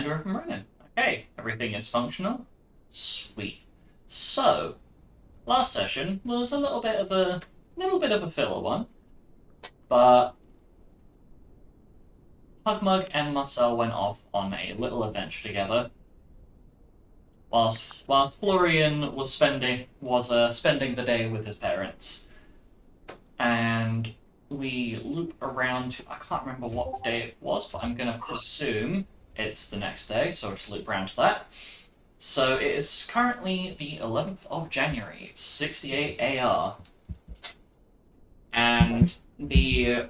And we're running. Okay, everything is functional. Sweet. So, last session was a little bit of a filler one, but Pugmug and Marcel went off on a little adventure together, whilst Florian was spending the day with his parents, and we loop around to, I can't remember what day it was, but I'm gonna presume it's the next day, so I'll just loop around to that. So it is currently the 11th of January, 68 AR, and the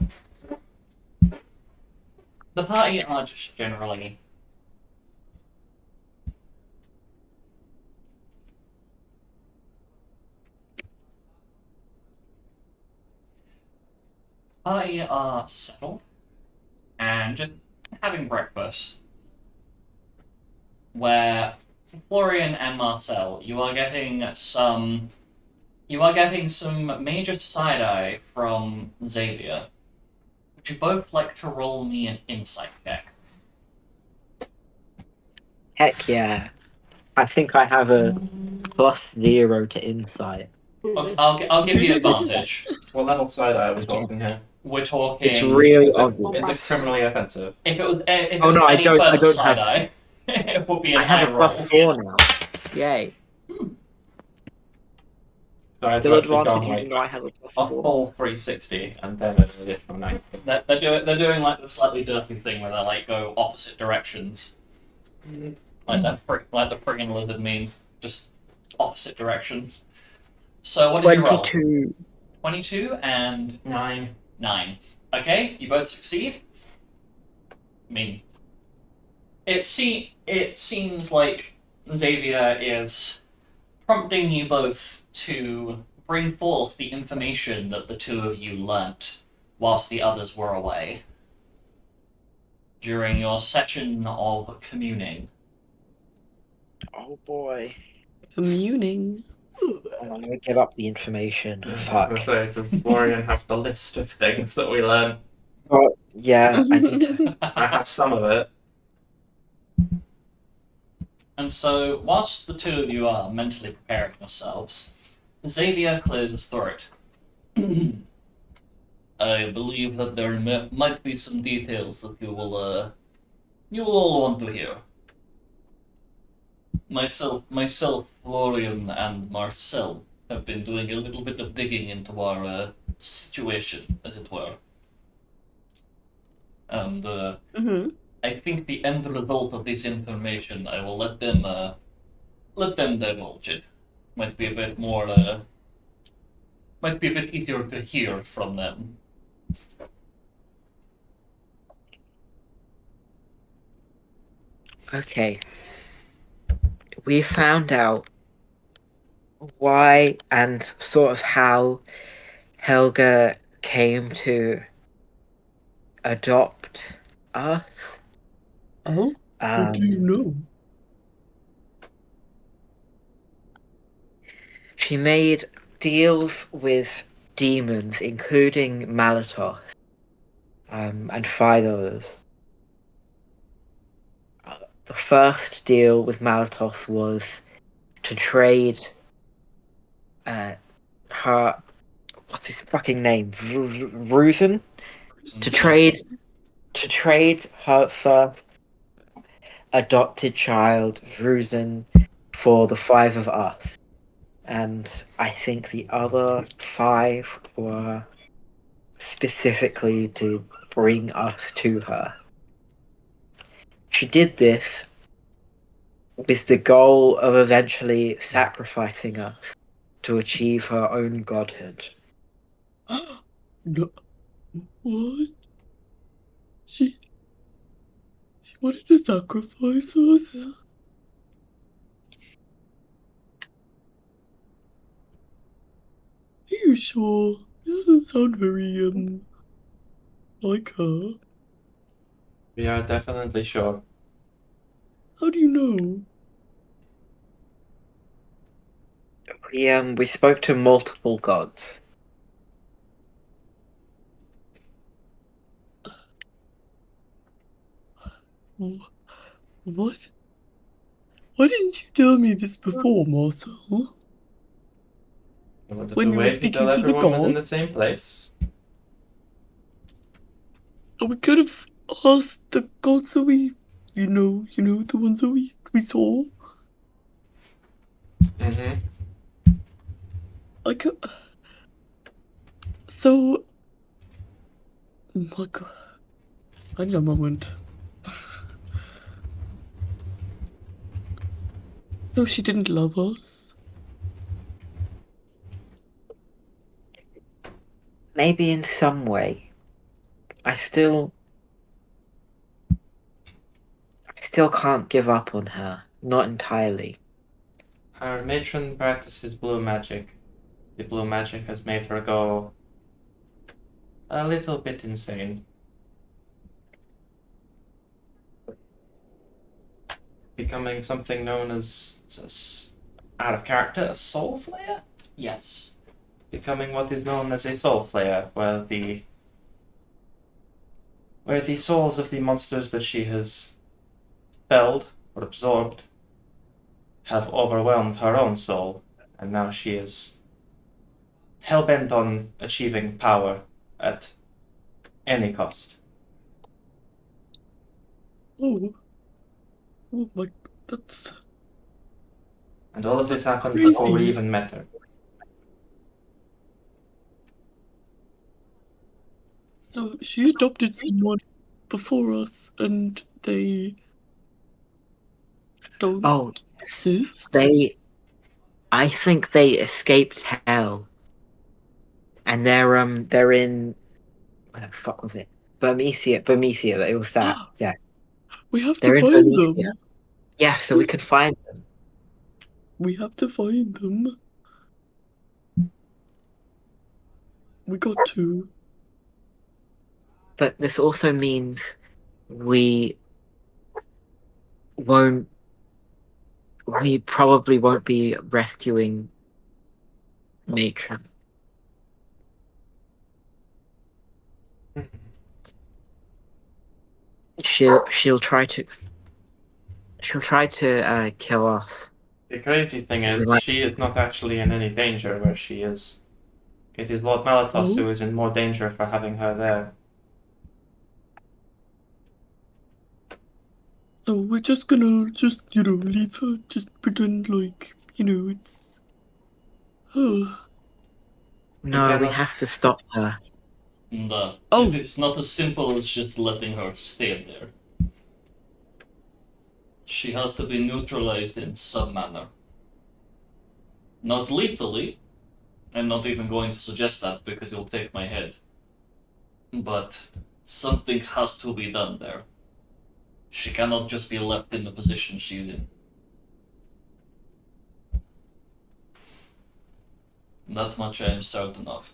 party are just generally settled and just having breakfast. Where Florian and Marcel, you are getting some major side eye from Xavier. Would you both like to roll me an insight check? Heck yeah. I think I have a +0 to insight. I'll give you advantage. What level side eye are we talking here? We're talking. It's really Is obvious. it criminally offensive? If it was Oh, no, I any don't- I further don't side have- eye, it would be an I have eye a roll. +4 now. Yay. So I've Still actually advantage gone even like though I have a a +4. full 360 and then an additional 90. They're doing like the slightly dirty thing where they like go opposite directions, like the friggin' lizard meme, just opposite directions. So what did you roll? 22. 22 and 9. 9. Okay, you both succeed. I mean, it seems like Xavier is prompting you both to bring forth the information that the two of you learnt whilst the others were away during your session of communing. Oh boy. Communing. I'm gonna get up the information. I was Fuck. gonna say, does Florian have the list of things that we learn? Oh, yeah, I need to. I have some of it. And so, whilst the two of you are mentally preparing yourselves, Xavier clears his throat. I believe that there might be some details that you will all want to hear. Myself, Florian, and Marcel have been doing a little bit of digging into our situation, as it were. And Mm-hmm. I think the end result of this information, I will let them divulge it. Might be a bit easier to hear from them. Okay. We found out why and sort of how Helga came to adopt us. Oh, what do you know? She made deals with demons, including Malatos, and 5 others. The first deal with Malatos was to trade her, what's his fucking name? Ruzen? To trade her first adopted child, Ruzen, for the 5 of us. And I think the other 5 were specifically to bring us to her. She did this with the goal of eventually sacrificing us to achieve her own godhood. No. What? She wanted to sacrifice us? Are you sure? This doesn't sound very, like her. We are definitely sure. How do you know? We spoke to multiple gods. What? Why didn't you tell me this before, Marcel? You wanted When to we were wait until speaking to the everyone was in the gods? same place. Or we could have asked the gods that we, the ones that we saw. Mm-hmm. I could. So, oh my God, I need a moment. So she didn't love us. Maybe in some way. I still can't give up on her. Not entirely. Our matron practices blue magic. The blue magic has made her go a little bit insane. Becoming something known as out of character, a soul flayer? Yes. Becoming what is known as a soul flayer, where the souls of the monsters that she has felled or absorbed have overwhelmed her own soul, and now she is hell-bent on achieving power at any cost. Oh, oh my, that's And all of this that's happened before we crazy. even met her. So she adopted someone before us, and they don't Oh, yes. exist. I think they escaped hell, and they're in where the fuck was it? Bermesia. It was that. Yes, We have to they're in find Bermesia. them. Yeah, so we could find them. We have to find them. We got to. But this also means we won't. We probably won't be rescuing Matron. She'll try to kill us. The crazy thing We is, might- she is not actually in any danger where she is. It is Lord Malatos Oh, who is in more danger for having her there. so we're just gonna leave her, just pretend like, it's. We No, we cannot. have to stop her. And Oh, it is not as simple as just letting her stay there. She has to be neutralized in some manner. Not lethally. I'm not even going to suggest that because it'll take my head. But something has to be done there. She cannot just be left in the position she's in. That much I am certain of.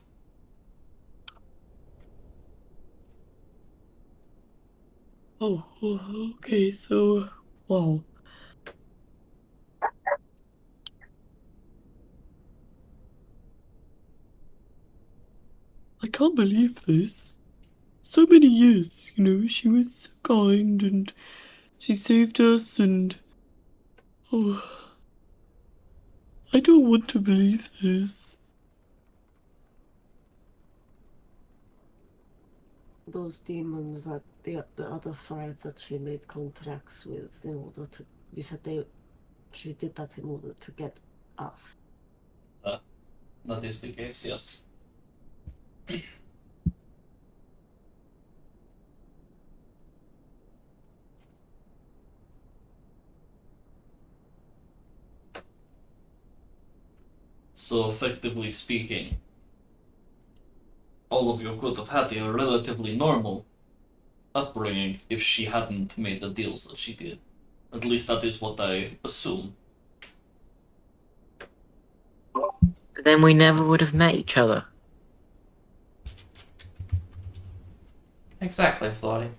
okay, so, wow. I can't believe this. So many years, she was so kind and she saved us and. Oh, I don't want to believe this. Those demons that the other five that she made contracts with in order to, you said she did that in order to get us. That is the case, yes. So, effectively speaking, all of you could have had a relatively normal upbringing if she hadn't made the deals that she did. At least that is what I assume. Then we never would have met each other. Exactly, Florrie.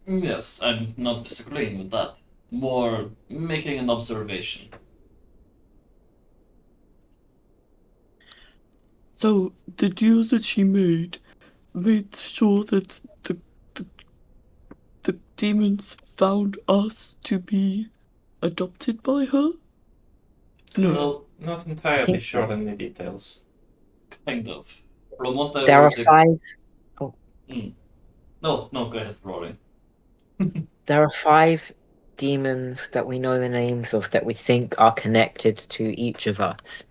Yes, I'm not disagreeing with that. More making an observation. So, the deals that she made sure that the demons found us to be adopted by her? No. Well, not entirely think- sure on the details. Kind of. From what there There are was. 5. No, go ahead, Rory. There are 5 demons that we know the names of that we think are connected to each of us.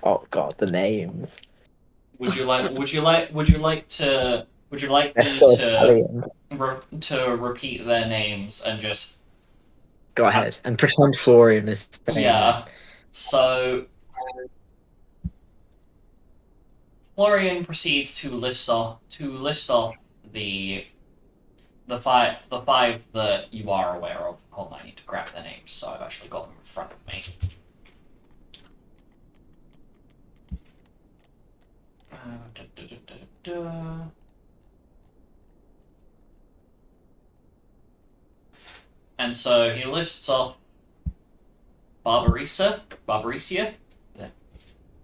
Oh god, the names. Would you like to? Would you like They're me so to Italian. to repeat their names and just Go ahead and pretend Florian is saying yeah? So Florian proceeds to list off the five that you are aware of. Hold on, I need to grab their names, so I've actually got them in front of me. Da, da, da, da, da. And so he lists off Barbarissa,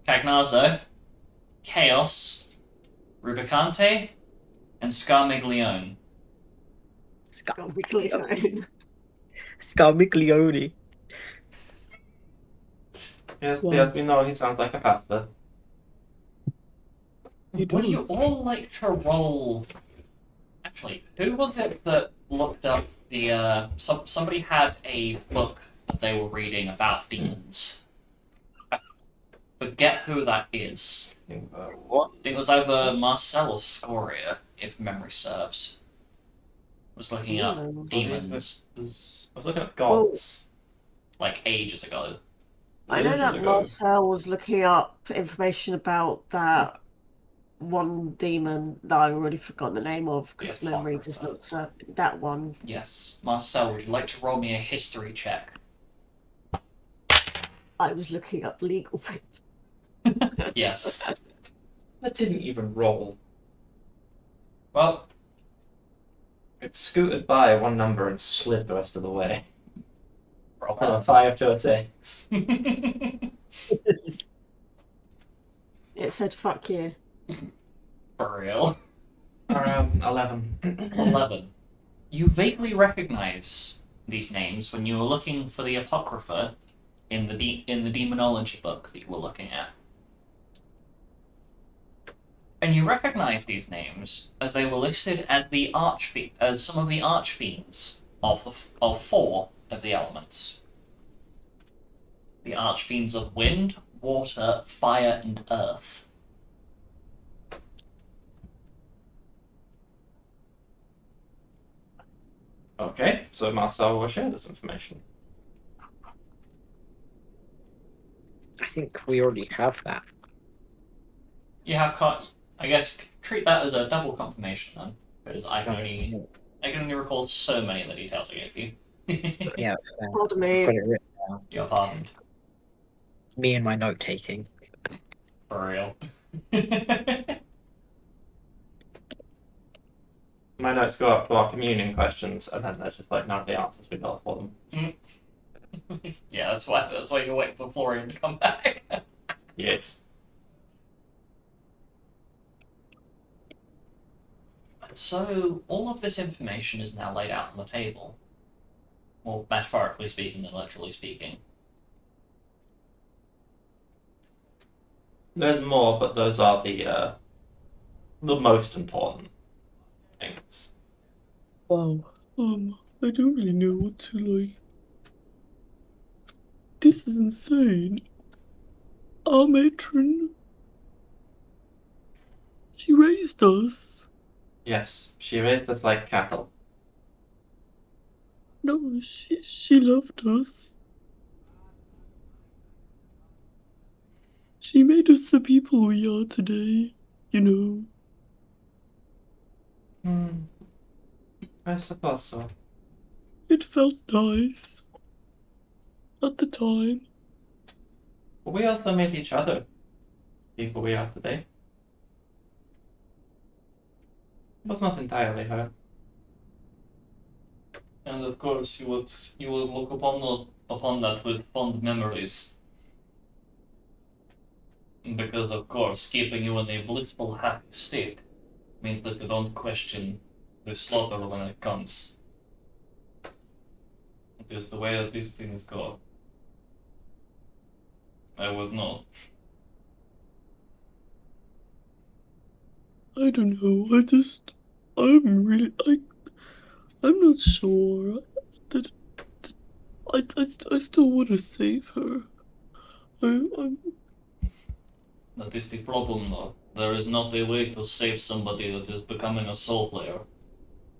Cagnazzo, Chaos, Rubicante, and Scarmiglione. Can't be clear. Scarmiglione. Yes, Wow. yes, we know he sounds like a pasta. He Would you does. all like to roll? Actually, who was it that looked up the? Somebody had a book that they were reading about demons. I forget who that is. What? I think it was either Marcel or Scoria, if memory serves. Was looking up demons I was looking at gods. like ages ago. I know Ages that ago. Marcel was looking up information about that one demon that I've already forgotten the name of because Yeah, memory does not serve that one. Yes, Marcel, would you like to roll me a history check? I was looking up legal. Yes. That didn't even roll. Well, It scooted by one number and slid the rest of the way. roll From a that. 5 to a 6. It said "fuck you." For real. 11. 11. You vaguely recognize these names when you were looking for the Apocrypha in the demonology book that you were looking at. And you recognize these names as they were listed as as some of the archfiends of 4 of the elements. The archfiends of wind, water, fire, and earth. Okay, so Marcel will share this information. I think we already have that. You have I guess treat that as a double confirmation then, because I can only recall so many of the details I gave you. Yeah, that's fair. Pardon I've me. got it written down. You're pardoned. Me and my note taking. For real. My notes go up to our communion questions, and then there's just like none of the answers we got for them. Yeah, that's why you're waiting for Florian to come back. Yes. So all of this information is now laid out on the table. Well, metaphorically speaking and literally speaking. There's more, but those are the most important things. Wow. I don't really know what to like. This is insane. Our matron. She raised us. Yes, she raised us like cattle. No, she loved us. She made us the people we are today, you know. I suppose so. It felt nice. At the time. But we also made each other people we are today. It was not entirely her. And of course, you would look upon that with fond memories. Because of course, keeping you in a blissful, happy state means that you don't question the slaughter when it comes. It is the way that these things go. I would know. I don't know. I'm not sure that I still want to save her. I'm That is the problem, though. There is not a way to save somebody that is becoming a soul player.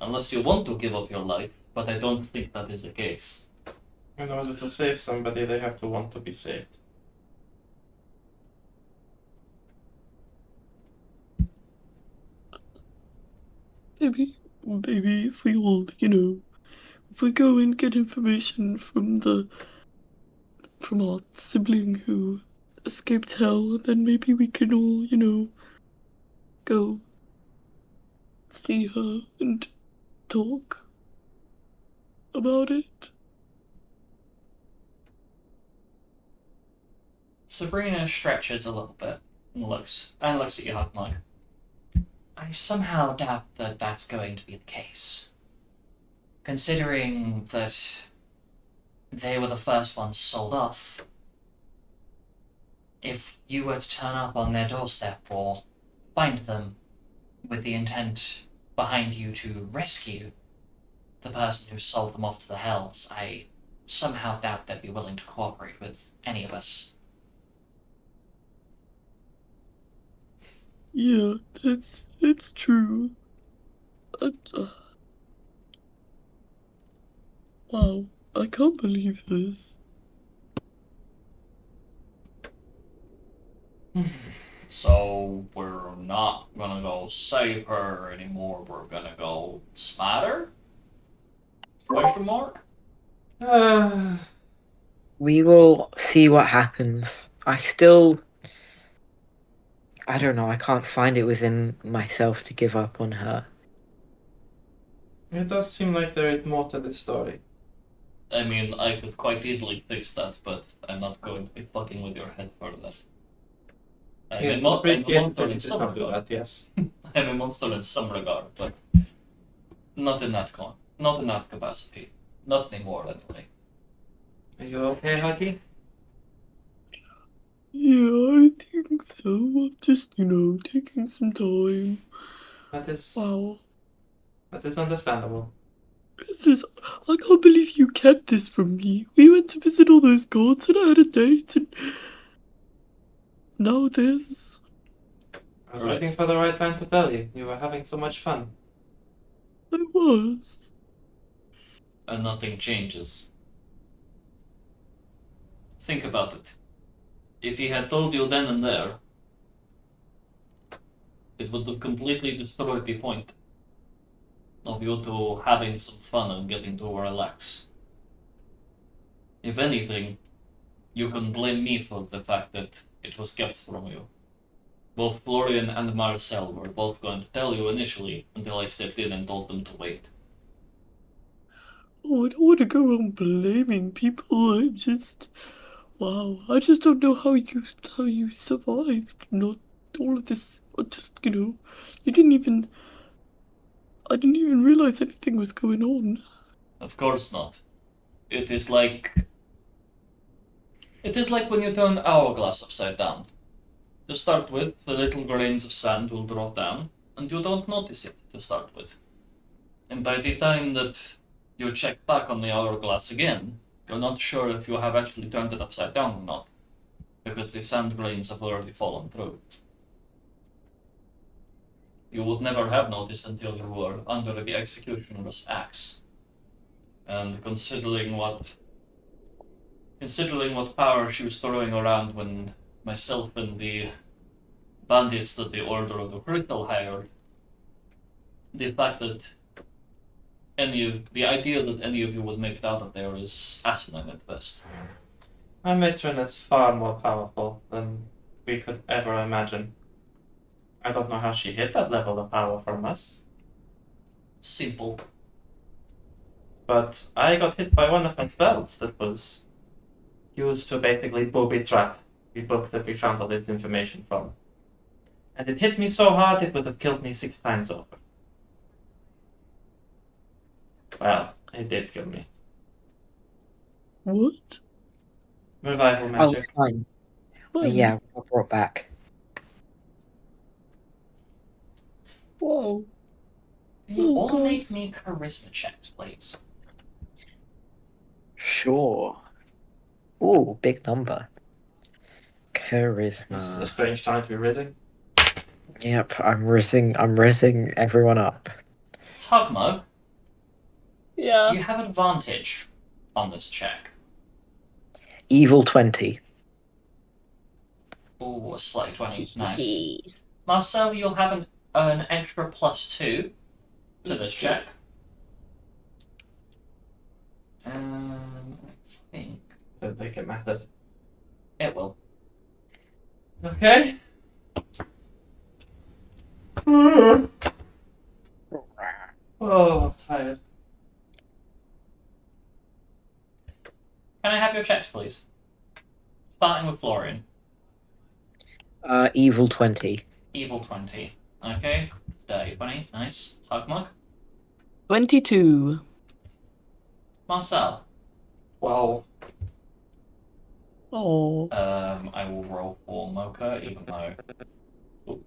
Unless you want to give up your life, but I don't think that is the case. In order to save somebody, they have to want to be saved. maybe if we all, if we go and get information from our sibling who escaped hell, then maybe we can all, go see her and talk about it. Sabrina stretches a little bit and looks at you, like, I somehow doubt that that's going to be the case. Considering that they were the first ones sold off. If you were to turn up on their doorstep or find them with the intent behind you to rescue the person who sold them off to the hells, I somehow doubt they'd be willing to cooperate with any of us. Yeah, it's true. Wow, I can't believe this. So we're not gonna go save her anymore, we're gonna go smatter? Question mark? We will see what happens. I don't know, I can't find it within myself to give up on her. It does seem like there is more to this story. I mean, I could quite easily fix that, but I'm not going to be fucking with your head for that. I'm a monster in some regard. Yes. I'm a monster in some regard, but not in that capacity. Not anymore, anyway. Are you okay, Huggy? Yeah, I think so. I'm just, taking some time. That is Wow. understandable. I can't believe you kept this from me. We went to visit all those gods and I had a date and now this. I was Right. waiting for the right time to tell you. You were having so much fun. I was. And nothing changes. Think about it. If he had told you then and there, it would have completely destroyed the point of you two having some fun and getting to relax. If anything, you can blame me for the fact that it was kept from you. Both Florian and Marcel were both going to tell you initially until I stepped in and told them to wait. Oh, I don't want to go around blaming people. Wow. I just don't know how you survived. Not all of this. Just, you didn't even. I didn't even realize anything was going on. Of course not. It is like when you turn hourglass upside down. To start with, the little grains of sand will drop down, and you don't notice it to start with. And by the time that you check back on the hourglass again, you're not sure if you have actually turned it upside down or not, because the sand grains have already fallen through. You would never have noticed until you were under the executioner's axe. And considering what power she was throwing around when myself and the bandits that the Order of the Crystal hired, the fact that the idea that any of you would make it out of there is asinine at best. My matron is far more powerful than we could ever imagine. I don't know how she hit that level of power from us. Simple. But I got hit by one of my spells that was used to basically booby trap the book that we found all this information from. And it hit me so hard it would have killed me 6 times over. Well, it did kill me. What? Revival Oh, magic. it's fine. Whoa. Yeah, we got brought back. Whoa. Can you Oh, all make guys. me charisma checks, please? Sure. Ooh, big number. This is a Charisma. strange time to be rizzing. Yep, I'm rizzing everyone up. Hugmug, Yeah. you have advantage on this check. Evil 20. Ooh, a slight 20. Nice. Marcel, you'll have an extra +2 to this check. I think Don't think it mattered. it will. Okay. Oh, I'm tired. Can I have your checks, please? Starting with Florian. Evil 20. Evil 20. Okay. Dirty 20. Nice. Hugmug. 22. Marcel. Well, Oh. I will roll for Mocha, even though. Ooh.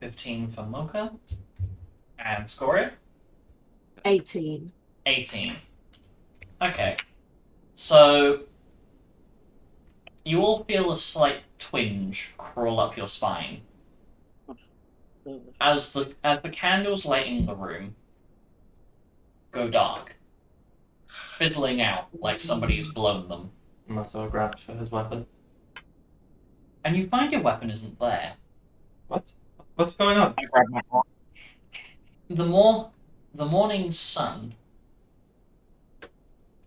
$15 for Mocha. And score it. 18. 18. Okay. So you all feel a slight twinge crawl up your spine as the candles lighting the room go dark, fizzling out like somebody's blown them. Muscle grabbed for his weapon. And you find your weapon isn't there. What? What's going on? I grabbed my heart. The morning sun.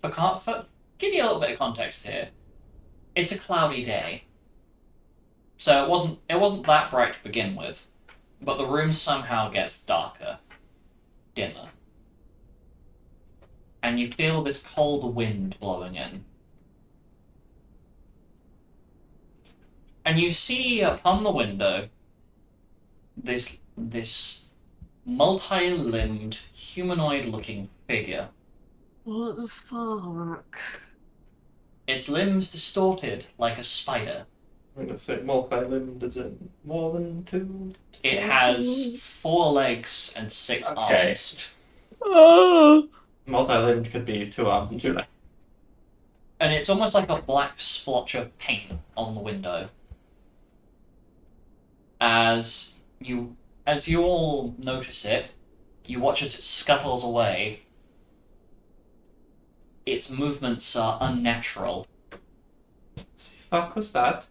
Give you a little bit of context here. It's a cloudy day, so it wasn't that bright to begin with, but the room somehow gets darker, dimmer, and you feel this cold wind blowing in. And you see upon the window this multi-limbed, humanoid-looking figure. What the fuck? Its limbs distorted like a spider. I'm gonna say multi-limbed is in more than 2. It has 4 legs and 6 Okay. arms. Oh. Multi-limbed could be 2 arms and 2 legs. And it's almost like a black splotch of paint on the window. As you all notice it, you watch as it scuttles away. Its movements are unnatural. What the fuck was that?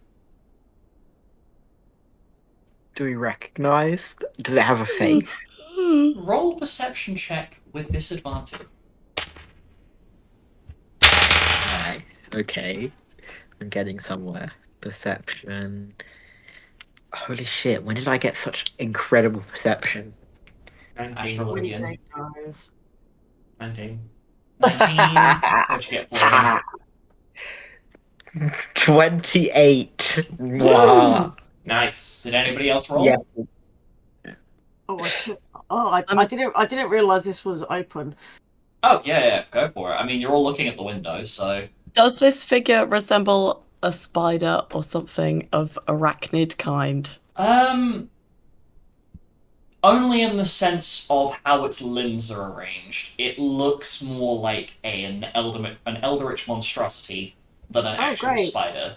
Do we recognize? Does it have a face? Roll a perception check with disadvantage. Nice. Okay. I'm getting somewhere. Perception. Holy shit, when did I get such incredible perception? 19. Astral- When he Again. made dies. 19. 19. What'd you get, Florian? 28. Wow. Nice. Did anybody else roll? Yes. Oh, I didn't realize this was open. Oh, yeah, go for it. I mean, you're all looking at the window, so... Does this figure resemble a spider or something of arachnid kind? Only in the sense of how its limbs are arranged. It looks more like an eldritch monstrosity than an actual great. spider.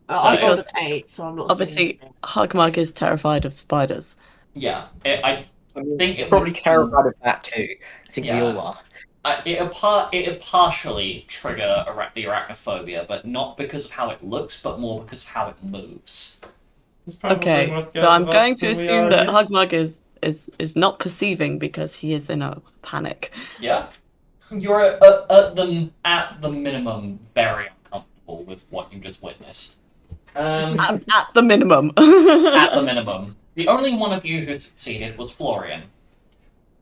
I So- rolled an 8, so I'm not Obviously, seeing anything. Hugmug is terrified of spiders. Yeah, I I mean, think it probably would- terrified of that too. I think we Yeah. all are. it'd partially trigger the arachnophobia, but not because of how it looks, but more because of how it moves. It's probably Okay, more so scared I'm of going us to than we assume are that you. Hugmug is not perceiving because he is in a panic. Yeah, you're at the minimum very uncomfortable with what you just witnessed. At the minimum. At the minimum, the only one of you who succeeded was Florian.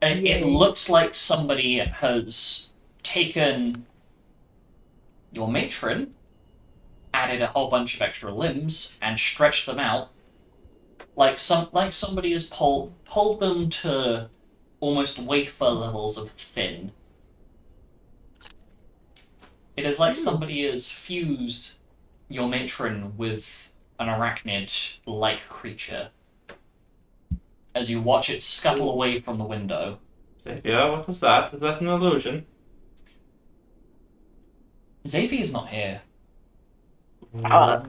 And it Yay. looks like somebody has taken your matron added a whole bunch of extra limbs and stretched them out like somebody has pulled them to almost wafer levels of thin. It is like somebody has fused your matron with an arachnid-like creature as you watch it scuttle away from the window. Xavier, what was that? Is that an illusion? Xavier's not here. Ah.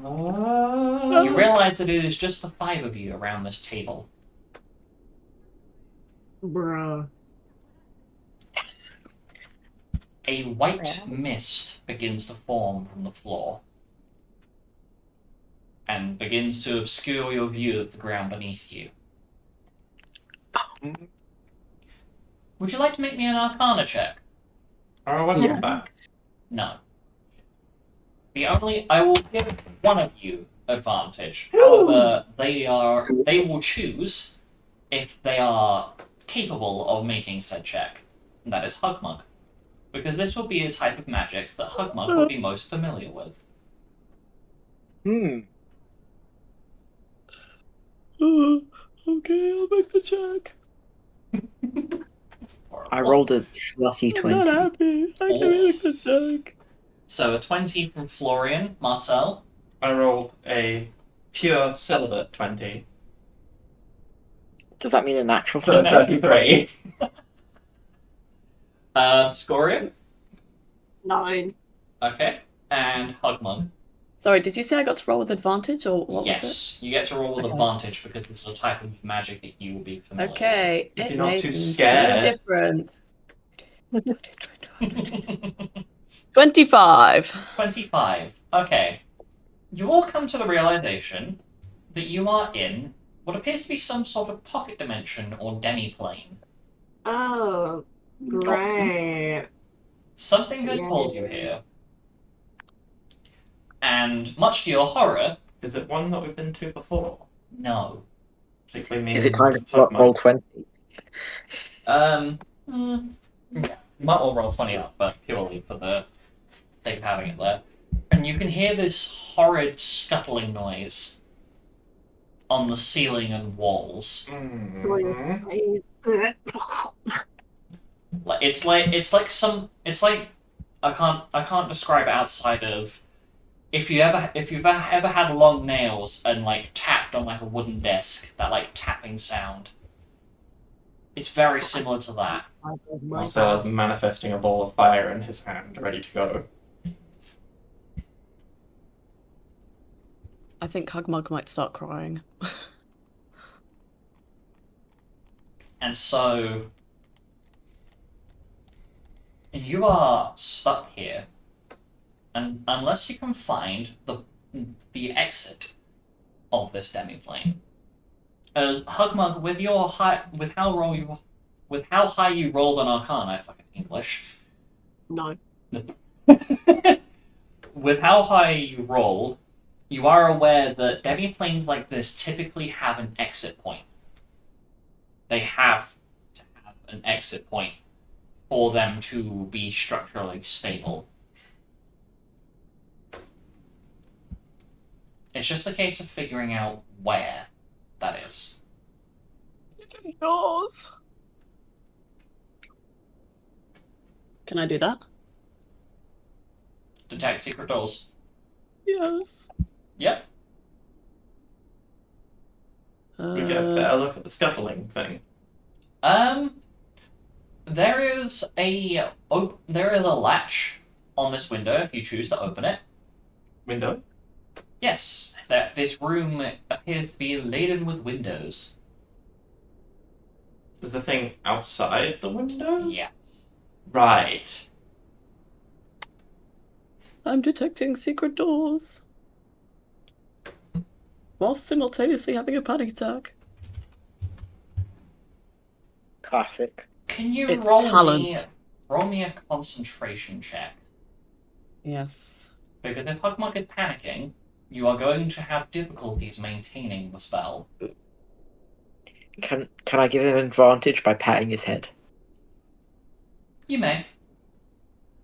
You realise that it is just the 5 of you around this table. Bruh. A white mist begins to form from the floor and begins to obscure your view of the ground beneath you. Would you like to make me an Arcana check? Our weapons Yes. back. No. I will give one of you advantage. However, they will choose if they are capable of making said check. And that is Hugmug. Because this will be a type of magic that Hugmug will be most familiar with. Hmm. Okay, I'll make the check. I rolled a slutty I'm not 20. happy. I can make the check. So a 20 from Florian. Marcel? I rolled a pure celibate 20. Does that mean a natural So 20? 33. Scorian? 9. Okay. And Hugmug. Sorry, did you say I got to roll with advantage, or what was Yes, you get to roll with Okay. advantage because this is a type of magic that you will be it? familiar Okay, If it you're not makes too no scared. difference. with. 25. 25. Okay. You all come to the realization that you are in what appears to be some sort of pocket dimension or demi-plane. Oh, great. Something has pulled you here. And much to your horror, Is it one that we've been to before? no. Particularly me Is it and time to Hugmug. roll 20? Yeah, might all roll 20 up, but purely for the sake of having it there. And you can hear this horrid scuttling noise on the ceiling and walls. Mm. It's like I can't describe it outside of if you've ever had long nails and like tapped on like a wooden desk, that like tapping sound. It's very similar to that. Marcel is manifesting a ball of fire in his hand, ready to go. I think Hugmug might start crying. And so you are stuck here, and unless you can find the exit of this demiplane, as Hugmug, with how high you rolled on Arcana, fucking English, No. with how high you rolled, you are aware that demiplanes like this typically have an exit point. They have to have an exit point for them to be structurally stable. It's just a case of figuring out where that is. Doors. Can I do that? Detect secret doors. Yes. Yep. We get a better look at the scuttling thing. There is a latch on this window if you choose to open it. Window? Yes, that this room appears to be laden with windows. Is the thing outside the windows? Yes. Right. I'm detecting secret doors. While simultaneously having a panic attack. Classic. Can you It's roll talent. me a concentration check? Yes. Because if Hugmug is panicking, you are going to have difficulties maintaining the spell. Can I give him advantage by patting his head? You may.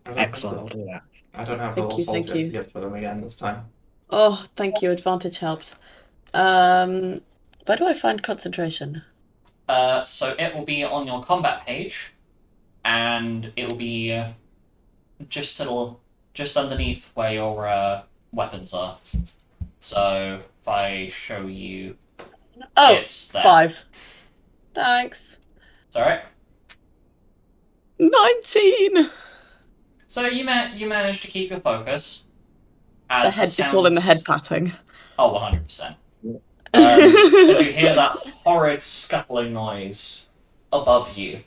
I don't Excellent, I'll have do that. I don't have Thank the little you, thank soldier you. to get for them again this time. Oh, thank you. Advantage helps. Where do I find concentration? So it will be on your combat page, and it will be just underneath where your weapons are. So if I show you, Oh, it's there. 5. Thanks. It's all right. 19. So you managed to keep your focus The as head. It's all in the head patting. Oh, 100%. As you hear that horrid scuffling noise above you.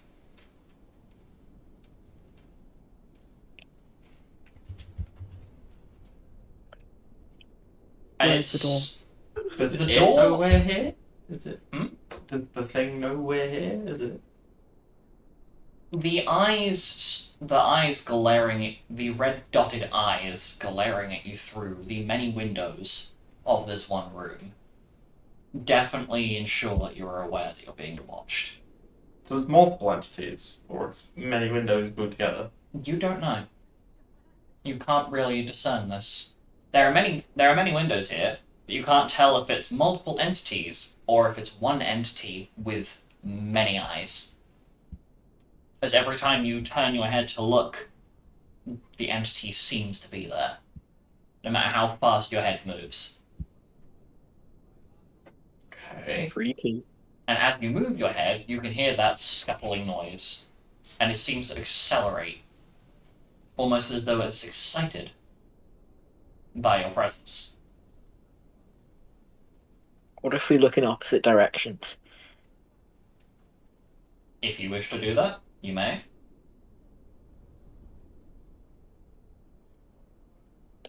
And Where's the door? Does The it door- know we're here? Is it? Hmm? Does the thing know we're here? Is it? The eyes glaring, the red dotted eyes glaring at you through the many windows of this one room definitely ensure that you're aware that you're being watched. So it's multiple entities, or it's many windows glued together. You don't know. You can't really discern this. There are many windows here, but you can't tell if it's multiple entities or if it's one entity with many eyes. As every time you turn your head to look, the entity seems to be there, no matter how fast your head moves. Okay. Freaky. And as you move your head, you can hear that scuffling noise, and it seems to accelerate, almost as though it's excited by your presence. What if we look in opposite directions? If you wish to do that, you may.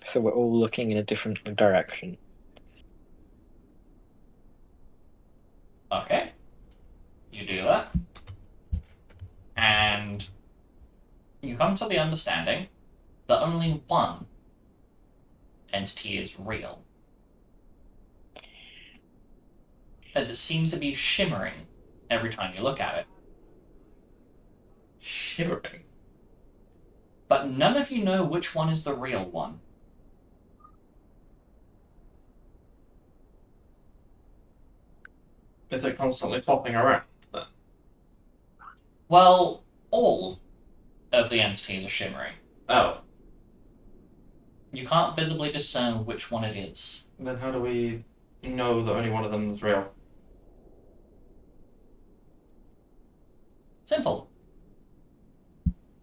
So we're all looking in a different direction. Okay. You do that. And you come to the understanding that only one entity is real. As it seems to be shimmering every time you look at it. Shivering. But none of you know which one is the real one. Is it constantly swapping around? Well, all of the entities are shimmering. Oh. You can't visibly discern which one it is. Then how do we know that only one of them is real? Simple.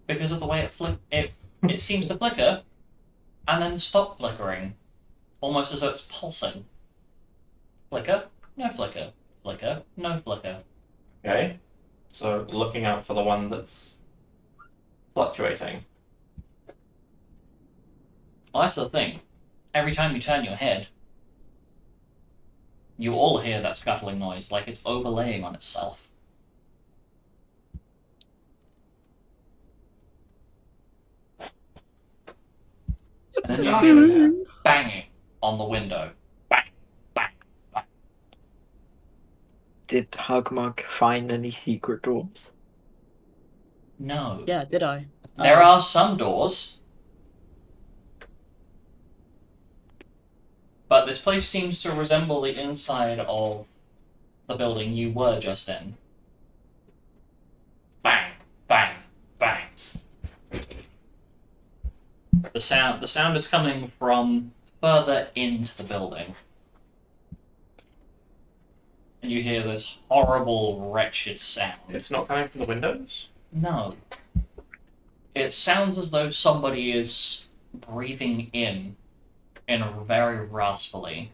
Because of the way it seems to flicker, and then stop flickering, almost as though it's pulsing. Flicker, no flicker. Flicker, no flicker. Okay. So looking out for the one that's fluctuating. Well, that's the thing. Every time you turn your head, you all hear that scuttling noise, like it's overlaying on itself. And then you hear the banging on the window. Bang, bang, bang. Did Hugmug find any secret doors? No. Yeah, did I? There are some doors. But this place seems to resemble the inside of the building you were just in. Bang, bang, bang. The sound is coming from further into the building. And you hear this horrible, wretched sound. It's not coming from the windows? No. It sounds as though somebody is breathing in very raspily.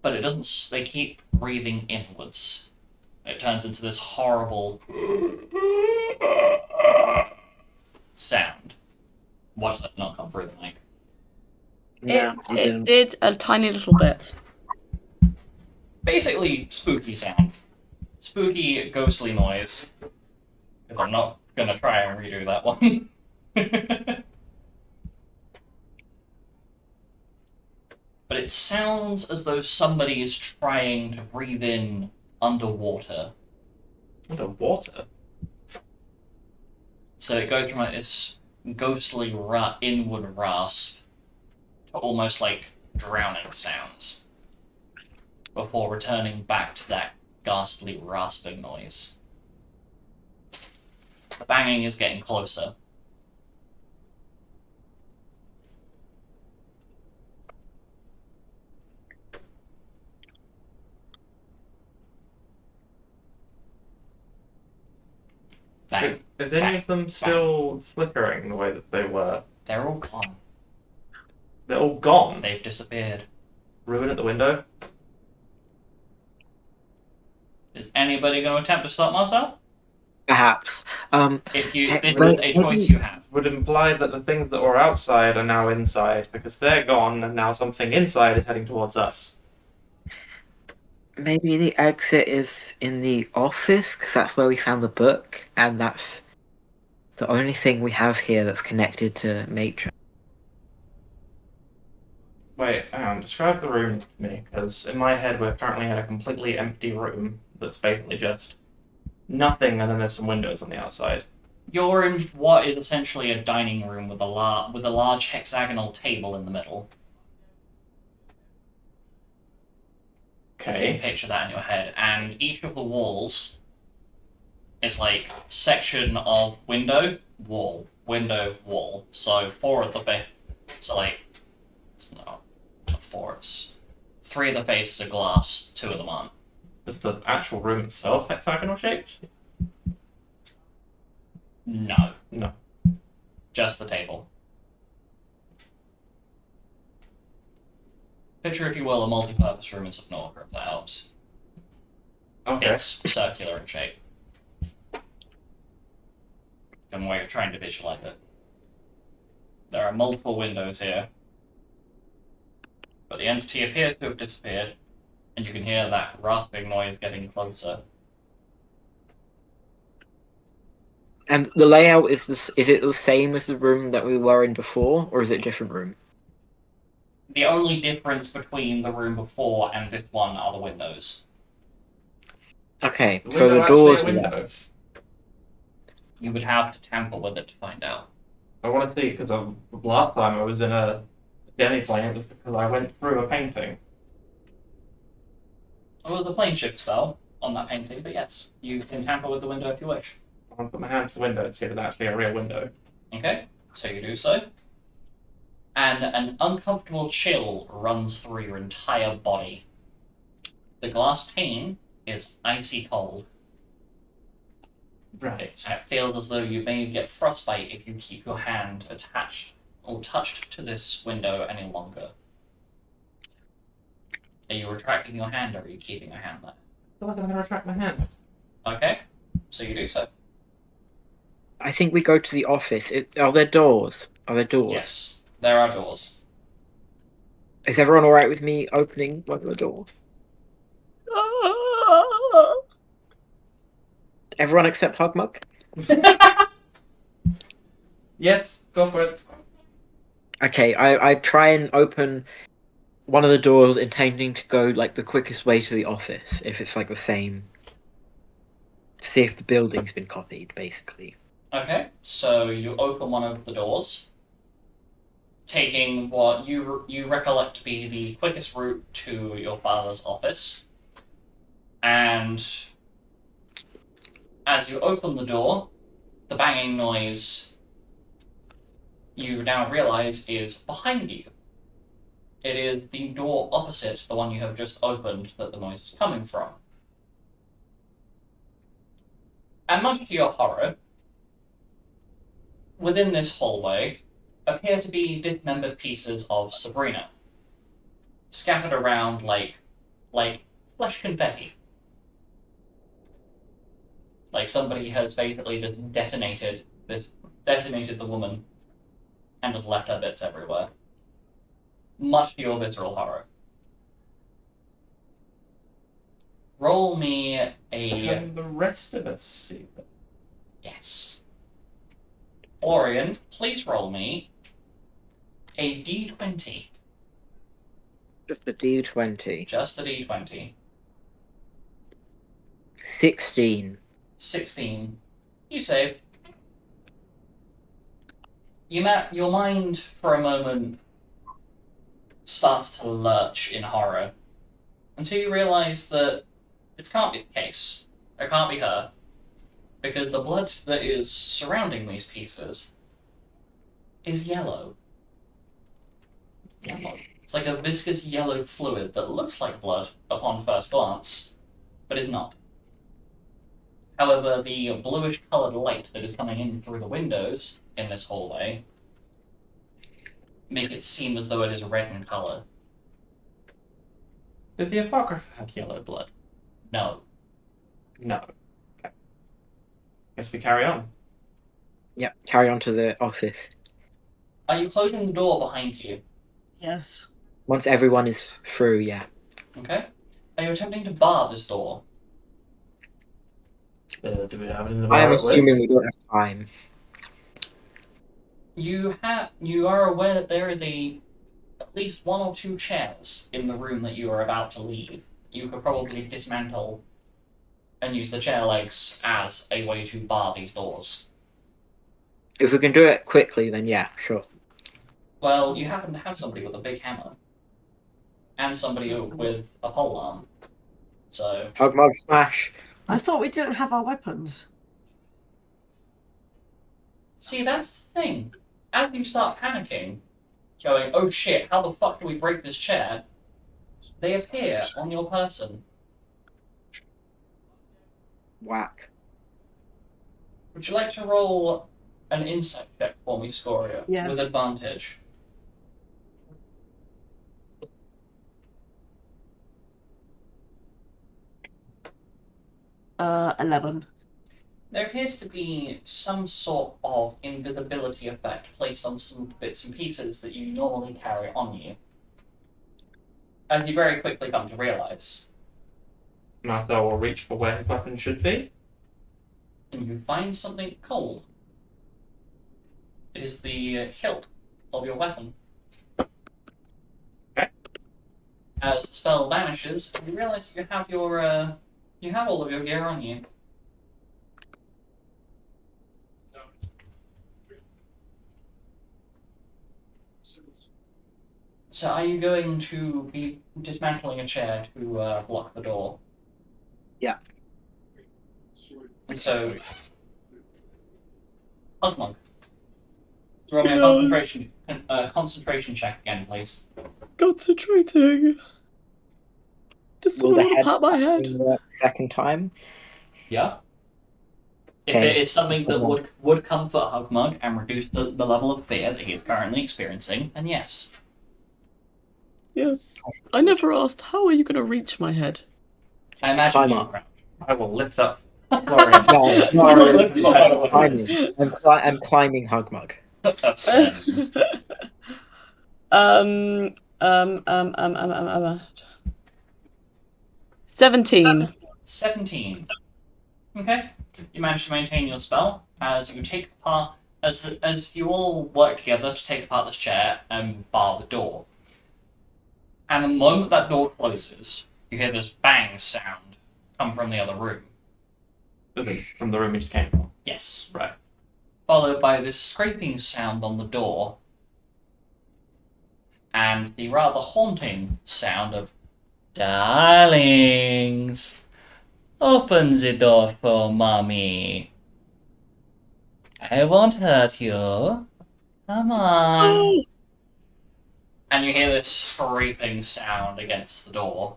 But it doesn't. They keep breathing inwards. It turns into this horrible sound. Watch that not come through the mic. No, it didn't. did a tiny little bit. Basically, spooky sound. Spooky, ghostly noise. Because I'm not gonna try and redo that one. But it sounds as though somebody is trying to breathe in underwater. Underwater? So it goes from like this ghostly inward rasp to almost like drowning sounds before returning back to that ghastly rasping noise. The banging is getting closer. Bang. Is any of them still flickering the way that they were? They're all gone. They're all gone. They've disappeared. Ruin at the window. Is anybody going to attempt to stop Marcel? Perhaps. If you, Hey, this is wait, a choice maybe- you have. Would imply that the things that were outside are now inside because they're gone, and now something inside is heading towards us. Maybe the exit is in the office, because that's where we found the book, and that's the only thing we have here that's connected to Matron. Wait, hang on. Describe the room to me, because in my head we're currently in a completely empty room that's basically just nothing, and then there's some windows on the outside. You're in what is essentially a dining room with a large hexagonal table in the middle. If you Okay. can picture that in your head, and each of the walls is like section of window, wall, window, wall. So four at the face. So like, it's not four. It's three of the faces are glass. Two of them aren't. Is the actual room itself hexagonal shaped? No, No. just the table. Picture, if you will, a multi-purpose room in Subnautica, if that helps. Okay. It's circular in shape. And way of trying to visualize it. There are multiple windows here, but the entity appears to have disappeared, and you can hear that rasping noise getting closer. And the layout is it the same as the room that we were in before, or is it a different room? The only difference between the room before and this one are the windows. Okay, The so window the actually doors a were there. window. You would have to tamper with it to find out. I want to see because last time I was in a demi-plane, it was because I went through a painting. There was a plane shift spell on that painting, but yes, you can tamper with the window if you wish. I want to put my hand to the window and see if it's actually a real window. Okay, so you do so. And an uncomfortable chill runs through your entire body. The glass pane is icy cold, Right. and it feels as though you may get frostbite if you keep your hand attached or touched to this window any longer. Are you retracting your hand, or are you keeping your hand there? I feel like I'm going to retract my hand. Okay, so you do so. I think we go to the office. Are there doors? Are there doors? Yes, there are doors. Is everyone alright with me opening one of the door? Everyone except Hugmug? Yes, go for it. Okay, I try and open one of the doors intending to go like the quickest way to the office, if it's like the same. See if the building's been copied, basically. Okay, so you open one of the doors, taking what you recollect to be the quickest route to your father's office. And as you open the door, the banging noise you now realize is behind you. It is the door opposite the one you have just opened that the noise is coming from. And much to your horror, within this hallway appear to be dismembered pieces of Sabrina, scattered around like flesh confetti. Like somebody has basically just detonated the woman and just left her bits everywhere. Much to your visceral horror. Roll me a... Can the rest of us see them? Yes. Florian, please roll me a D20. Just a D20. Just a D20. 16. 16. You save. Your mind, for a moment, starts to lurch in horror until you realise that this can't be the case. It can't be her. Because the blood that is surrounding these pieces is yellow. It's like a viscous yellow fluid that looks like blood upon first glance, but is not. However, the bluish coloured light that is coming in through the windows in this hallway make it seem as though it is red in colour. Did the Apocrypha have yellow blood? No. No. Okay. Guess we carry on. Yep, carry on to the office. Are you closing the door behind you? Yes. Once everyone is through, yeah. Okay. Are you attempting to bar this door? Do we have it in the I am bar assuming we don't have time. You are aware that there is at least 1 or 2 chairs in the room that you are about to leave. You could probably dismantle and use the chair legs as a way to bar these doors. If we can do it quickly, then yeah, sure. Well, you happen to have somebody with a big hammer. And somebody with a pole arm. So... Hug, mug, smash. I thought we didn't have our weapons. See, that's the thing. As you start panicking, going, oh shit, how the fuck do we break this chair? They appear on your person. Whack. Would you like to roll an insight check for me, Scoria? Yes. With advantage. 11. There appears to be some sort of invisibility effect placed on some bits and pieces that you normally carry on you. As you very quickly come to realise. Martha will reach for where his weapon should be. And you find something cold. It is the hilt of your weapon. Okay. As the spell vanishes, you realise that you have all of your gear on you. So are you going to be dismantling a chair to block the door? Yeah. And so, Hugmug, roll me a concentration check again, please. Concentrating. Just Will the someone head pat my head. work second time? Yeah. If Okay. it is something that would comfort Hugmug and reduce the level of fear that he is currently experiencing, then yes. Yes. I never asked, how are you going to reach my head? I imagine Climb you up. crouch. I will lift up Florian. No, climbing. I'm climbing Hugmug. That's um, um, um, um, um, um, um, 17. 17. Okay. You manage to maintain your spell as you take apart as you all work together to take apart this chair and bar the door. And the moment that door closes, you hear this bang sound come from the other room. From the room we just came from. Yes. Right. Followed by this scraping sound on the door and the rather haunting sound of "Darlings, open the door for mommy. I won't hurt you. Come on." And you hear this scraping sound against the door.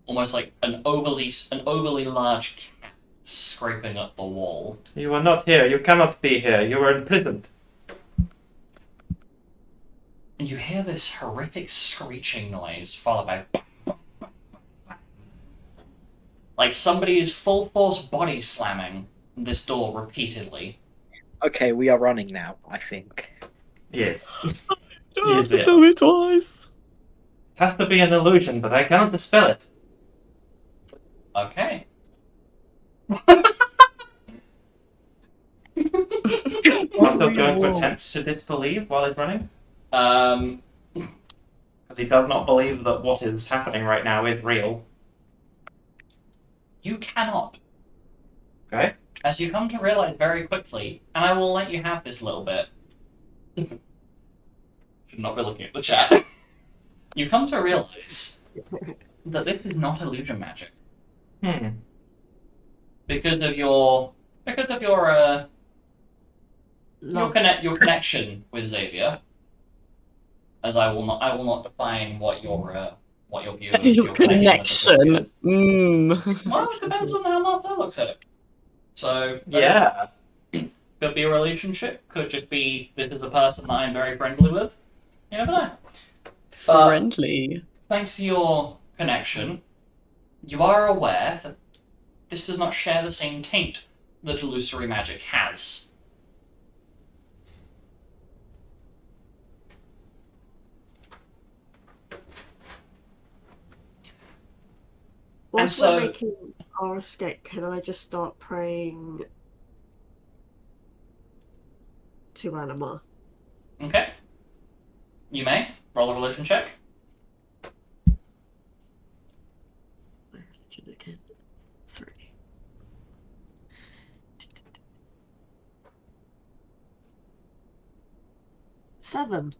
Almost like an overly large cat scraping up the wall. You are not here. You cannot be here. You are imprisoned. And you hear this horrific screeching noise followed by like somebody is full force body slamming this door repeatedly. Okay, we are running now, I think. Yes. You don't have to Yeah. tell me twice. Has to be an illusion, but I cannot dispel it. Okay. Martha's going to attempt to disbelieve while he's running. Because he does not believe that what is happening right now is real. You cannot. Okay. As you come to realize very quickly, and I will let you have this little bit. Should not be looking at the chat. you come to realize that this is not illusion magic because of your Love. your connection with Xavier. As I will not define what your view is. Your connection with the connection. is. Well, it depends on how Marcel looks at it. So Yeah. could be a relationship. Could just be this is a person that I'm very friendly with. You never know. Friendly. Thanks to your connection, you are aware that this does not share the same taint that illusory magic has. Whilst so- we're making our escape, can I just start praying to Anima? Okay. You may roll a religion check. My religion again. 3. Seven.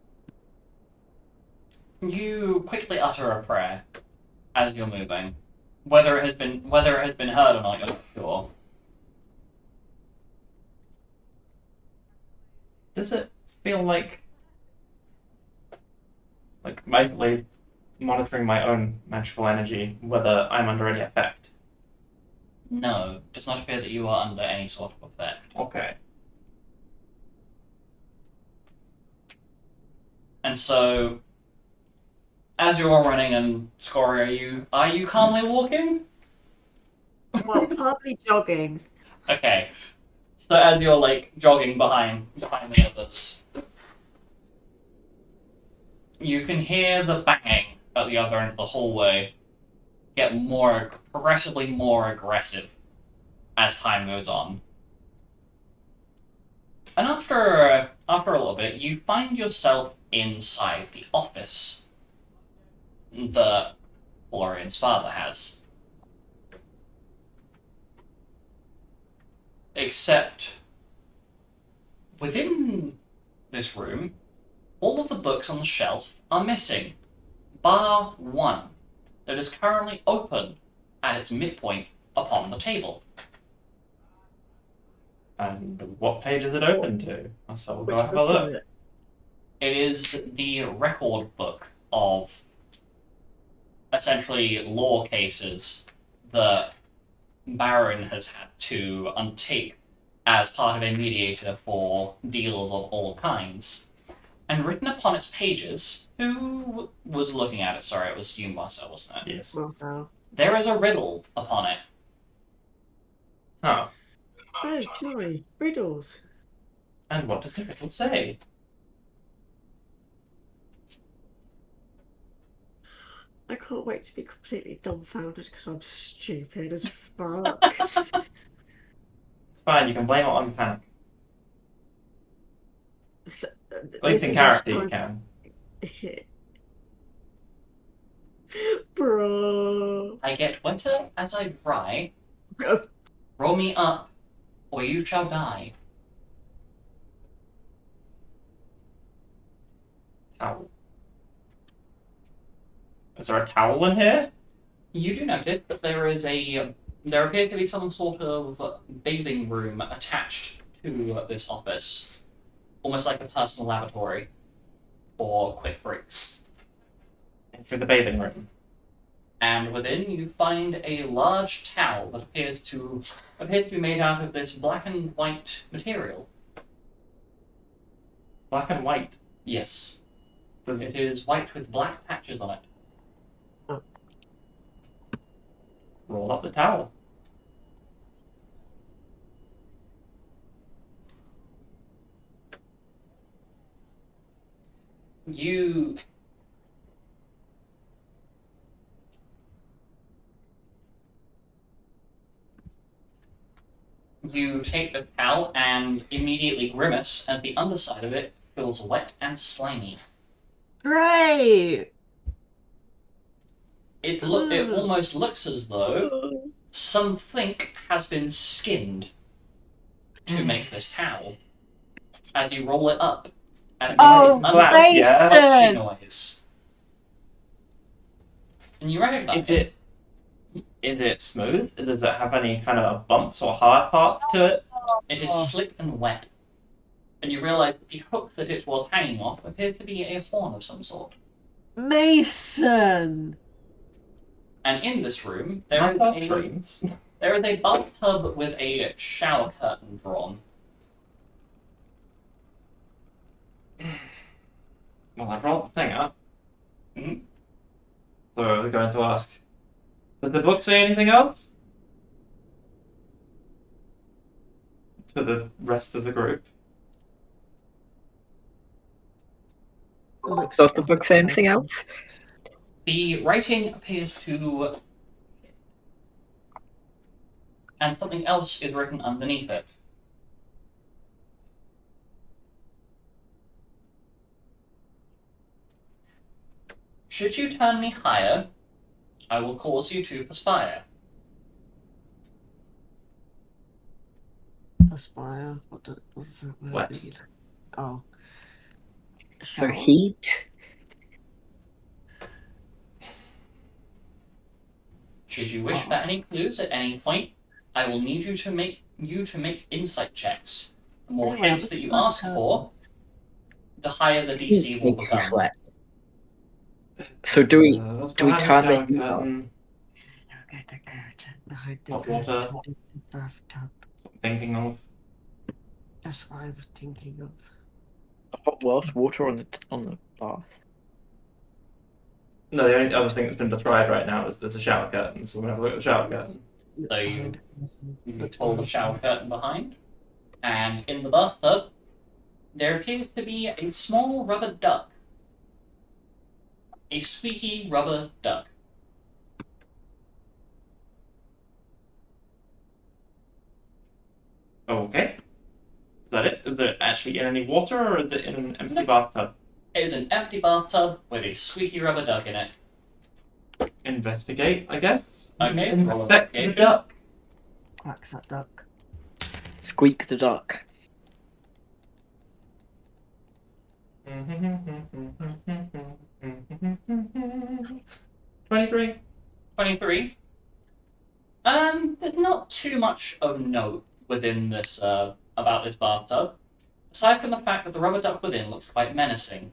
You quickly utter a prayer as you're moving. Whether it has been heard or not, you're not sure. Does it feel like basically monitoring my own magical energy, whether I'm under any effect? No, it does not appear that you are under any sort of effect. Okay. And so, as you're all running, and Scory, are you calmly walking? Well, partly jogging. Okay. So as you're jogging behind the others, you can hear the banging at the other end of the hallway get progressively more aggressive as time goes on. And after a little bit, you find yourself inside the office that Florian's father has. Except within this room, all of the books on the shelf are missing, bar one that is currently open at its midpoint upon the table. And what page is it open to? So we'll go Which have a book is look. it? It is the record book of essentially law cases that Baron has had to undertake as part of a mediator for deals of all kinds. And written upon its pages, who was looking at it? Sorry, it was you, Marcel, wasn't it? Yes. Well, so. There is a riddle upon it. Oh. Oh, joy. Riddles. And what does the riddle say? I can't wait to be completely dumbfounded because I'm stupid as fuck. It's fine, you can blame it on panic. So, At least in this is character just you can. Bro. I get wetter as I dry. Bro. Roll me up, or you shall die. Towel. Is there a towel in here? You do notice that there appears to be some sort of bathing room attached to this office, almost like a personal lavatory for quick breaks. For the bathing room. And within, you find a large towel that appears to be made out of this black and white material. Black and white. Yes, it is white with black patches on it. Roll up the towel. You take the towel and immediately grimace as the underside of it feels wet and slimy. Great! It almost looks as though something has been skinned to make this towel. As you roll it up, and it makes Oh, an uncrunchy Mason! noise. And you recognize Is it smooth? Does it have any kind of bumps or hard parts to it? it is slick and wet. And you realize that the hook that it was hanging off appears to be a horn of some sort. Mason! And in this room, There is dreams. there is a bathtub with a shower curtain drawn. Well, I rolled the thing up. Mhm. So I was going to ask, does the book say anything else? To the rest of the group. Looks Does the at book say anything else? The writing appears to... and something else is written underneath it. Should you turn me higher, I will cause you to perspire. Aspire. What does that word What? mean? Oh. So Shower. heat. Should you wish for any clues at any point, I will need you to make insight checks. The more Anyway, hints that you ask for, the higher the DC will Makes you become. sweat. So do we What's do we behind turn the the heat shower up? curtain? Look at the curtain behind the Hot curtain water. in the bathtub. Thinking of. That's what I was thinking of. Hot water on the bath. No, the only other thing that's been described right now is there's a shower curtain, so we're going to look at the shower curtain. Looks So you- behind the curtain. You Looks pull the behind shower curtain behind, and in the bathtub, there appears to be a small rubber duck. A squeaky rubber duck. Okay. Is that it? Is it actually in any water, or is it in an empty bathtub? It is an empty bathtub with a squeaky rubber duck in it. Investigate, I guess. Okay, roll Inspect the investigation. duck. Quacks that duck. Squeak the duck. 23. 23. There's not too much of note within this, about this bathtub. Aside from the fact that the rubber duck within looks quite menacing.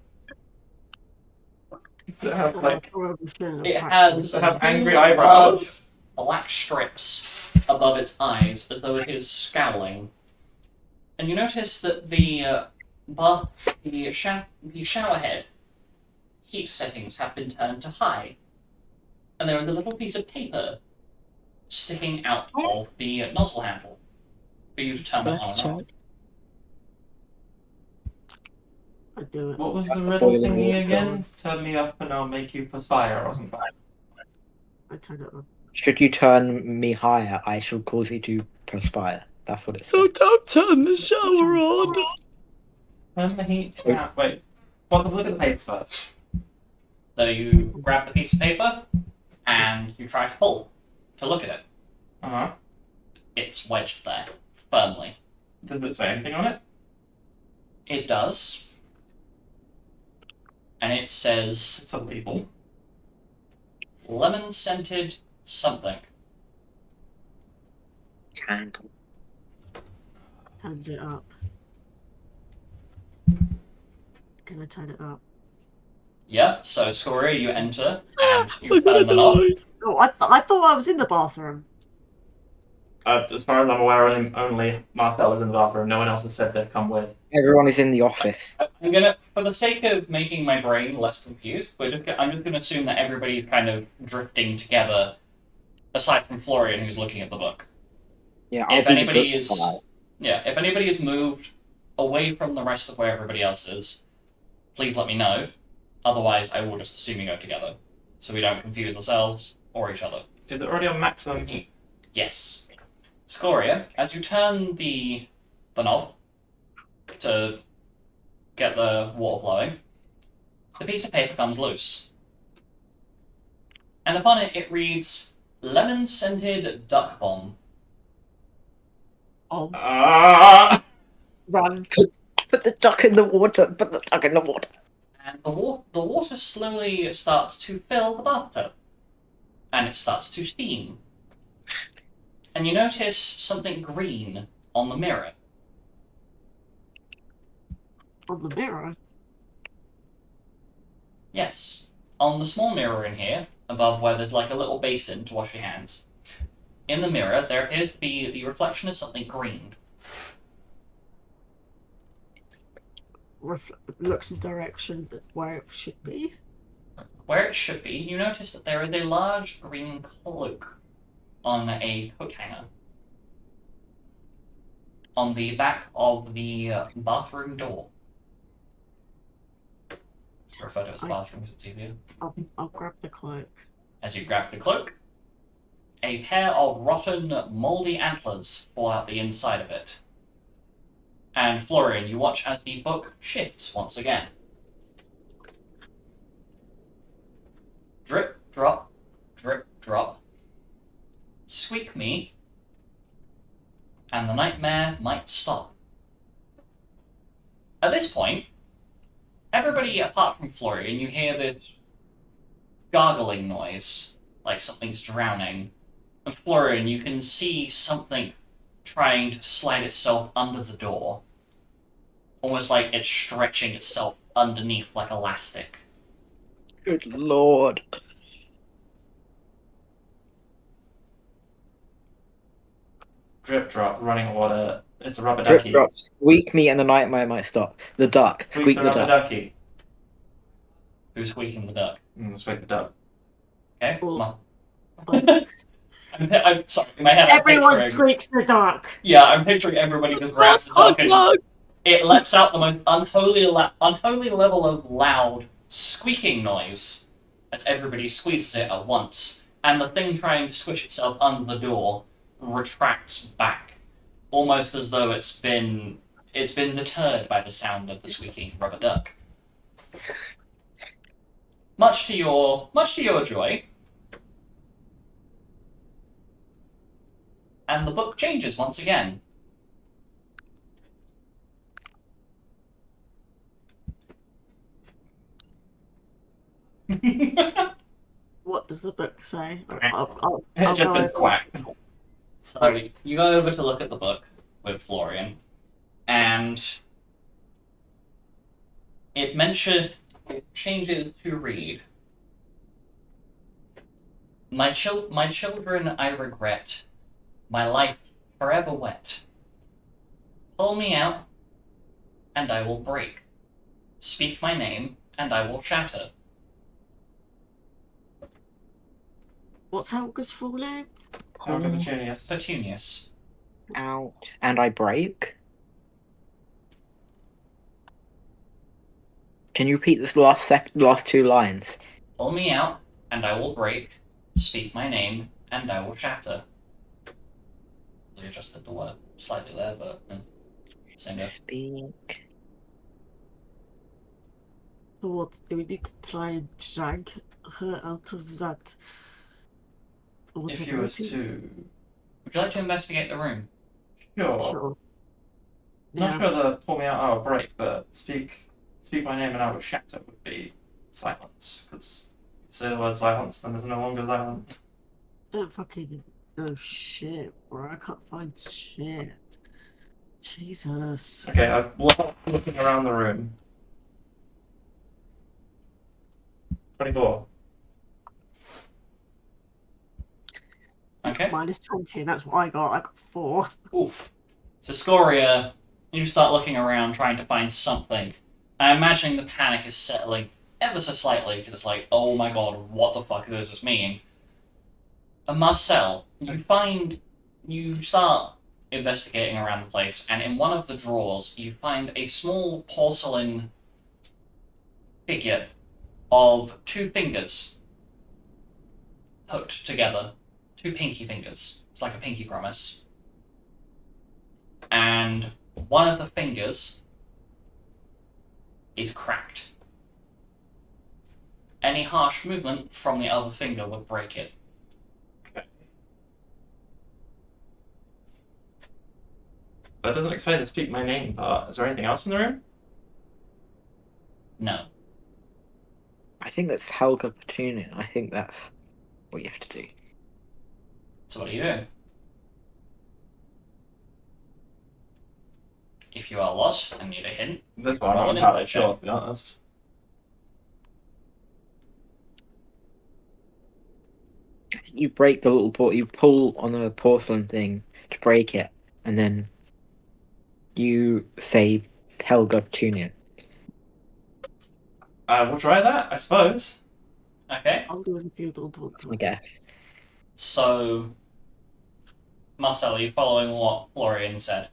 Does it have like It has does it have angry two eyebrows? large black strips above its eyes, as though it is scowling. And you notice that the shower head heat settings have been turned to high, and there is a little piece of paper sticking out of the nozzle handle for you to turn it on Let's and off. check. I do it. What was the riddle Boiling thingy water. again? Turn me up and I'll make you perspire or something. I turn it on. Should you turn me higher, I shall cause you to perspire. That's what it So says. don't turn the shower on. Turn the heat down. Wait. Well, look at the paper first. So you grab the piece of paper and you try to pull to look at it. Uh-huh. It's wedged there firmly. Does it say anything on it? It does. And it says It's a label. lemon scented something. Candle. Hands it up. Can I turn it up? Yeah, so Scoria, you enter and you I'm gonna turn the knob. die. Oh, I thought I was in the bathroom. As far as I'm aware, only Marcel is in the bathroom. No one else has said they've come with. Everyone is in the office. I'm gonna, for the sake of making my brain less confused, I'm just gonna assume that everybody's kind of drifting together, aside from Florian, who's looking at the book. Yeah, If I'll be anybody the is, book guy. yeah, if anybody is moved away from the rest of where everybody else is, please let me know. Otherwise, I will just assume you go together, so we don't confuse ourselves or each other. Is it already on maximum heat? Yes. Scoria, as you turn the knob to get the water flowing, the piece of paper comes loose. And upon it, it reads, lemon-scented duck bomb. Oh, Ah! run. Put the duck in the water. Put the duck in the water. And the water slowly starts to fill the bathtub. and it starts to steam. And you notice something green on the mirror. On the mirror? Yes. On the small mirror in here, above where there's like a little basin to wash your hands, in the mirror there appears to be the reflection of something green. Looks in direction where it should be. Where it should be, you notice that there is a large green cloak on a coat hanger on the back of the bathroom door. I refer to it as the bathroom because it's easier. I'll grab the cloak. As you grab the cloak, a pair of rotten, mouldy antlers fall out the inside of it. And Florian, you watch as the book shifts once again. Drip, drop, drip, drop. Squeak me, and the nightmare might stop. At this point, everybody apart from Florian, you hear this gargling noise, like something's drowning. And Florian, you can see something trying to slide itself under the door. Almost like it's stretching itself underneath like elastic. Good lord. Drip drop, running water. It's a rubber Drip ducky. drop, squeak me and the nightmare might stop. The duck. Squeak the rubber duck. ducky. Who's squeaking the duck? Squeak the duck. Okay? Well, I'm sorry, in my head I'm Everyone picturing... freaks the dark. Yeah, I'm picturing everybody just grabs the duck and it lets out the most unholy level of loud squeaking noise as everybody squeezes it at once, and the thing trying to squish itself under the door retracts back, almost as though it's been deterred by the sound of the squeaking rubber duck. Much to your joy, and the book changes once again. What does the book say? It just go says over. quack. So you go over to look at the book with Florian, and it changes to read. My children I regret, my life forever wet. Pull me out, and I will break. Speak my name, and I will shatter. What's Helga's full name? Helga Petunias. Petunias. Out. And I break? Can you repeat this last two lines? Pull me out, and I will break. Speak my name, and I will shatter. We adjusted the word slightly there, but singer. Speak. So what, do we need to try and drag her out of that? If you was to... Would you like to investigate the room? Sure. Sure. Not sure the pull me out, I will break, but speak my name and I will shatter would be silence. Because if you say the word silence, then there's no longer silent. Don't fucking know shit, bro. I can't find shit. Jesus. Okay, I'm looking around the room. 24. Okay. Minus 20, that's what I got. I got 4. Oof. So Scoria, you start looking around trying to find something. I'm imagining the panic is settling ever so slightly because it's like, oh my god, what the fuck does this mean? And Marcel, you start investigating around the place, and in one of the drawers you find a small porcelain figure of 2 fingers put together. 2 pinky fingers. It's like a pinky promise. And one of the fingers is cracked. Any harsh movement from the other finger would break it. Okay. That doesn't explain the speak my name part. Is there anything else in the room? No. I think that's Helga Petunia. I think that's what you have to do. So what are you doing? If you are lost and need a hint, This one, Roll I'm an entirely insight sure, check. to be honest. I think you break the little you pull on a porcelain thing to break it, and then you say Helga Tunia. I will try that, I suppose. okay. I'll do it if you don't want That's to. my guess. So, Marcel, are you following what Florian said?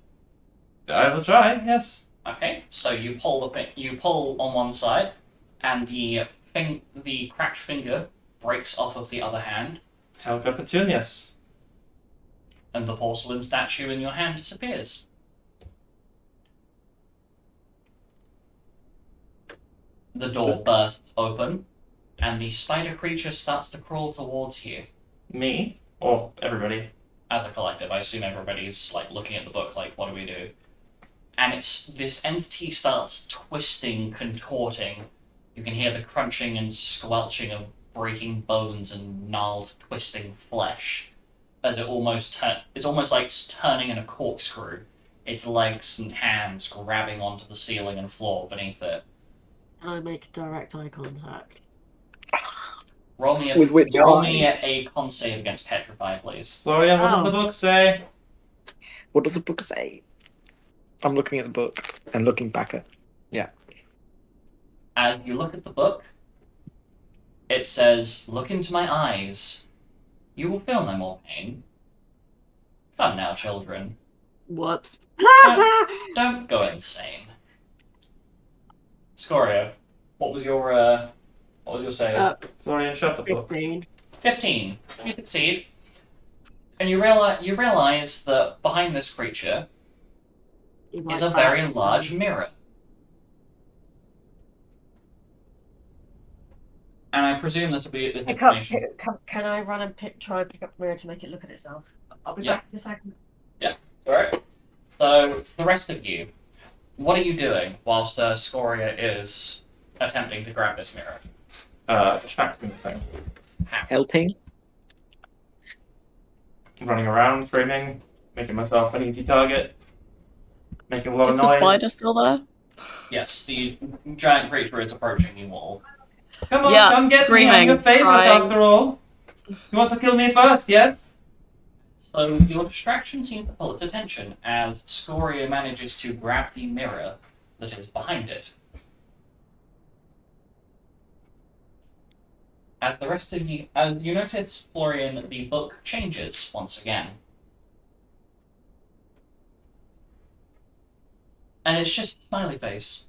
I will try, yes. Okay, so you pull on one side, and the cracked finger breaks off of the other hand, Helga Petunias. and the porcelain statue in your hand disappears. The door bursts open, and the spider creature starts to crawl towards you. Me? Or everybody? As a collective, I assume everybody's like looking at the book, like, what do we do? And this entity starts twisting, contorting. You can hear the crunching and squelching of breaking bones and gnarled, twisting flesh, as it's almost like turning in a corkscrew. Its legs and hands grabbing onto the ceiling and floor beneath it. Can I make direct eye contact? Roll me With which eyes? a con save against petrify, please. Florian, what does the Oh. book say? What does the book say? I'm looking at the book and looking back at. As you look at the book, it says, "Look into my eyes. You will feel no more pain. Come now, children. What? Don't go insane." Scoria, what was your save? Florian, shut the book. 15. 15. You succeed, and you realize that behind this creature is a very large mirror. And I presume this information. Can I run and try and pick up the mirror to make it look at itself? I'll be Yeah. back in a second. Alright. So, the rest of you, what are you doing whilst Scoria is attempting to grab this mirror? Distracting the thing. How? Helping? Running around, screaming, making myself an easy target, making a lot Is of the noise. spider still there? Yes, the giant creature is approaching you all. Come on, Yeah, come get me, I'm your screaming, favorite crying. after all. You want to kill me first, yes? So, your distraction seems to pull its attention as Scoria manages to grab the mirror that is behind it. As you notice, Florian, the book changes once again. And it's just a smiley face.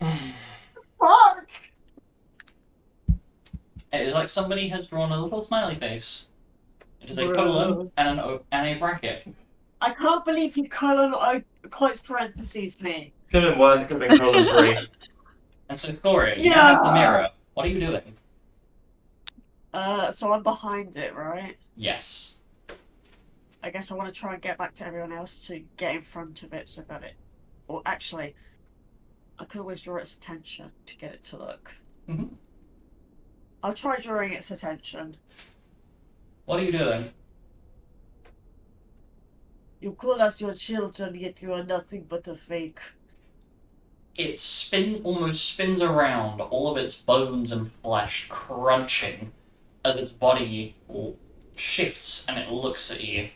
Fuck! It is like somebody has drawn a little smiley face. It is a Bro. colon and a bracket. I can't believe you close parentheses me. Could have been worse, it could have been colon 3. And so, Scoria, you now have the Yeah. mirror. What are you doing? So I'm behind it, right? Yes. I guess I want to try and get back to everyone else to get in front of it so that it... Or actually, I could always draw its attention to get it to look. Mhm. I'll try drawing its attention. What are you doing? You call us your children, yet you are nothing but a fake. It almost spins around, all of its bones and flesh crunching as its body shifts and it looks at you.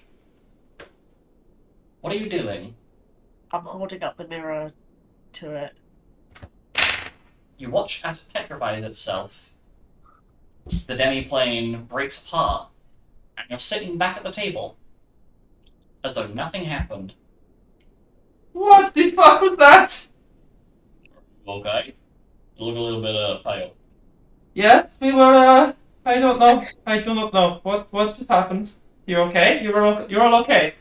What are you doing? I'm holding up the mirror to it. You watch as it petrifies itself. The demi-plane breaks apart, and you're sitting back at the table, as though nothing happened. What the fuck was that? Okay. You look a little bit pale. Yes, we were, I don't know. I do not know. What just happened? You okay? You're all okay.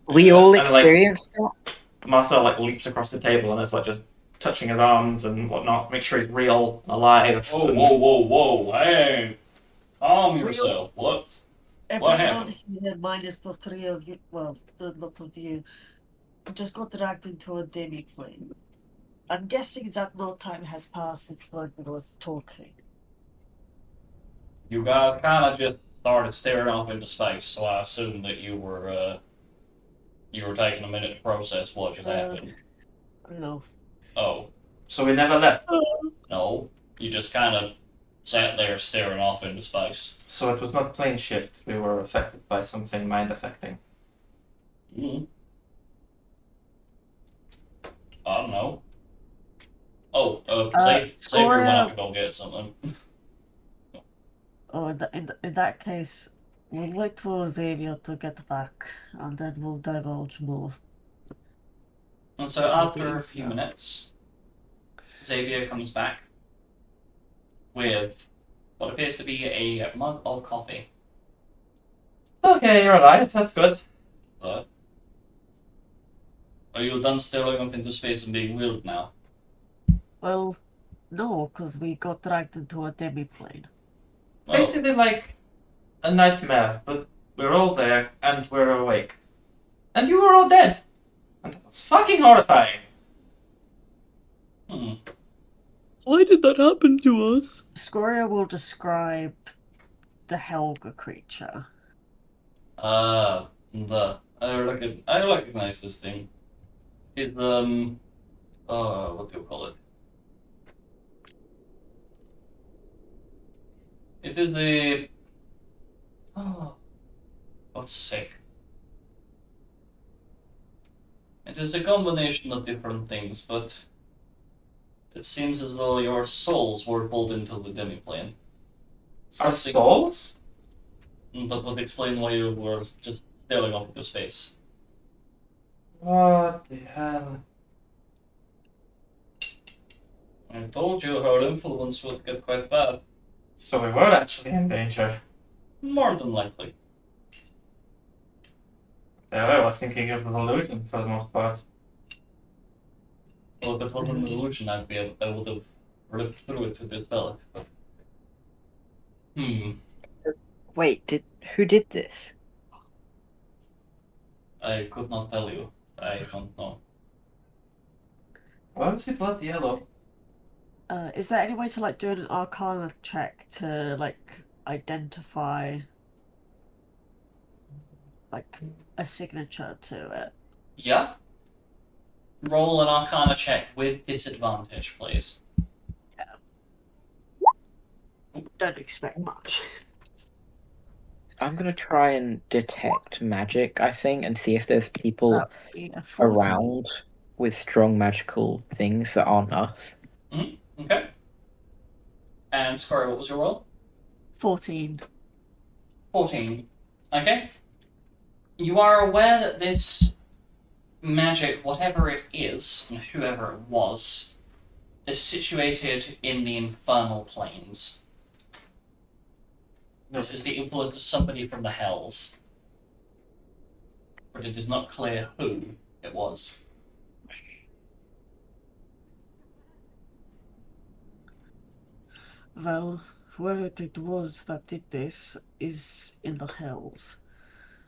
We all And, like, experienced that? Marcel, like, leaps across the table and is, like, just touching his arms and whatnot, make sure he's real, alive. Whoa, and- whoa, hey! Calm We all- yourself. What? Everyone happened? here, minus the three of you, well, the lot of you, just got dragged into a demi-plane. I'm guessing that no time has passed since when we were talking. You guys kind of just started staring off into space, so I assumed that you were taking a minute to process what just happened. No. Oh, So we never left. no. You just kind of sat there staring off into space. So it was not plane shift. We were affected by something mind affecting. Mm. I don't know. Oh, Xavier went up to go get something. Oh, in that case, we'll wait for Xavier to get back, and then we'll divulge more. And so after a few minutes, Xavier comes back with what appears to be a mug of coffee. Okay, you're alive. That's good. But are you done staring up into space and being weird now? Well, no, because we got dragged into a demi-plane. Oh, Basically, like a nightmare, but we're all there and we're awake. And you were all dead. And that was fucking horrifying. hmm. Why did that happen to us? Scoria will describe the Helga creature. I recognize this thing. It's what do you call it? It is a what's sick? It is a combination of different things, but it seems as though your souls were pulled into the demiplane. Our Something souls? that would explain why you were just sailing off into space. What the hell? I told you her influence would get quite bad. So we were actually in danger. More than likely. Yeah, I was thinking of the illusion for the most part. Well, if it wasn't an illusion, I would have ripped through it to dispel it. But Wait, who did this? I could not tell you. I don't know. Why was he blood yellow? Is there any way to like do an Arcana check to like identify like a signature to it? Yeah. Roll an Arcana check with disadvantage, please. Don't expect much. I'm gonna try and detect magic, I think, and see if there's people Yeah, 14. around with strong magical things that aren't us. Okay. And Scoria, what was your roll? 14. 14. Okay. You are aware that this magic, whatever it is, and whoever it was, is situated in the infernal planes. This is the influence of somebody from the hells. But it is not clear who it was. Well, whoever it was that did this is in the hells.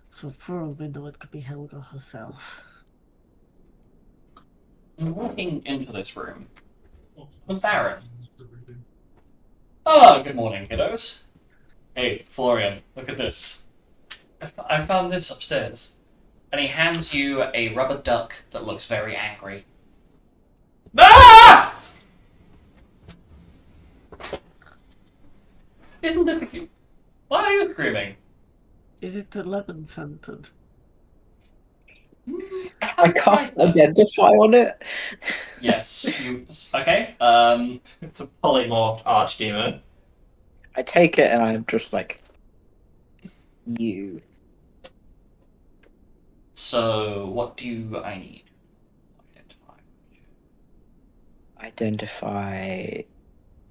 So for all we know, it could be Helga herself. And walking into this room was Baron. Oh, good morning, kiddos. Hey, Florian, look at this. I found this upstairs. And he hands you a rubber duck that looks very angry. Ah! Isn't it cute? Why are you screaming? Is it lemon scented? I cast identify on it. Yes. Okay. It's a polymorphed archdemon. I take it and I'm just like, you. So, what do I need? Identify.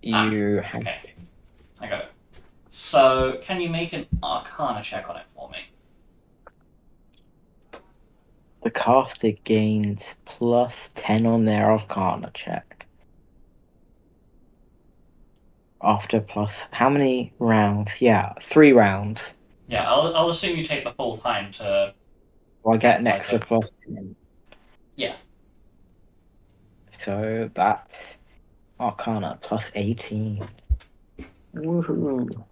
You have. Okay. I got it. So, can you make an Arcana check on it for me? The caster gains +10 on their Arcana check. After plus. How many rounds? Yeah, 3 rounds. Yeah, I'll assume you take the full time to. Well, I get an Like extra that. +10. Yeah. So that's Arcana +18. Woohoo.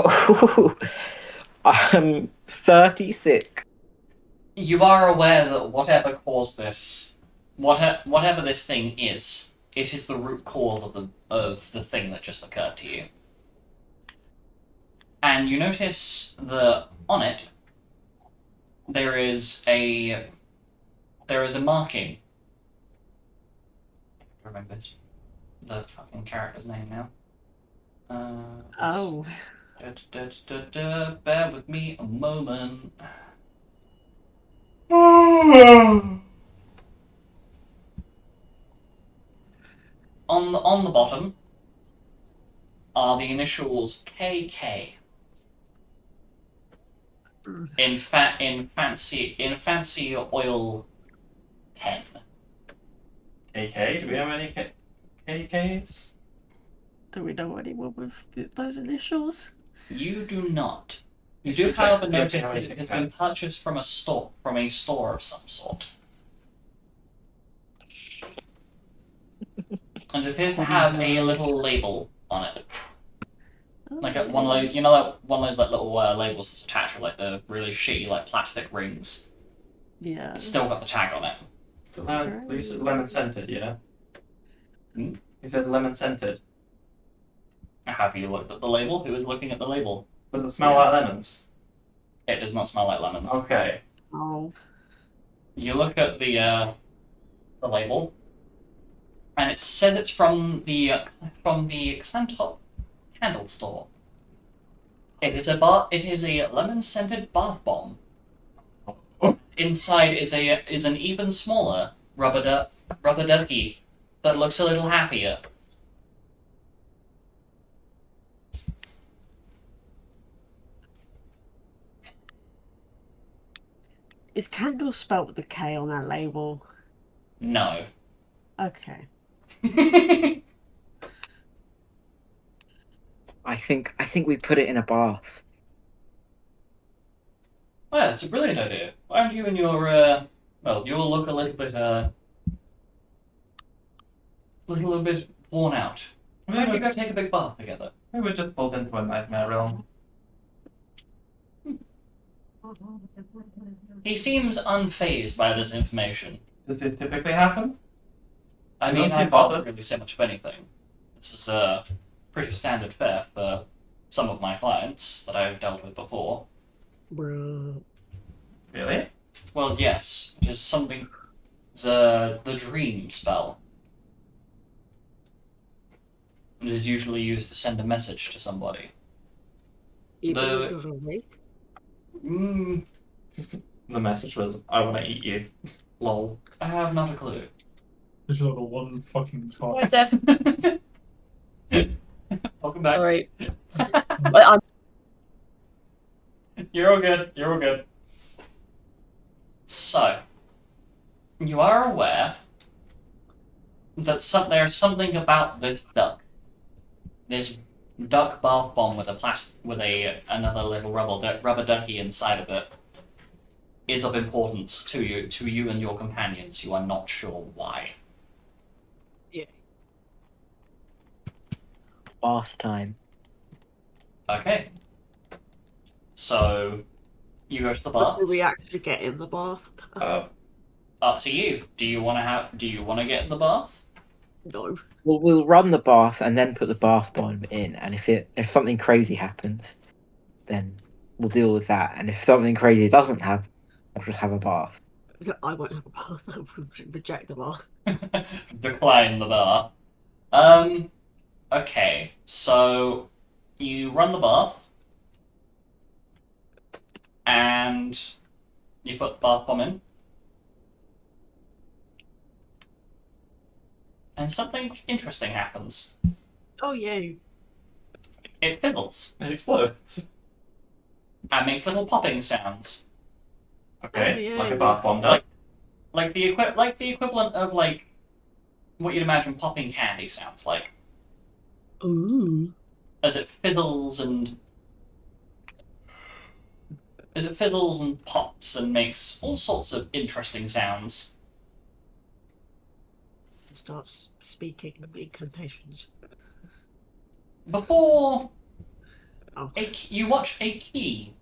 Oh, I'm 36. You are aware that whatever caused this, whatever this thing is, it is the root cause of the thing that just occurred to you. And you notice that on it there is a marking. I remember the fucking character's name now. Oh. Bear with me a moment. On the bottom are the initials KK. In fancy oil pen. KK? Do we have any KKs? Do we know anyone with those initials? You do not. You You do, should check however, to see if notice you have that any it has been pens. purchased from a store of some sort. And it appears to have a little label on it. Like one of those, like one of those like little labels that's attached with like the really shitty like plastic rings. Yeah. It's still got the tag on it. It's lemon scented, yeah? Hmm? He says lemon scented. Have you looked at the label? Who is looking at the label? Does it smell like lemons? It does not smell like lemons. Okay. Oh. You look at the label, and it says it's from the Clentop Candle Store. It is a lemon scented bath bomb. Inside is an even smaller rubber ducky that looks a little happier. Is candle spelt with a K on that label? No. Okay. I think we put it in a bath. Well, it's a brilliant idea. Why don't you and your you'll look a little bit worn out. Why don't you go take a big bath together? We were just pulled into a nightmare realm. He seems unfazed by this information. Does this typically happen? I No, mean, he I can't bothered. really say much of anything. This is pretty standard fare for some of my clients that I've dealt with before. Bruh. Really? Well, yes, it is something. The dream spell. It is usually used to send a message to somebody. Even The- if you're awake? The message was, I want to eat you. Lol. I have not a clue. There's like a one fucking time. Hi, Zeph. Welcome back. Sorry. I'm You're all good. You're all good. So, you are aware that there's something about this duck. This duck bath bomb with another little rubber ducky inside of it is of importance to you and your companions. You are not sure why. Bath time. Okay. So, you go to the What bath. do we actually get in the bath? Up to you. Do you want to get in the bath? No. We'll run the bath and then put the bath bomb in, and if something crazy happens, then we'll deal with that. And if something crazy doesn't happen, I'll just have a bath. I won't have a bath. I would reject the bath. Decline the bath. Okay, so you run the bath, and you put the bath bomb in, and something interesting happens. Oh, yay. It fizzles It explodes. and makes little popping sounds, Okay, Oh, yeah. like a bath bomb does. like the equivalent of like what you'd imagine popping candy sounds like, Ooh. as it fizzles and pops and makes all sorts of interesting sounds. Starts speaking incantations. Before Oh. You watch a key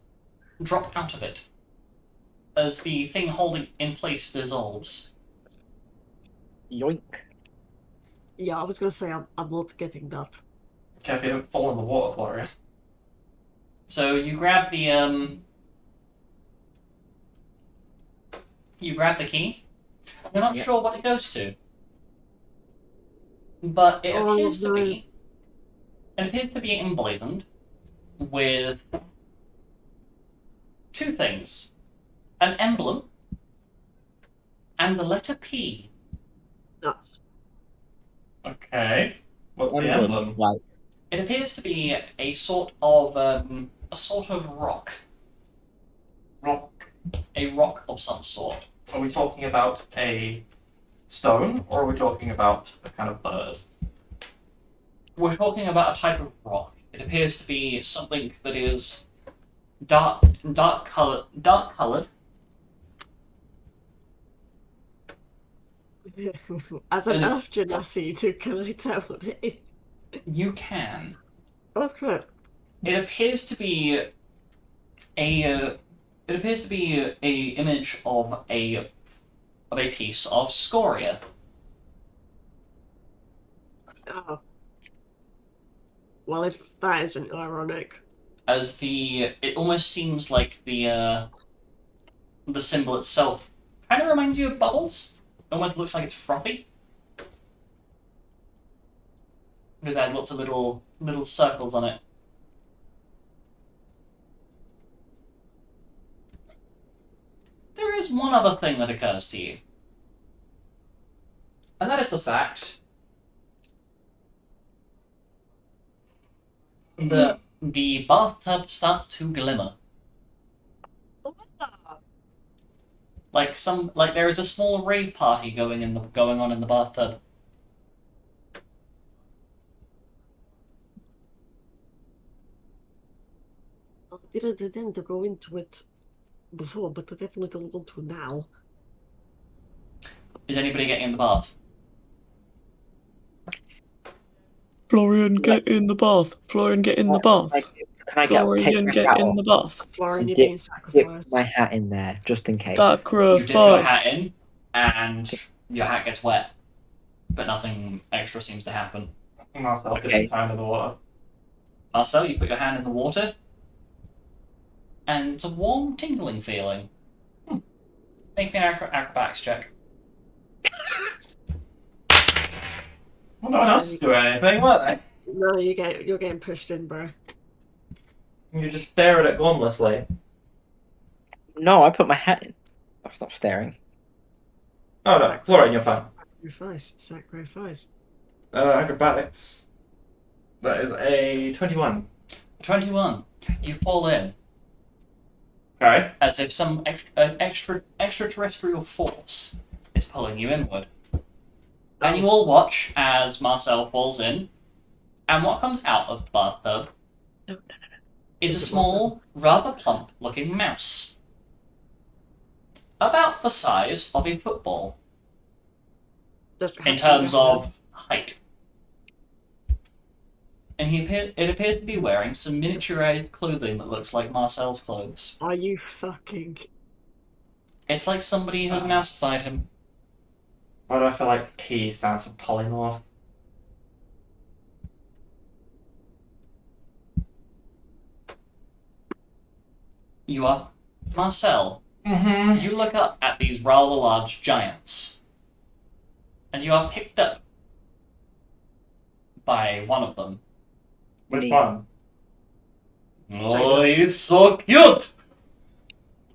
drop out of it as the thing holding in place dissolves. Yoink. Yeah, I was gonna say I'm not getting that. Careful you don't fall in the water, Florian. So you grab the key. You're not Yep. sure what it goes to, but it Oh, appears to no. be. It appears to be emblazoned with two things: an emblem and the letter P. Nuts. Okay. What's the emblem? Like, It appears to be a sort of rock. Rock. A rock of some sort. Are we talking about a stone, or are we talking about a kind of bird? We're talking about a type of rock. It appears to be something that is dark colored. As an And- earth genasi, can I tell what it is? You can. Okay. It appears to be a image of a piece of scoria. Oh. Well, if that isn't ironic. As it almost seems like the symbol itself kind of reminds you of bubbles. Almost looks like it's frothy. Because it has lots of little circles on it. There is one other thing that occurs to you. And that is the fact that the bathtub starts to glimmer. Like there is a small rave party going on in the bathtub. I didn't intend to go into it before, but I definitely don't want to now. Is anybody getting in the bath? Florian, get in the bath. Florian, get in the bath. Can I take Florian, my get hat in off? the bath. Florian, And you're dip- being Dip sacrificed. my hat in there, just in case. You dip your hat Sacrifice. in, and your hat gets wet, but nothing extra seems to happen. Marcel puts Okay. his hand in the water. Marcel, you put your hand in the water, and it's a warm, tingling feeling. Make me an acrobatics check. Well, no one else is doing anything, were they? No, you're getting pushed in, bro. You just stare at it gondlessly. No, I put my hat in. That's not staring. Oh no, Florian, you're fine. Sacrifice. Acrobatics. That is a 21. 21. You fall in, Okay. as if some extraterrestrial force is pulling you inward. And you all watch as Marcel falls in, and what comes out of the bathtub is a small, rather plump-looking mouse. About the size of a football, in terms of height. And it appears to be wearing some miniaturized clothing that looks like Marcel's clothes. Are you fucking... It's like somebody has mouseified him. Why do I feel like P stands for polymorph? You are Marcel. Mm-hmm. You look up at these rather large giants, and you are picked up by one of them. Which Me. one? Oh, he's so cute!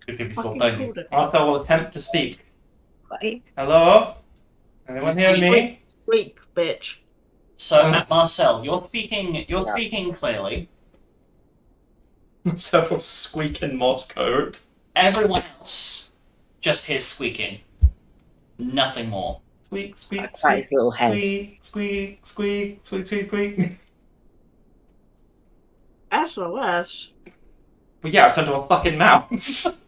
It can be so Fucking tiny. called it. Marcel will attempt to speak. What? Hello? Anyone hear me? Squeak, bitch. So, Marcel, you're speaking clearly. Several squeaking Morse code. Everyone else just hears squeaking. Nothing more. Squeak, squeak, That's squeak, his little head. squeak, squeak, squeak, squeak, squeak, squeak. SOS. Well, yeah, I turned to a fucking mouse.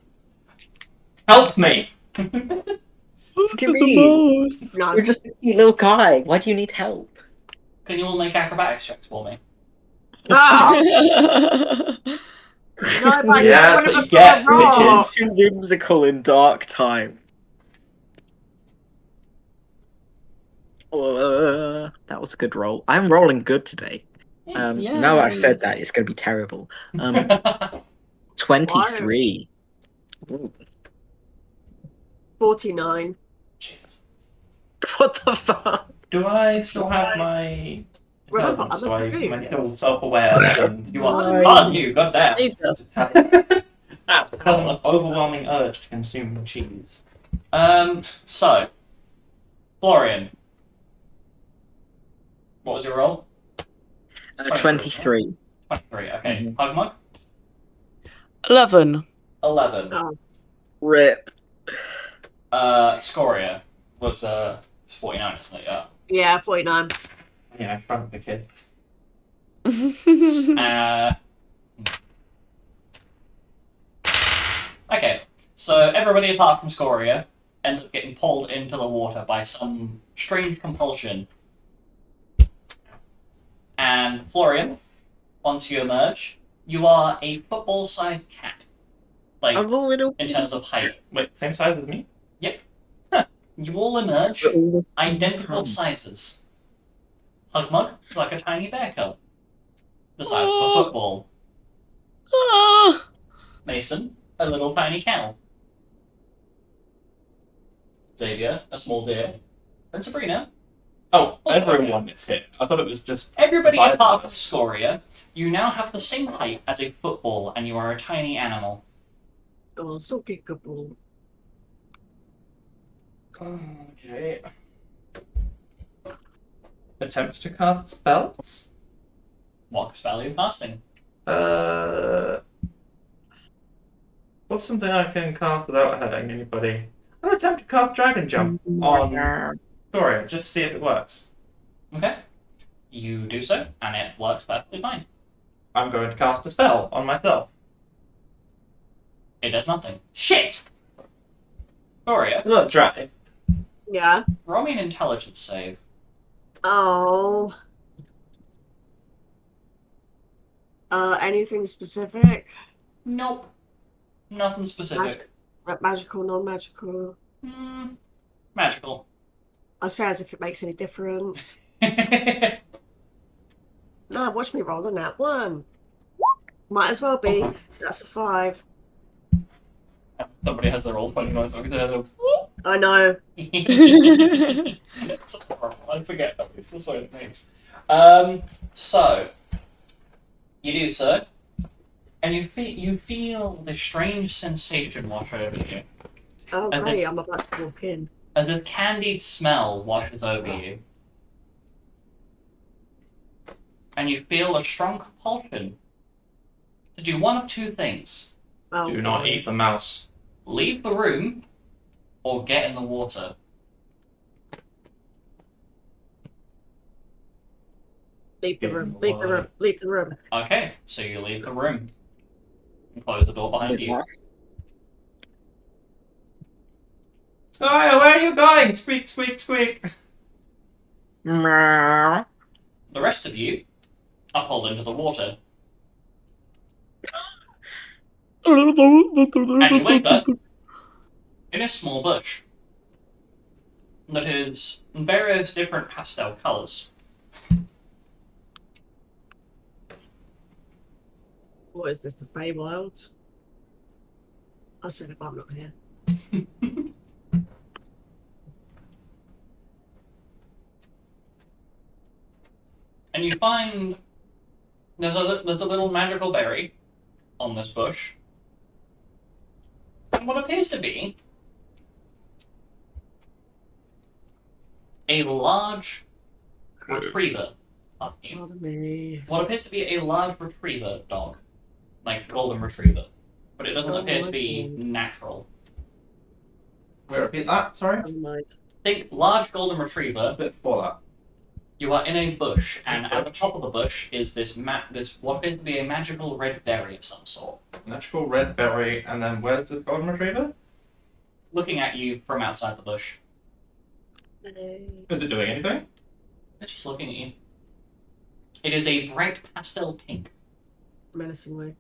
Help me! Look at There's a me. mouse. No. You're just a cute little guy. Why do you need help? Can you all make acrobatics checks for me? Ah! No, but Yeah, I that's would what you have get, got a roll. bitches. Too whimsical in dark time. That was a good roll. I'm rolling good today. Now that I've said that, it's going to be terrible. 23. Ooh. 49. What the fuck? Do I still have my Remember, intelligence? I'm So a I'm buffoon. still self-aware and You are Nice. pardon you, goddamn. Jesus. have an overwhelming urge to consume cheese. So, Florian. What was your roll? It's 23. 23, okay. Mhm. Pugmug? 11. 11. Oh, Rip. Scoria was, it's 49, isn't it? Yeah. yeah, 49. Yeah, in front of the kids. Okay, so everybody apart from Scoria ends up getting pulled into the water by some strange compulsion. And Florian, once you emerge, you are a football-sized cat. Like, I'm a little. in terms of height. Wait, same size as me? You all emerge We're all the same identical size. sizes. Hugmug is like a tiny bear cub, the size of a Oh. football. Ah. Mason, a little tiny cow. Xavier, a small deer. And Sabrina. Oh, Oh, everyone is hit. I thought it was just Everybody five apart of from us. Scoria, you now have the same height as a football, and you are a tiny animal. Oh, so kickable. Okay. Attempt to cast spells? What spell are you casting? What's something I can cast without hurting anybody? I'm gonna attempt to cast Dragon Jump on Dorian, just to see if it works. Okay. You do so, and it works perfectly fine. I'm going to cast a spell on myself. It does nothing. Shit! Scoria, Not dry. Yeah. roll me an intelligence save. Oh. Anything specific? Nope. Nothing specific. Magical, non-magical? Magical. I say as if it makes any difference. Everybody No, watch me roll on that one. Might as well be. That's a 5. Somebody has their roll 21, so I'm gonna I know. It's horrible. I forget that it's the sort it makes. So you do so, and you feel this strange sensation wash over you Oh, As great. it's- I'm about to walk in. as this candied smell washes over you, and you feel a strong compulsion to do one of two things: Oh, Do not eat the mouse. leave the room, or get in the water. Leave the room. Leave the room. Leave the room. Okay, so you leave the room and close the door behind you. Squire, where are you going? Squeak, squeak, squeak. Meow. The rest of you are pulled into the water. And you wake up in a small bush that is in various different pastel colours. What is this? The Feywilds? I said if I'm not here. And you find there's a little magical berry on this bush. And what appears to be a large retriever. Pardon me. What appears to be a large retriever dog. Like a golden retriever. But it doesn't Oh, appear to my be God. natural. Repeat that, sorry? Never mind. Think large golden retriever. A bit before that. You are in a bush, and at the top of the bush is this what appears to be a magical red berry of some sort. Natural red berry, and then where's this golden retriever? Looking at you from outside the bush. Is it doing anything? It's just looking at you. It is a bright pastel pink. Menacingly.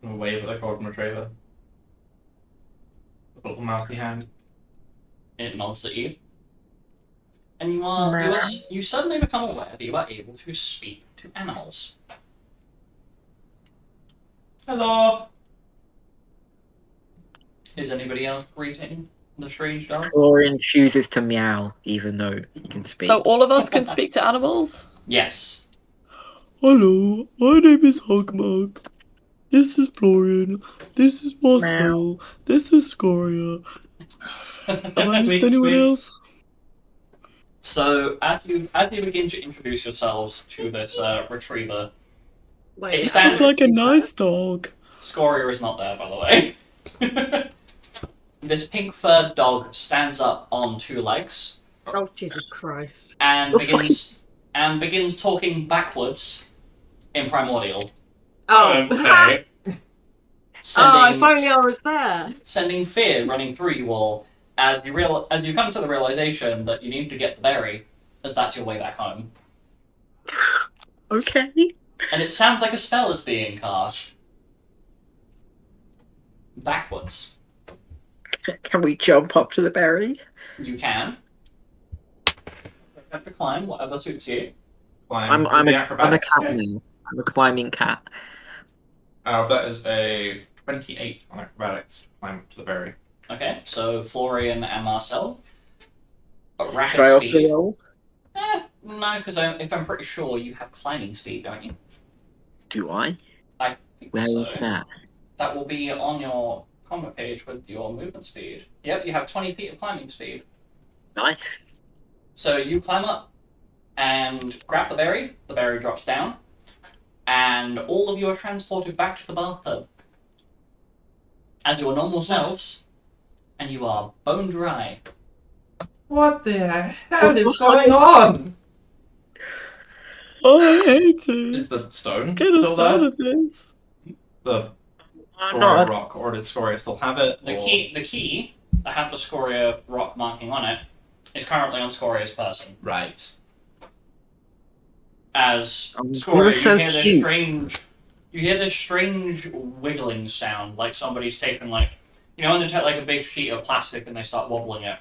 I'll wave at the golden retriever. The little mousy hand. It nods at you. And you suddenly become aware that you are able to speak to animals. Hello! Is anybody else greeting the strange dog? Florian chooses to meow, even though he can speak. So all of us can speak to animals? Yes. Hello, my name is Hugmug. This is Florian. This is Marcel. This is Scoria. Have I missed Squeak, anyone squeak. else? So as you begin to introduce yourselves to this retriever, Wait, It's You standard. look like a nice dog. Scoria is not there, by the way. This pink-furred dog stands up on two legs Oh, Jesus Christ. and Oh, begins talking backwards in primordial, Oh, Okay. I sending finally was there. sending fear running through you all as you come to the realization that you need to get the berry, as that's your way back home. Okay. And it sounds like a spell is being cast. Backwards. Can we jump up to the berry? You can. You have to climb, whatever suits you. Climb. I'm the a acrobatics cat check. now. I'm a climbing cat. That is a 28 on acrobatics. Climb up to the berry. Okay, so Florian and Marcel. At rapid Should I also speed. roll? No, because if I'm pretty sure you have climbing speed, don't you? Do I? I think Where so. is that? That will be on your combat page with your movement speed. Yep, you have 20 feet of climbing speed. Nice. So you climb up and grab the berry drops down, and all of you are transported back to the bathtub as your normal selves, and you are bone dry. What the hell What is the fuck going is- on? I hate it. Is the stone Get still us out there? of this. The I'm Scoria not. rock, or did Scoria still have it? The or- key that had the Scoria rock marking on it is currently on Scoria's person. Right. As You Scoria, were so you cute. hear this strange wiggling sound, like somebody's taken when they take like a big sheet of plastic and they start wobbling it.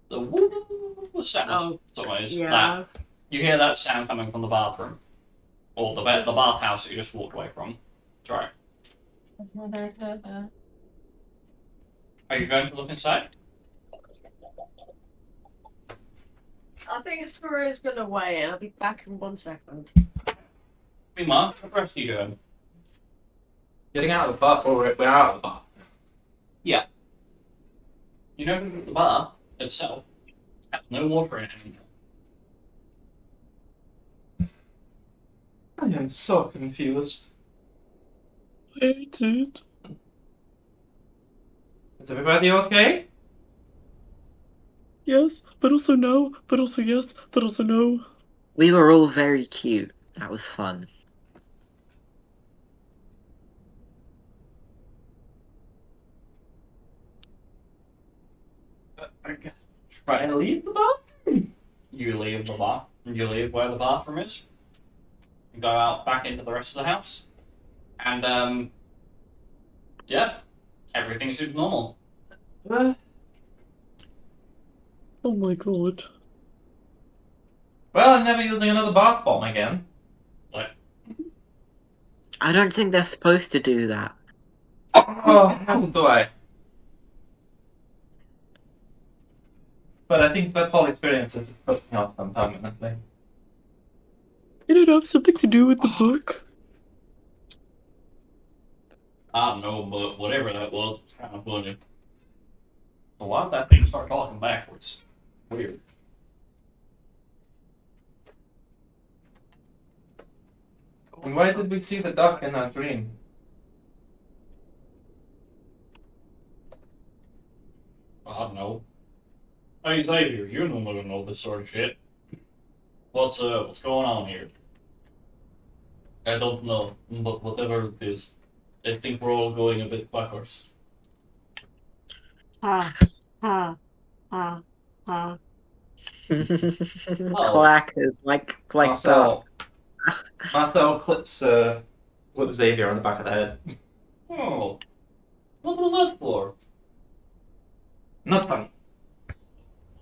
The woo sound. Oh, Sometimes yeah. that you hear that sound coming from the bathroom, or the bathhouse that you just walked away from. Sorry. Are you going to look inside? I think Scoria's been away, and I'll be back in 1 second. Meanwhile, what the rest are you doing? Getting out of the bath, or we're out of the bath. You know that the bath itself has no water in it anymore. I am so confused. I hate it. Is everybody okay? Yes, but also no, but also yes, but also no. We were all very cute. That was fun. I guess try to leave the bath. You leave the bath. You leave where the bathroom is. You go out back into the rest of the house, and yeah, everything seems normal. Well, Oh my god. I'm never using another bath bomb again. I don't think they're supposed to do that. Oh, how do I? But I think that whole experience has just put me off them permanently. Did it have something to do with the book? I don't know, but whatever that was, it's kind of funny. So why did that thing start talking backwards? Weird. And why did we see the duck in that dream? I don't know. Hey Xavier, you don't know this sort of shit. What's going on here? I don't know, but whatever it is, I think we're all going a bit backwards. Ha, ha, ha, ha. Clackers, like Marcel. Marcel clips Xavier on the back of the head. Oh, what was that for? Not funny.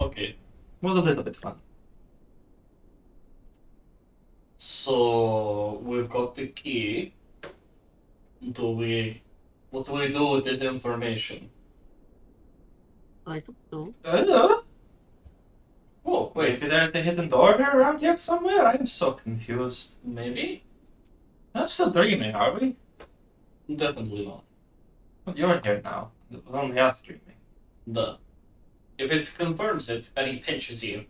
Okay, Was a little bit fun. so we've got the key. What do we do with this information? I don't know. Oh, wait, Maybe there's a hidden door here around here somewhere? I am so confused. maybe? I'm still dreaming, are we? Definitely not. But you're here now. It was only us dreaming. If it confirms it, and he pinches you.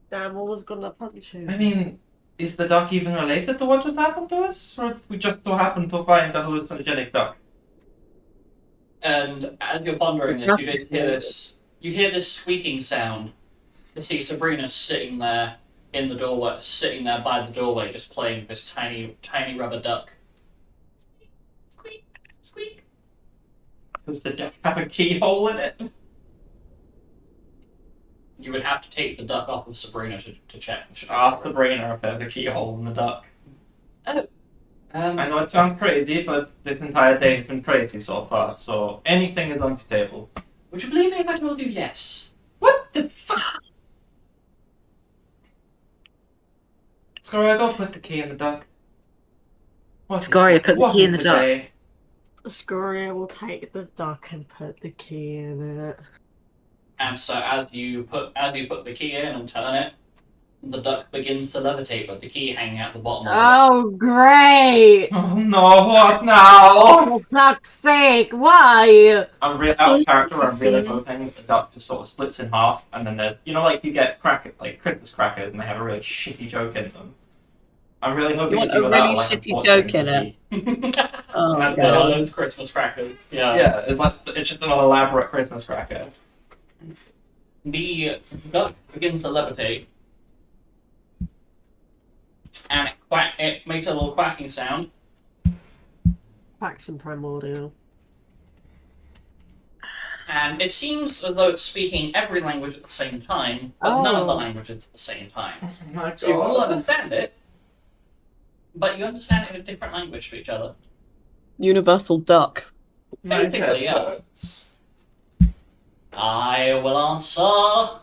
Damn, I was gonna punch him. I mean, is the duck even related to what just happened to us? Or did we just so happen to find a hallucinogenic duck? And as you're pondering this, you just hear this. You hear this squeaking sound. You see Sabrina sitting there in the doorway, sitting there by the doorway, just playing this tiny rubber duck. Squeak, squeak. Does the duck have a keyhole in it? You would have to take the duck off of Sabrina to check. Ask Sabrina if there's a keyhole in the duck. I I know it sounds crazy, but this entire day has been crazy so far, so anything is on the table. Would you believe me if I told you yes? What the fuck? Scoria, go put the key in the duck. Scoria, put the key in the duck. Day? Scoria will take the duck and put the key in it. And so as you put the key in and turn it, the duck begins to levitate with the key hanging out the bottom of it. Oh, great! Oh no, what now? For fuck's sake, why? I'm really out of character. I'm really hoping the duck just sort of splits in half, and then there's, like you get like Christmas crackers, and they have a really shitty joke in them. I'm really hoping You want it's a either really that or, like, shitty joke in it? Oh, And God. all those Christmas crackers. Yeah. Yeah, it's just an elaborate Christmas cracker. The duck begins to levitate, and it makes a little quacking sound. Facts and primordial. And it seems as though it's speaking every language at the same time, but none of the Oh. languages at the same time. Oh my So you all god. understand it, but you understand it in a different language to each other. Universal duck. My Basically, head yeah. hurts. I will answer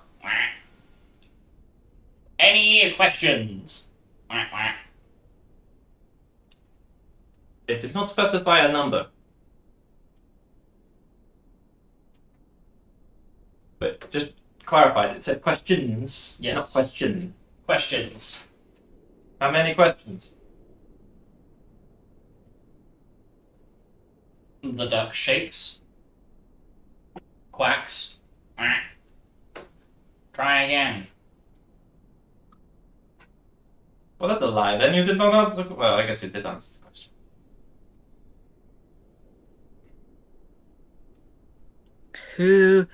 any questions. It did not specify a number. But just clarified, it said questions, Yes. not question. Questions. How many questions? The duck shakes, quacks. Try again. Well, that's a lie. Then you did not answer the question. Well, I guess you did answer the question. Who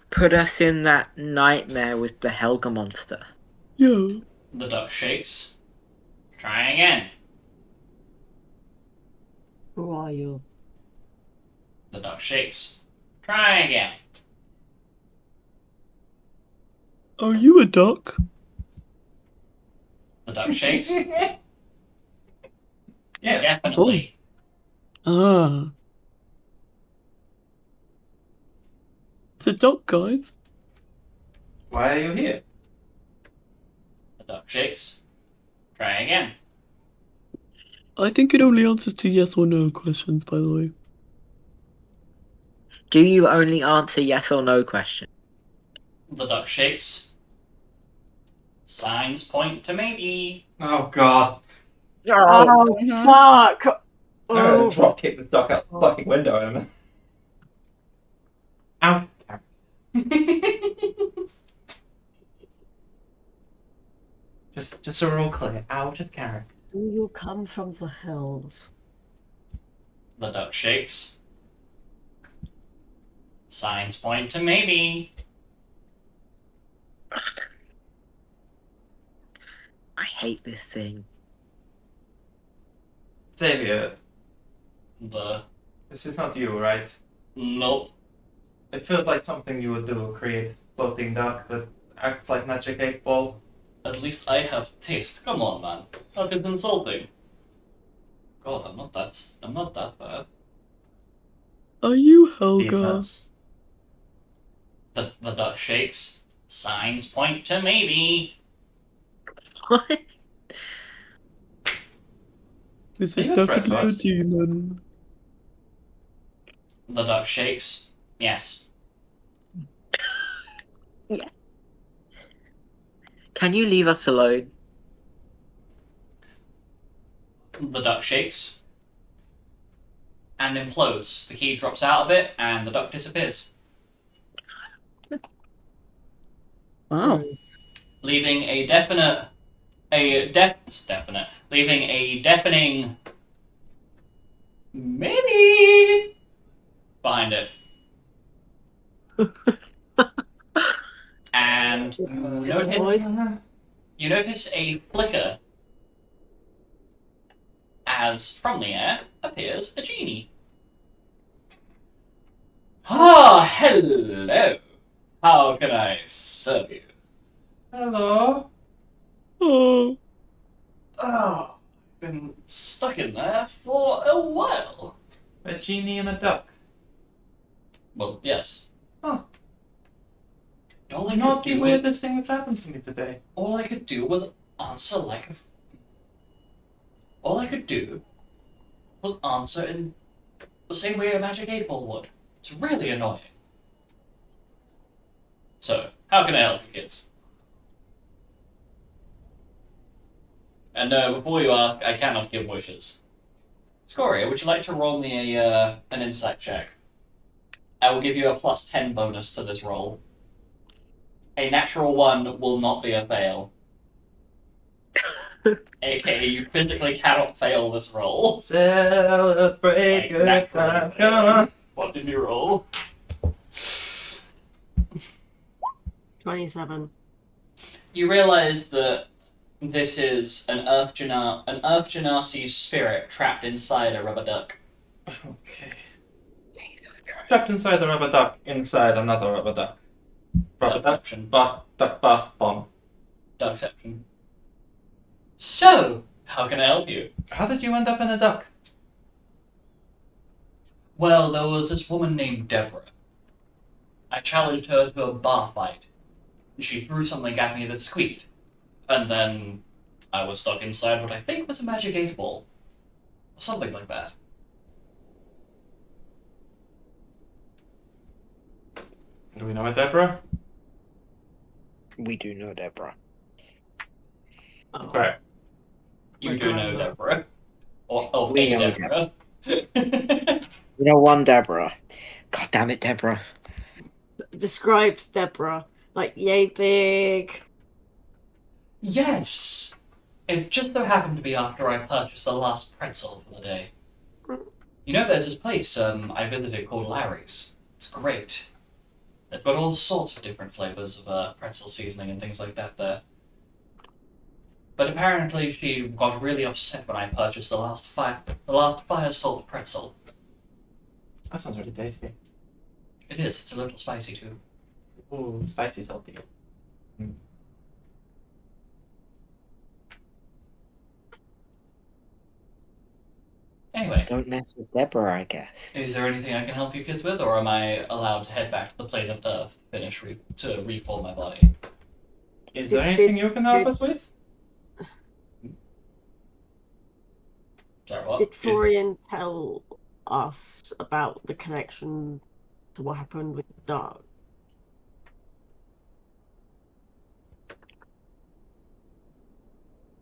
put us in that nightmare with the Helga monster? Yeah. The duck shakes. Try again. Who are you? The duck shakes. Try again. Are you a duck? The duck shakes. Yeah. Definitely. Ah. It's a duck, guys. Why are you here? The duck shakes. Try again. I think it only answers to yes or no questions, by the way. Do you only answer yes or no questions? The duck shakes. Signs point to maybe. Oh god. Oh, fuck! I'm gonna Oh, drop kick this duck out the fucking window in a minute. Out. Just so we're all clear, out of character. do you come from the hills? The duck shakes. Signs point to maybe. I hate this thing. Xavier, The this is not you, right? nope. It feels like something you would do, create a floating duck that acts like Magic 8 Ball. At least I have taste. Come on, man. That is insulting. God, I'm not that bad. Are you These Helga? nuts. The duck shakes. Signs point to maybe. What? This Are is you a threat to definitely a us? demon. The duck shakes. Yes. Can you leave us alone? The duck shakes. And implodes. The key drops out of it, and the duck disappears. Wow. Leaving a leaving a deafening maybe behind it. And Voice. you notice a flicker as from the air appears a genie. Ah, hello. How can I serve you? Hello. Oh, Oh, I've been stuck in there for a while. A genie and a duck. Well, yes. Huh. All I Not could the do was weirdest thing that's happened to me today. all I could do was answer like a. All I could do was answer in the same way a magic 8 ball would. It's really annoying. So, how can I help you, kids? And before you ask, I cannot give wishes. Scoria, would you like to roll me an insight check? I will give you a +10 bonus to this roll. A natural 1 will not be a fail. AKA, you physically cannot fail this roll. Celebrate Like, good naturally times, fail. come on. What did you roll? 27. You realize that this is an Earth Genasi spirit trapped inside a rubber duck. Okay. Trapped inside the rubber duck, inside another rubber duck. Rubber duck, Duckception. duck bath bomb. Duckception. So, how can I help you? How did you end up in a duck? Well, there was this woman named Deborah. I challenged her to a bar fight. She threw something at me that squeaked. And then I was stuck inside what I think was a magic 8 ball. Or something like that. Do we know a Deborah? We do know Deborah. Oh. Okay. You Like do I know know. Deborah. Or of We a know Deborah. You know one Deborah. God damn it, Deborah. Describes Deborah like yay big. Yes! It just so happened to be after I purchased the last pretzel for the day. You know, there's this place I visited called Larry's. It's great. They've got all sorts of different flavors of pretzel seasoning and things like that there. But apparently she got really upset when I purchased the last fire salt pretzel. That sounds really tasty. It is. It's a little spicy too. Ooh, spicy salty. Anyway, Don't mess with Deborah, I guess. is there anything I can help you kids with, or am I allowed to head back to the plane of Earth to reform my body? Is Did- there anything did- you can help did- us with? Sorry, what? Did Florian tell us about the connection to what happened with the dog?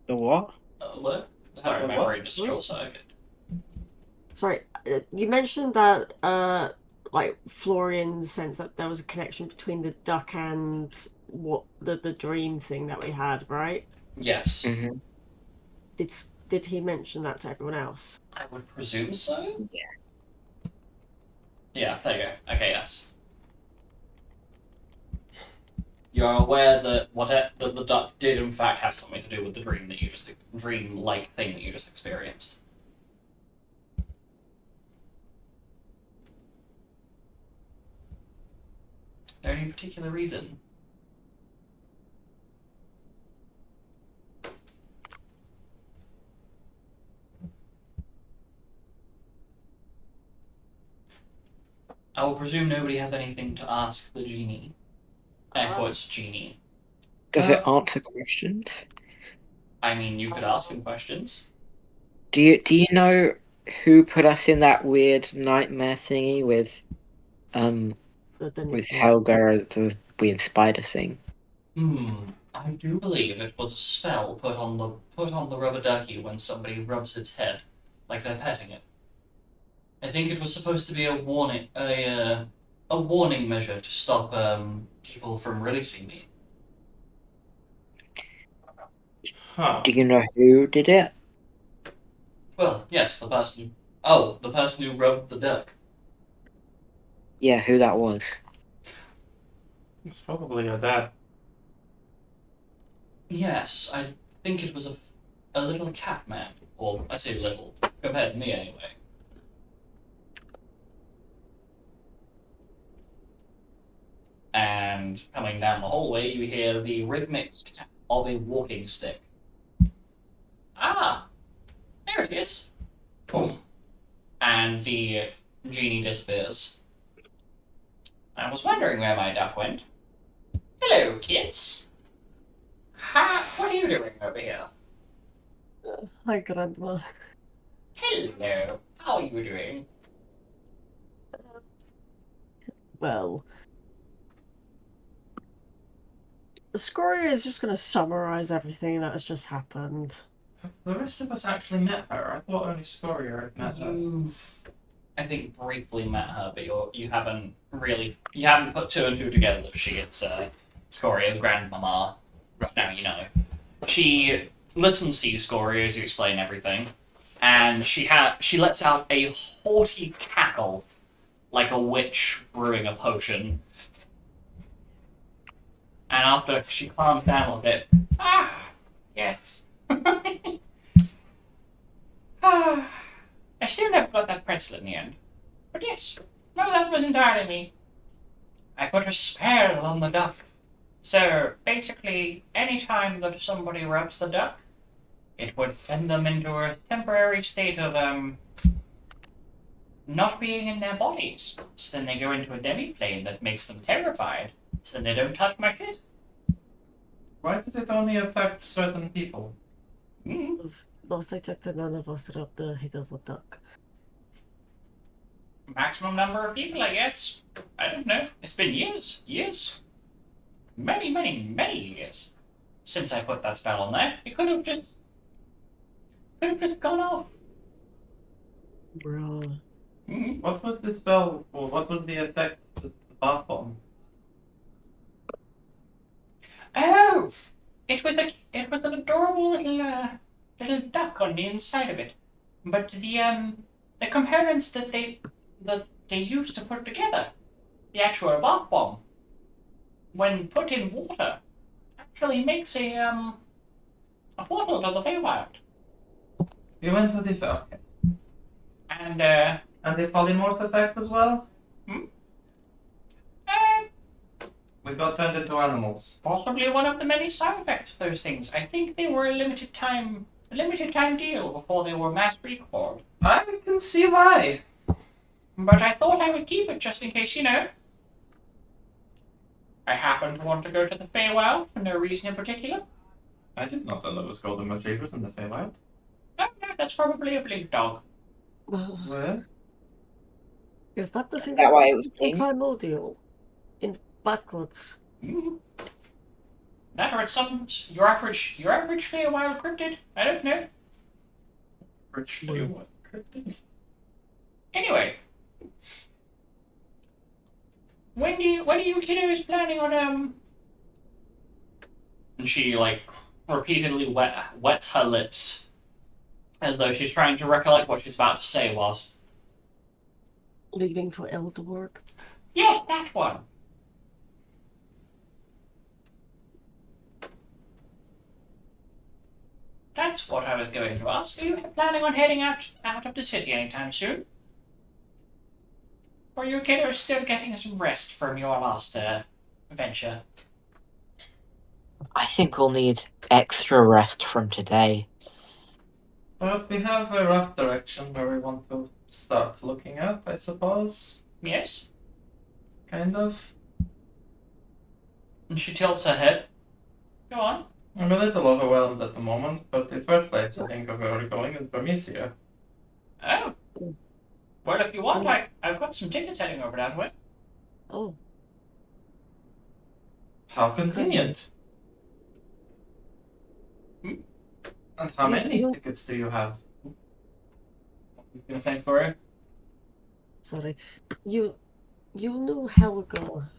The what? What? Sorry, my What? brain just short circuit. Sorry, you mentioned that like Florian sensed that there was a connection between the duck and what the dream thing that we had, right? Yes. Mm-hmm. Did he mention that to everyone else? I would presume so? Yeah. Yeah, there you go. Okay, yes. You're aware that that the duck did in fact have something to do with the dream-like thing that you just experienced. Is there any particular reason? I will presume nobody has anything to ask the genie. Air quotes genie. Does it answer questions? I mean, you could ask him questions. Do you know who put us in that weird nightmare thingy with Helga, the weird spider thing? I do believe it was a spell put on the rubber ducky when somebody rubs its head, like they're petting it. I think it was supposed to be a warning measure to stop people from releasing me. Huh. Do you know who did it? Well, yes, the person who rubbed the duck. Yeah, who that was. It's probably your dad. Yes, I think it was a little cat man. Or I say little, compared to me anyway. And coming down the hallway, you hear the rhythmic tap of a walking stick. Ah, there it is. Boom. And the genie disappears. I was wondering where my duck went. Hello, kids. What are you doing over here? Hi, Grandma. Hello. How are you doing? Well, Scoria is just going to summarize everything that has just happened. The rest of us actually met her. I thought only Scoria had met her. You've, I think, briefly met her, but you haven't put two and two together that she is Scoria's grandmama. Now you know. She listens to you, Scoria, as you explain everything, and she lets out a haughty cackle, like a witch brewing a potion. And after she calms down a little bit, yes. I still never got that pretzel in the end. But yes, no, that was entirely me. I put a spell on the duck. So, basically, any time that somebody rubs the duck, it would send them into a temporary state of, not being in their bodies. So then they go into a demi-plane that makes them terrified. So then they don't touch my shit. Why did it only affect certain people? Last I checked, none of us rubbed the head of the duck. Maximum number of people, I guess. I don't know. It's been years. Many, many, many years since I put that spell on there. It could have just gone off. Bruh. What was the spell, or what was the effect of the bath bomb? Oh, it was an adorable little duck on the inside of it, but the components that they used to put together, the actual bath bomb, when put in water, actually makes a portal to the Feywild. You went to the okay. And the polymorph effect as well? We got turned into animals. possibly one of the many side effects of those things. I think they were a limited time deal before they were mass recalled. I can see why. But I thought I would keep it just in case, you know. I happen to want to go to the Feywild for no reason in particular. I did not know there was golden retrievers in the Feywild. No, that's probably a blink dog. Where? Is that the thing that that why it was in pink? Primordial? In backwards. That or it's your average Feywild cryptid. I don't know. Rich Feywild cryptid? Anyway, when are you kiddos planning on And she repeatedly wets her lips, as though she's trying to recollect what she's about to say. Whilst Leaving for Elderborg. yes, that one. That's what I was going to ask. Are you planning on heading out of the city anytime soon? Or are you kiddos still getting some rest from your last venture? I think we'll need extra rest from today. But we have a rough direction where we want to start looking at, I suppose. Yes? kind of. And she tilts her head. Go on. I'm a little overwhelmed at the moment, but the first place I think of where we're going is Bermesia. Oh. Well, if you want, I've got some tickets heading over that way. Oh, How convenient. And how many you- tickets do you have? You gonna thank Gloria? sorry. You knew Helga.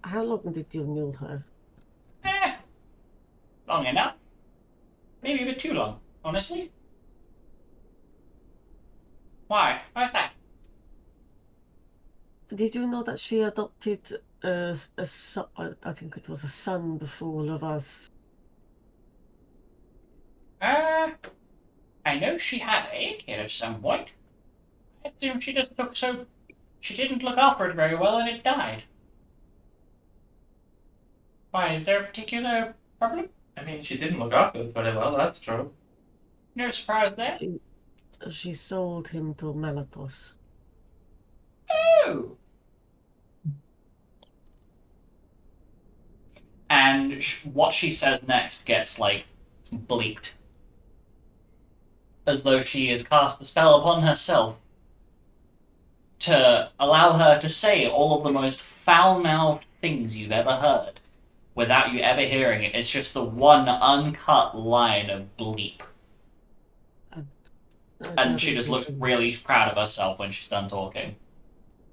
How long did you know her? Long enough. Maybe a bit too long, honestly. Why? Why's that? Did you know that she adopted a son? I think it was a son before all of us. I know she had a kid at some point. I assume she just she didn't look after it very well and it died. Why, is there a particular problem? I mean, she didn't look after it very well, that's true. No surprise there. She sold him to Melatos. Oh! And what she says next gets, like, bleeped. As though she has cast the spell upon herself to allow her to say all of the most foul-mouthed things you've ever heard without you ever hearing it. It's just the one uncut line of bleep. And she just looks really proud of herself when she's done talking.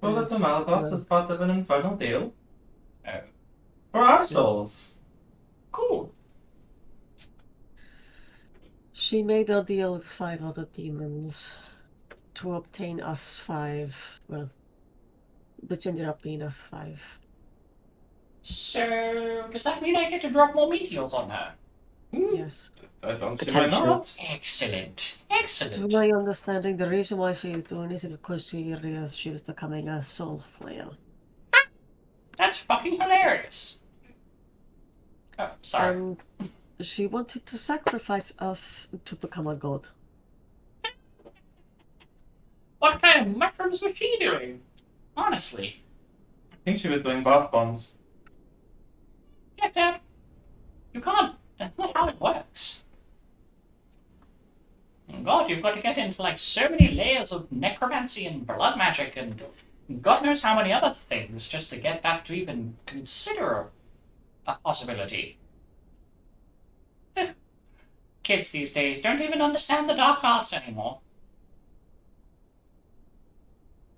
So that the Malakoffs is part of an infernal deal? Oh. For our souls. Cool. She made a deal with 5 other demons to obtain us 5. Well, which ended up being us 5. So, does that mean I get to drop more meteors on her? Yes. I don't see why Potential. not. Excellent. To Excellent. my understanding, the reason why she is doing this is because she realized she was becoming a soul flare. That's fucking hilarious. Oh, sorry. And she wanted to sacrifice us to become a god. What kind of mushrooms was she doing? Honestly. I think she was doing bath bombs. Check out. You can't. That's not how it works. God, you've got to get into like so many layers of necromancy and blood magic and God knows how many other things just to get that to even consider a possibility. Kids these days don't even understand the dark arts anymore.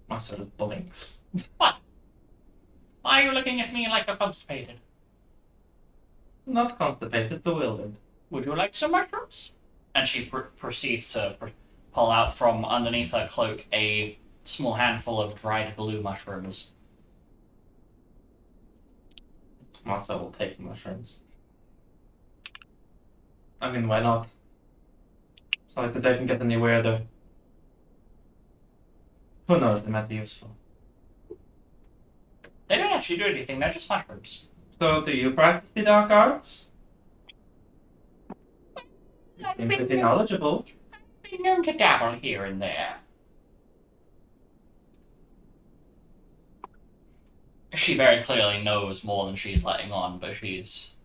My sort of blinks. What? Why are you looking at me like you're constipated? Not constipated, bewildered. Would you like some mushrooms? And she proceeds to pull out from underneath her cloak a small handful of dried blue mushrooms. Masa will take the mushrooms. I mean, why not? So that they can get any weirder. Who knows, they might be useful. They don't actually do anything, they're just mushrooms. So, do you practice the dark arts? You I've seem been pretty knowledgeable. known to dabble here and there. She very clearly knows more than she's letting on, but she's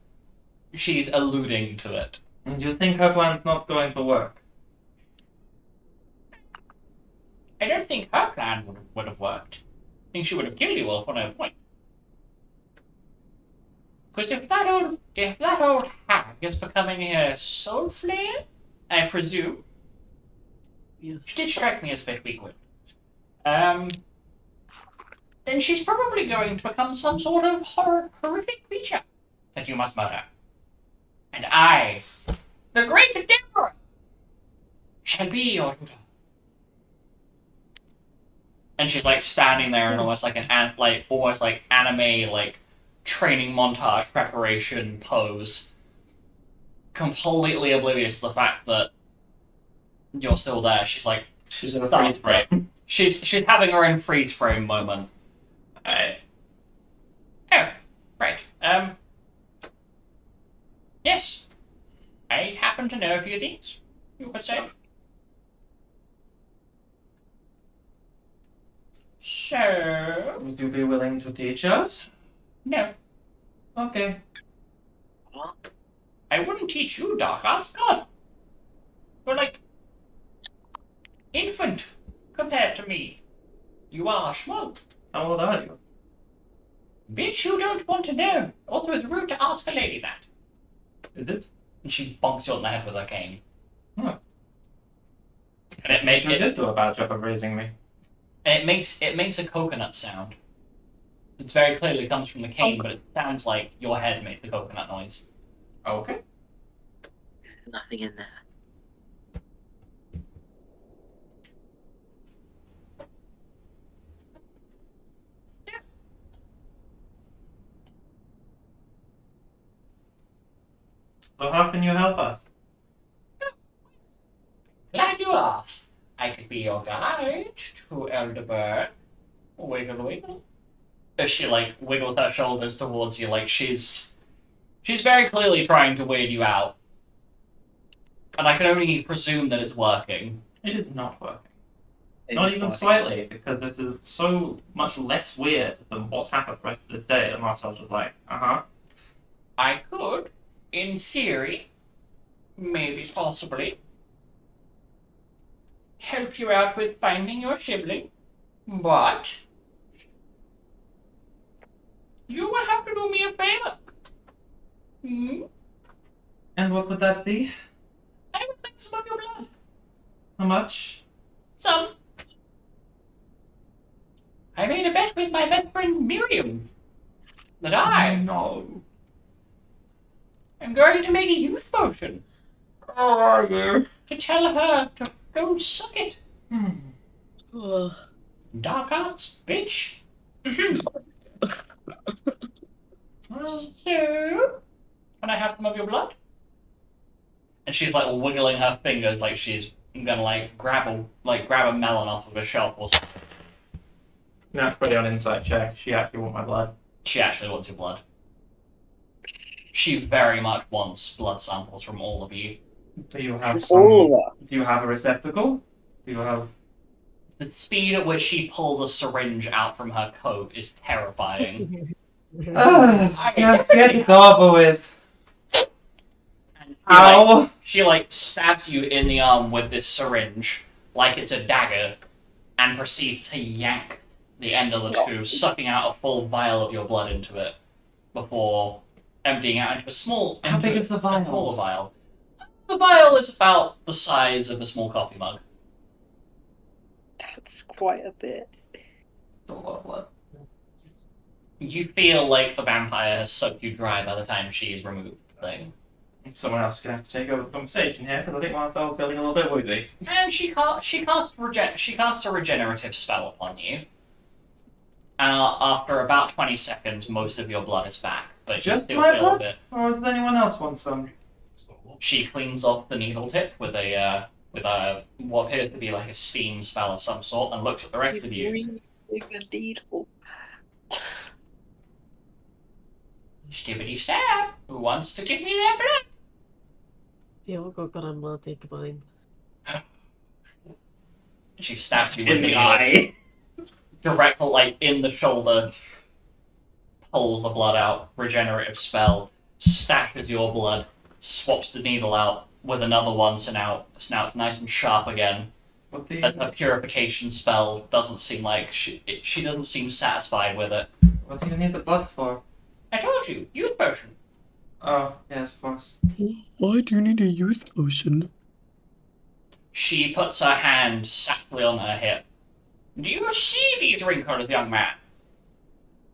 alluding to it. And you think her plan's not going to work? I don't think her plan would have worked. I think she would have killed you all for no point. Because if that old hag is becoming a soul flare, I presume, Yes. she did strike me as a bit weak-willed. Then she's probably going to become some sort of horrific creature that you must murder. And I, the great Deborah, shall be your tutor. And she's like standing there in almost like almost like anime like training montage preparation pose, completely oblivious to the fact that you're still there. She's like She's in a freeze frame. She's having her own freeze frame moment. Oh, right. Yes. I happen to know a few things, you could say. So, Would you be willing to teach us? no, Okay. I wouldn't teach you dark arts. God, you're like infant compared to me. You are small. How old are you? Bitch, you don't want to know. Also, it's rude to ask a lady that. Is it? And she bonks you on the head with her cane. Huh. And it makes You did do a bad job of raising me. it makes a coconut sound. It very clearly comes from the cane, but it sounds like your head made the coconut noise. Okay. Nothing in there. So how can you help us? Glad you asked. I could be your guide to Elderberg. Wiggle, wiggle. As she wiggles her shoulders towards you, like she's very clearly trying to weird you out. And I can only presume that it's working. It is not working. It Not was even like- slightly, because it is so much less weird than what happened the rest of this day that Marcel's just like, uh-huh. I could, in theory, maybe possibly, help you out with finding your sibling, but you will have to do me a favor. Hmm? And what would that be? I would like some of your blood. How much? Some. I made a bet with my best friend Miriam that I No. am going to make a youth potion Oh, are you? to tell her to go and suck it. Ugh. Dark arts, bitch. Well, So, can I have some of your blood? And she's wiggling her fingers like she's gonna grab a melon off of a shelf or something. naturally on insight check, she actually want my blood. She actually wants your blood. She very much wants blood samples from all of you. Do you have All of Do you have a receptacle? Do you have... The speed at which she pulls a syringe out from her coat is terrifying. Let's get it over with. And Ow! she stabs you in the arm with this syringe like it's a dagger and proceeds to yank the end of the tube, sucking out a full vial of your blood into it before emptying out into a small... How big is the vial? A smaller vial. The vial is about the size of a small coffee mug. That's quite a bit. It's a lot of blood. You feel like the vampire has sucked you dry by the time she's removed the thing. Someone else is going to have to take over the conversation here, because I think Marcel's feeling a little bit woozy. And she casts a regenerative spell upon you. And after about 20 seconds, most of your blood is back. But you Just still my feel a blood? bit. Or does anyone else want some? She cleans off the needle tip with a what appears to be like a steam spell of some sort, and looks at the rest of you. Stibbity stab! Who wants to give me their blood? Yeah, we'll go God, I'm take mine. She stabs you In with the needle. eye. Direct, in the shoulder, pulls the blood out, regenerative spell, stashes your blood, swaps the needle out with another one, so now it's nice and sharp again. What the... As the purification spell doesn't seem like she doesn't seem satisfied with it. What do you need the blood for? I told you, youth potion. Oh, yes, of course. Why do you need a youth potion? She puts her hand softly on her hip. Do you see these wrinkles, young man?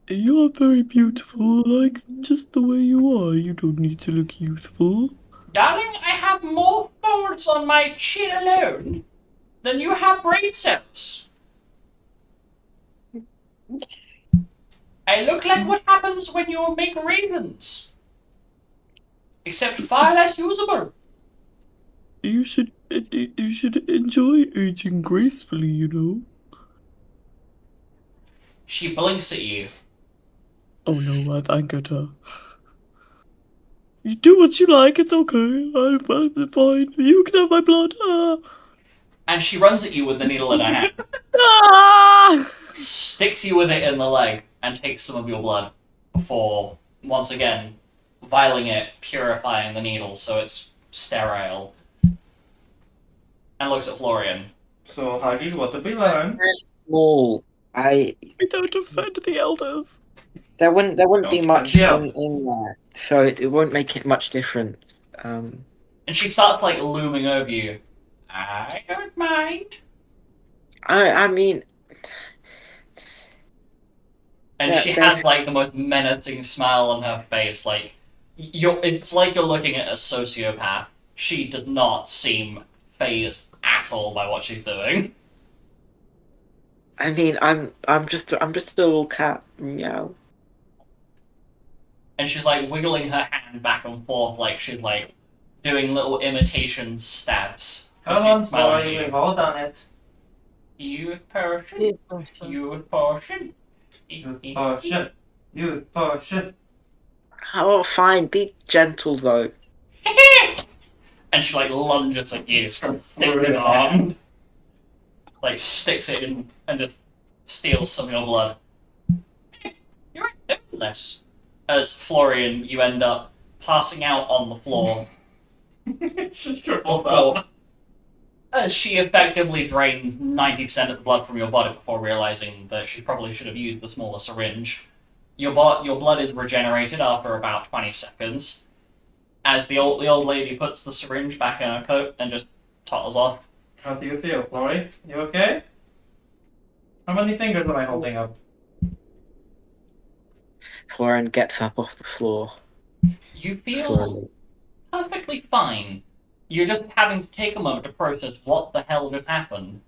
You are very beautiful, like just the way you are. You don't need to look youthful. Darling, I have more folds on my chin alone than you have brain cells. I look like what happens when you make raisins. Except far less usable. You should enjoy aging gracefully, you know. She blinks at you. Oh no, I've angered her. You do what you like, it's okay. I'm fine. You can have my blood. And she runs at you with the needle in her hand. Ah! sticks you with it in the leg, and takes some of your blood before, once again, vialing it, purifying the needle so it's sterile. And looks at Florian. So, Huggy, what did we learn? Small. We don't offend the elders. There wouldn't be Don't much offend the in there, so it won't make it much difference. And she starts, like, looming over you. I don't mind. I mean, And Yeah, she there's- has, like, the most menacing smile on her face. Like, it's like you're looking at a sociopath. She does not seem fazed at all by what she's doing. I mean, I'm just a little cat. Meow. And she's, like, wiggling her hand back and forth like she's, like, doing little imitation stabs. Come She's on, smiling boy, at we've all done it. Youth potion. Youth potion. Youth potion. Youth potion. Oh, fine. Be gentle though. And she, like, lunges at you, sticks it in her arm. Like, sticks it in and just steals some of your blood. You're right, nevertheless. As Florian, you end up passing out on the floor. As she effectively drains 90% of the blood from your body before realizing that she probably should have used the smaller syringe. Your blood is regenerated after about 20 seconds. As the old lady puts the syringe back in her coat and just totters off. How do you feel, Flory? You okay? How many fingers am I holding up? Florian gets up off the floor. You feel Slowly. perfectly fine. You're just having to take a moment to process what the hell just happened.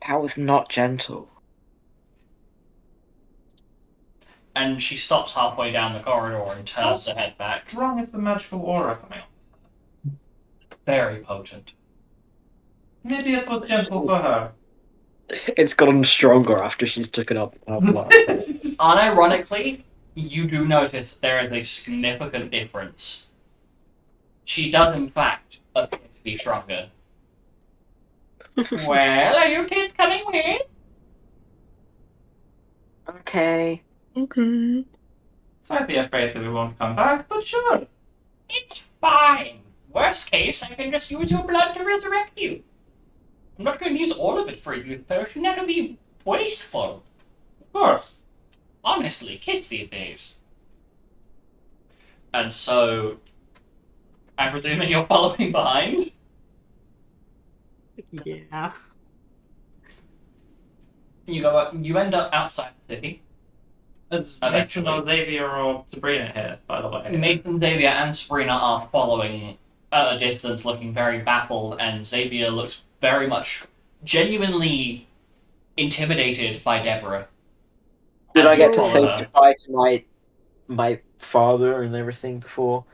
That was not gentle. And she stops halfway down the corridor and turns her head back. How strong is the magical aura coming up? Very potent. Maybe it was gentle for her. It's gotten stronger after she's taken up her blood. Unironically, you do notice there is a significant difference. She does, in fact, appear to be stronger. Well, are you kids coming with? Okay. Okay. Slightly afraid that we won't come back, but sure. It's fine. Worst case, I can just use your blood to resurrect you. I'm not going to use all of it for a youth potion. That'll be wasteful. Of course. Honestly, kids these days. And so, I'm presuming you're following behind? Yeah. You end up outside the city. It's Eventually. Mason, Xavier, or Sabrina here, by the way. Mason, Xavier, and Sabrina are following at a distance, looking very baffled, and Xavier looks very much genuinely intimidated by Deborah. Did As I you get to follow say her. goodbye to my father and everything before?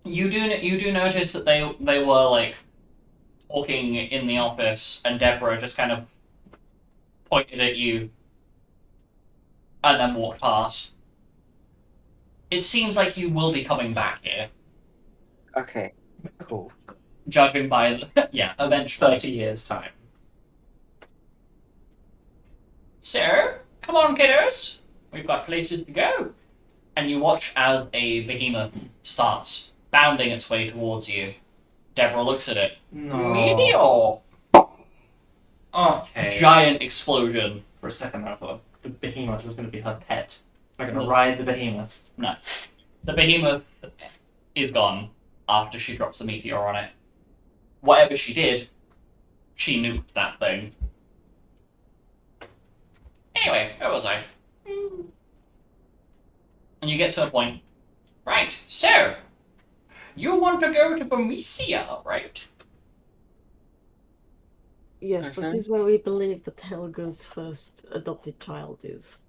You do notice that they were like talking in the office, and Deborah just kind of pointed at you, and then walked past. It seems like you will be coming back here, Okay. Cool. judging by yeah, eventually. 30 years' time. So, come on, kiddos. We've got places to go. And you watch as a behemoth starts bounding its way towards you. Deborah looks at it. No. Meteor! Okay. Giant explosion. For a second, I thought the behemoth was going to be her pet. We're going to ride the behemoth. No. The behemoth is gone after she drops the meteor on it. Whatever she did, she nuked that thing. Anyway, where was I? And you get to a point. Right, so, you want to go to Bermesia, right? Yes, that is where we believe that Helga's first adopted child is.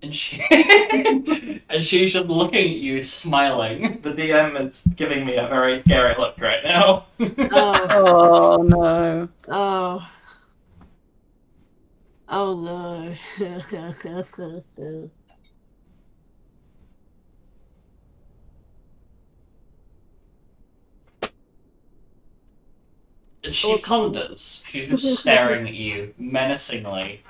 And she and she's just looking at you, smiling. The DM is giving me a very scary look right now. Oh, Oh no. oh. Oh no. She ponders. She's just staring at you menacingly.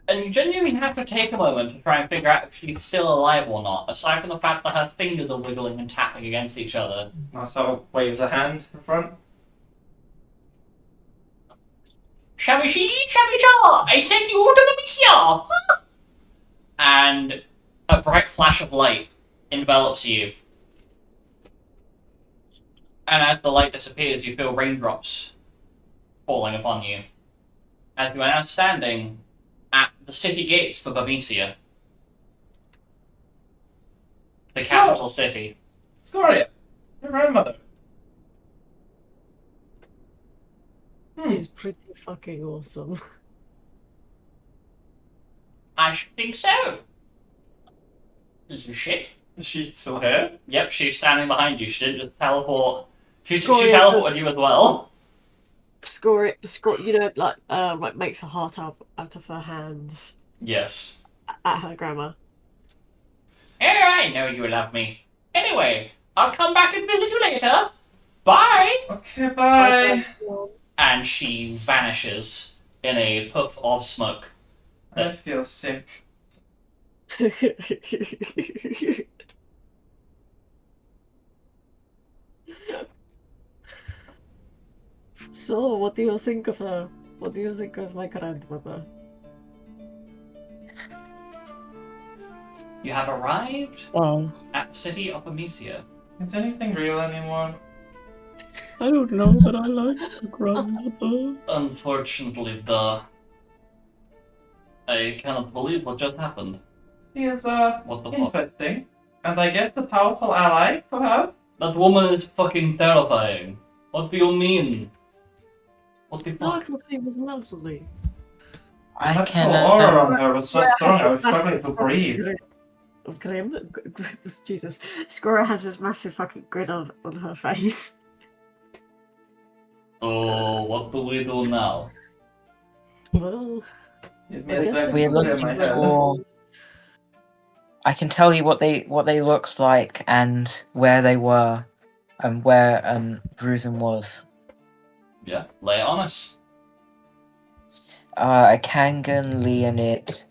And you genuinely have to take a moment to try and figure out if she's still alive or not, aside from the fact that her fingers are wiggling and tapping against each other. Marcel waves a hand in front. Shabishi, Shabisha! I send you to the mission! And a bright flash of light envelops you. And as the light disappears, you feel raindrops falling upon you. As you are now standing at the city gates for Babesia. The capital city. Scoria, your grandmother. He's pretty fucking awesome. I should think so. Little shit. Is she still here? Yep, she's standing behind you. She didn't just teleport. She Scoria- teleported you as well. Score, you know, like makes a heart out of her hands Yes. at her grandma. I know you love me. Anyway, I'll come back and visit you later. Bye! Okay, bye. And she vanishes in a puff of smoke. I feel sick. So, what do you think of her? What do you think of my grandmother? You have arrived Wow. at the city of Amicia. Is anything real anymore? I don't know, but I like the grandmother. Unfortunately, I cannot believe what just happened. She is, What the fuck? interesting. And I guess a powerful ally to have. That woman is fucking terrifying. What do you mean? What the No, I fuck? thought she was lovely. I That can. whole aura on her was so strong, I was struggling to breathe. Grim, Jesus. Squirrel has this massive fucking grin on her face. So, what do we do now? Well, It I guess like We're food in looking my head. for. I can tell you what they looked like and where they were, and where Drusen was. Yeah, lay it on us. A Kangan Leonid,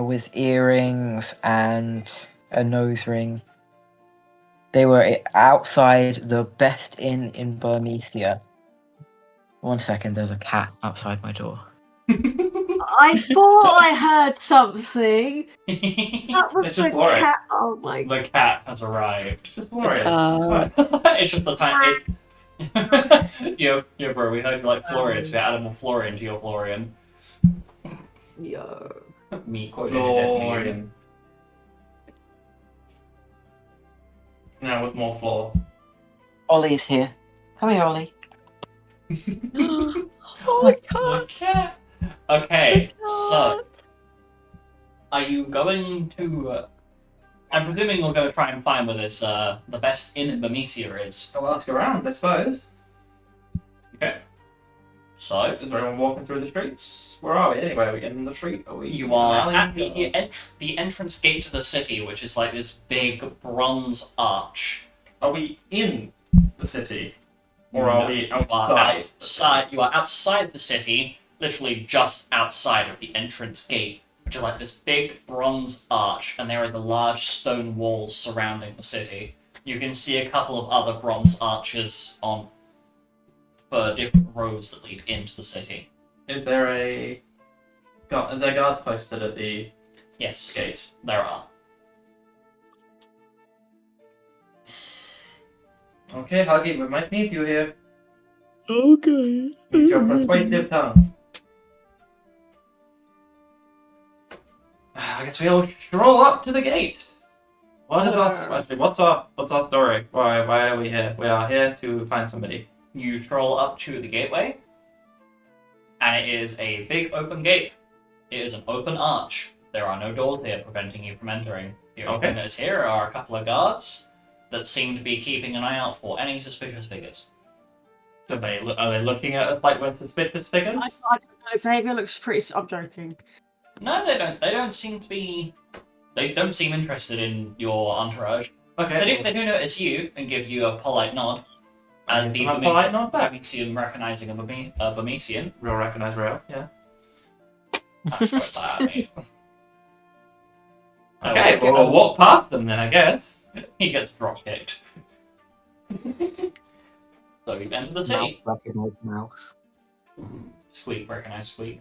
with earrings and a nose ring. They were outside the best inn in Burmecia. 1 second, there's a cat outside my door. I thought I heard something. That was It's the just Lauren. cat. Oh my The cat has arrived. Just worry. cat. It's fine. It's just the time. Yo, bro, we heard you like Florian, so we added more Florian to your Florian. Yo. Me quoted it at me. Florian. Now with more floor. Ollie's here. Come here, Ollie. Oh my god. The cat. Okay, so are you going to? I'm presuming you're going to try and find where this the best inn in Bamesia is. I'll ask around, I suppose. Okay. So Is everyone walking through the streets? Where are we anyway? Are we in the street? Are we you in are an at alley? the entrance gate to the city, which is like this big bronze arch. Are we in the city? Or are we You are outside? outside. You are outside the city, literally just outside of the entrance gate, which is like this big bronze arch, and there is a large stone wall surrounding the city. You can see a couple of other bronze arches for different roads that lead into the city. Is there a... Are there guards posted at the Yes, gate? there are. Okay, Huggy, we might need you here. Okay. Use your persuasive tongue. I guess we all stroll up to the gate. What is actually, what's our story? Why are we here? We are here to find somebody. You stroll up to the gateway, and it is a big open gate. It is an open arch. There are no doors here preventing you from entering. The only thing that is here are a couple of guards that seem to be keeping an eye out for any suspicious figures. Are they looking at us like we're suspicious figures? I don't know. Xavier looks pretty. I'm joking. No, they don't. They don't seem to be They don't seem interested in your entourage. They do notice you and give you a polite nod. As the a polite nod back. Bemisian recognizing a Bemisian. Real recognize real, yeah. Okay, well, we'll walk past them then, I guess. He gets drop kicked. So you enter the city. Mouse recognize mouse. Squeak, recognize Squeak.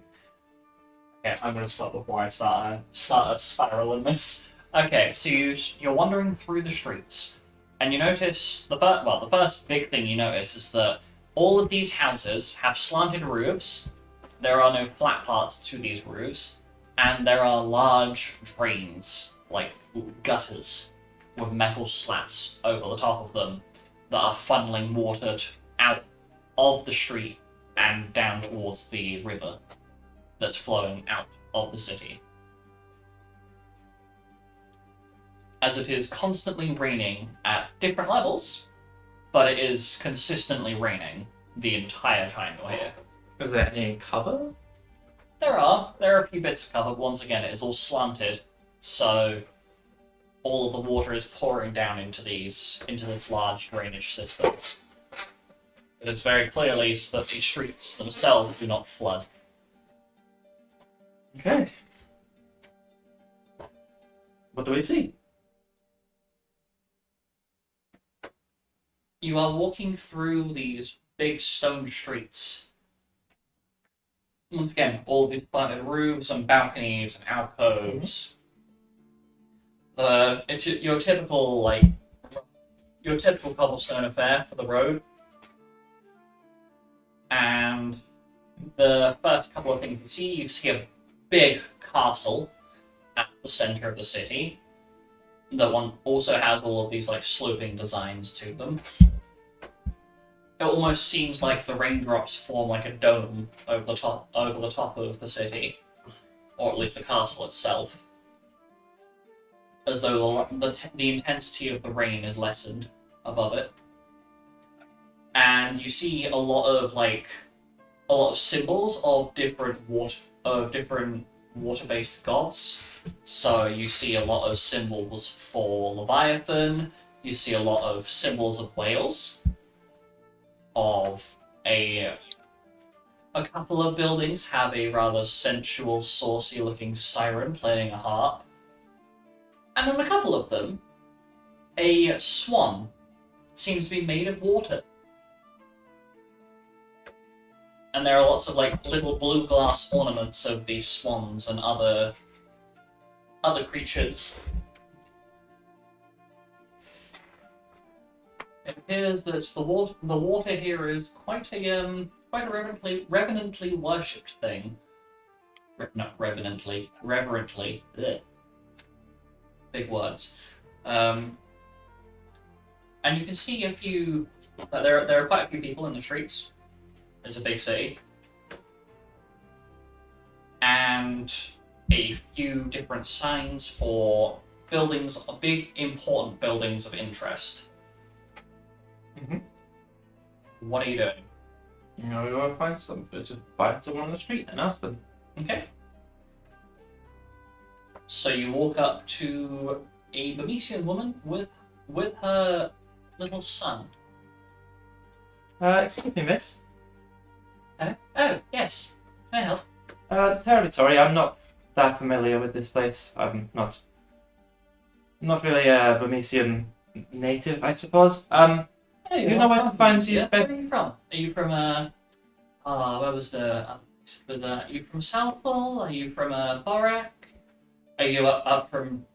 Okay, I'm gonna stop before I start a spiral in this. Okay, so you're wandering through the streets, and you notice the first big thing you notice is that all of these houses have slanted roofs. There are no flat parts to these roofs, and there are large drains, like gutters, with metal slats over the top of them that are funneling water out of the street and down towards the river that's flowing out of the city. As it is constantly raining at different levels, but it is consistently raining the entire time you're here. Is there any cover? There are a few bits of cover. Once again, it is all slanted, so all of the water is pouring down into this large drainage system. It is very clearly so that the streets themselves do not flood. Okay. What do we see? You are walking through these big stone streets. Once again, all of these planted roofs and balconies and alcoves. It's your typical cobblestone affair for the road. And the first couple of things you see a big castle at the center of the city. That one also has all of these sloping designs to them. It almost seems like the raindrops form like a dome over the top of the city, or at least the castle itself, as though the intensity of the rain is lessened above it. And you see a lot of symbols of different water-based gods. So you see a lot of symbols for Leviathan. You see a lot of symbols of whales. A couple of buildings have a rather sensual, saucy-looking siren playing a harp. And on a couple of them, a swan seems to be made of water. And there are lots of little blue glass ornaments of these swans and other creatures. It appears that the water here is quite a reverently worshipped thing. Not reverently. Ugh. Big words. And you can see a few. There are quite a few people in the streets. It's a big city. And a few different signs for buildings, big important buildings of interest. Mm-hmm. What are you doing? You know, we want to find someone on the street and ask them. Okay. So you walk up to a Bemisian woman with her little son. Excuse me, miss. Oh, yes. Can I help? Terribly sorry, I'm not that familiar with this place. I'm not really a Burmesian native, I suppose. Oh, do you know where to find the Where best? are you from? Are you from where was the are you from Southall? Are you from Borak? Are you up from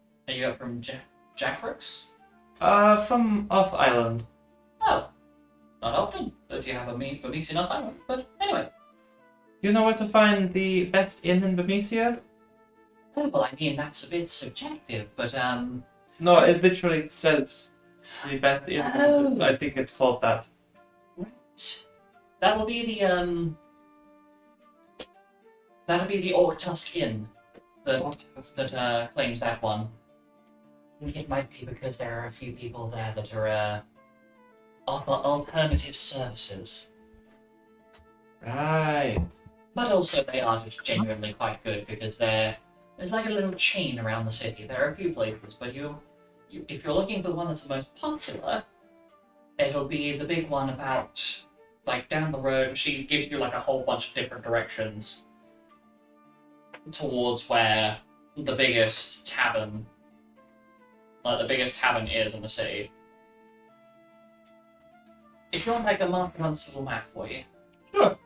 Jackrooks? From off island. Oh, not often that you have a Bemisian off island, but anyway. Do you know where to find the best inn in Burmesia? Oh, well, I mean, that's a bit subjective, but No, it literally says the best inn. Oh. I think it's called that. That'll be the Orktusk Inn that claims that one. I think it might be because there are a few people there that are offer alternative services, Right. but also they are just genuinely quite good because they're there's like a little chain around the city. There are a few places, but if you're looking for the one that's the most popular, it'll be the big one about like down the road. She gives you like a whole bunch of different directions towards where the biggest tavern, is in the city. If you want like a marker on civil map for you, Sure.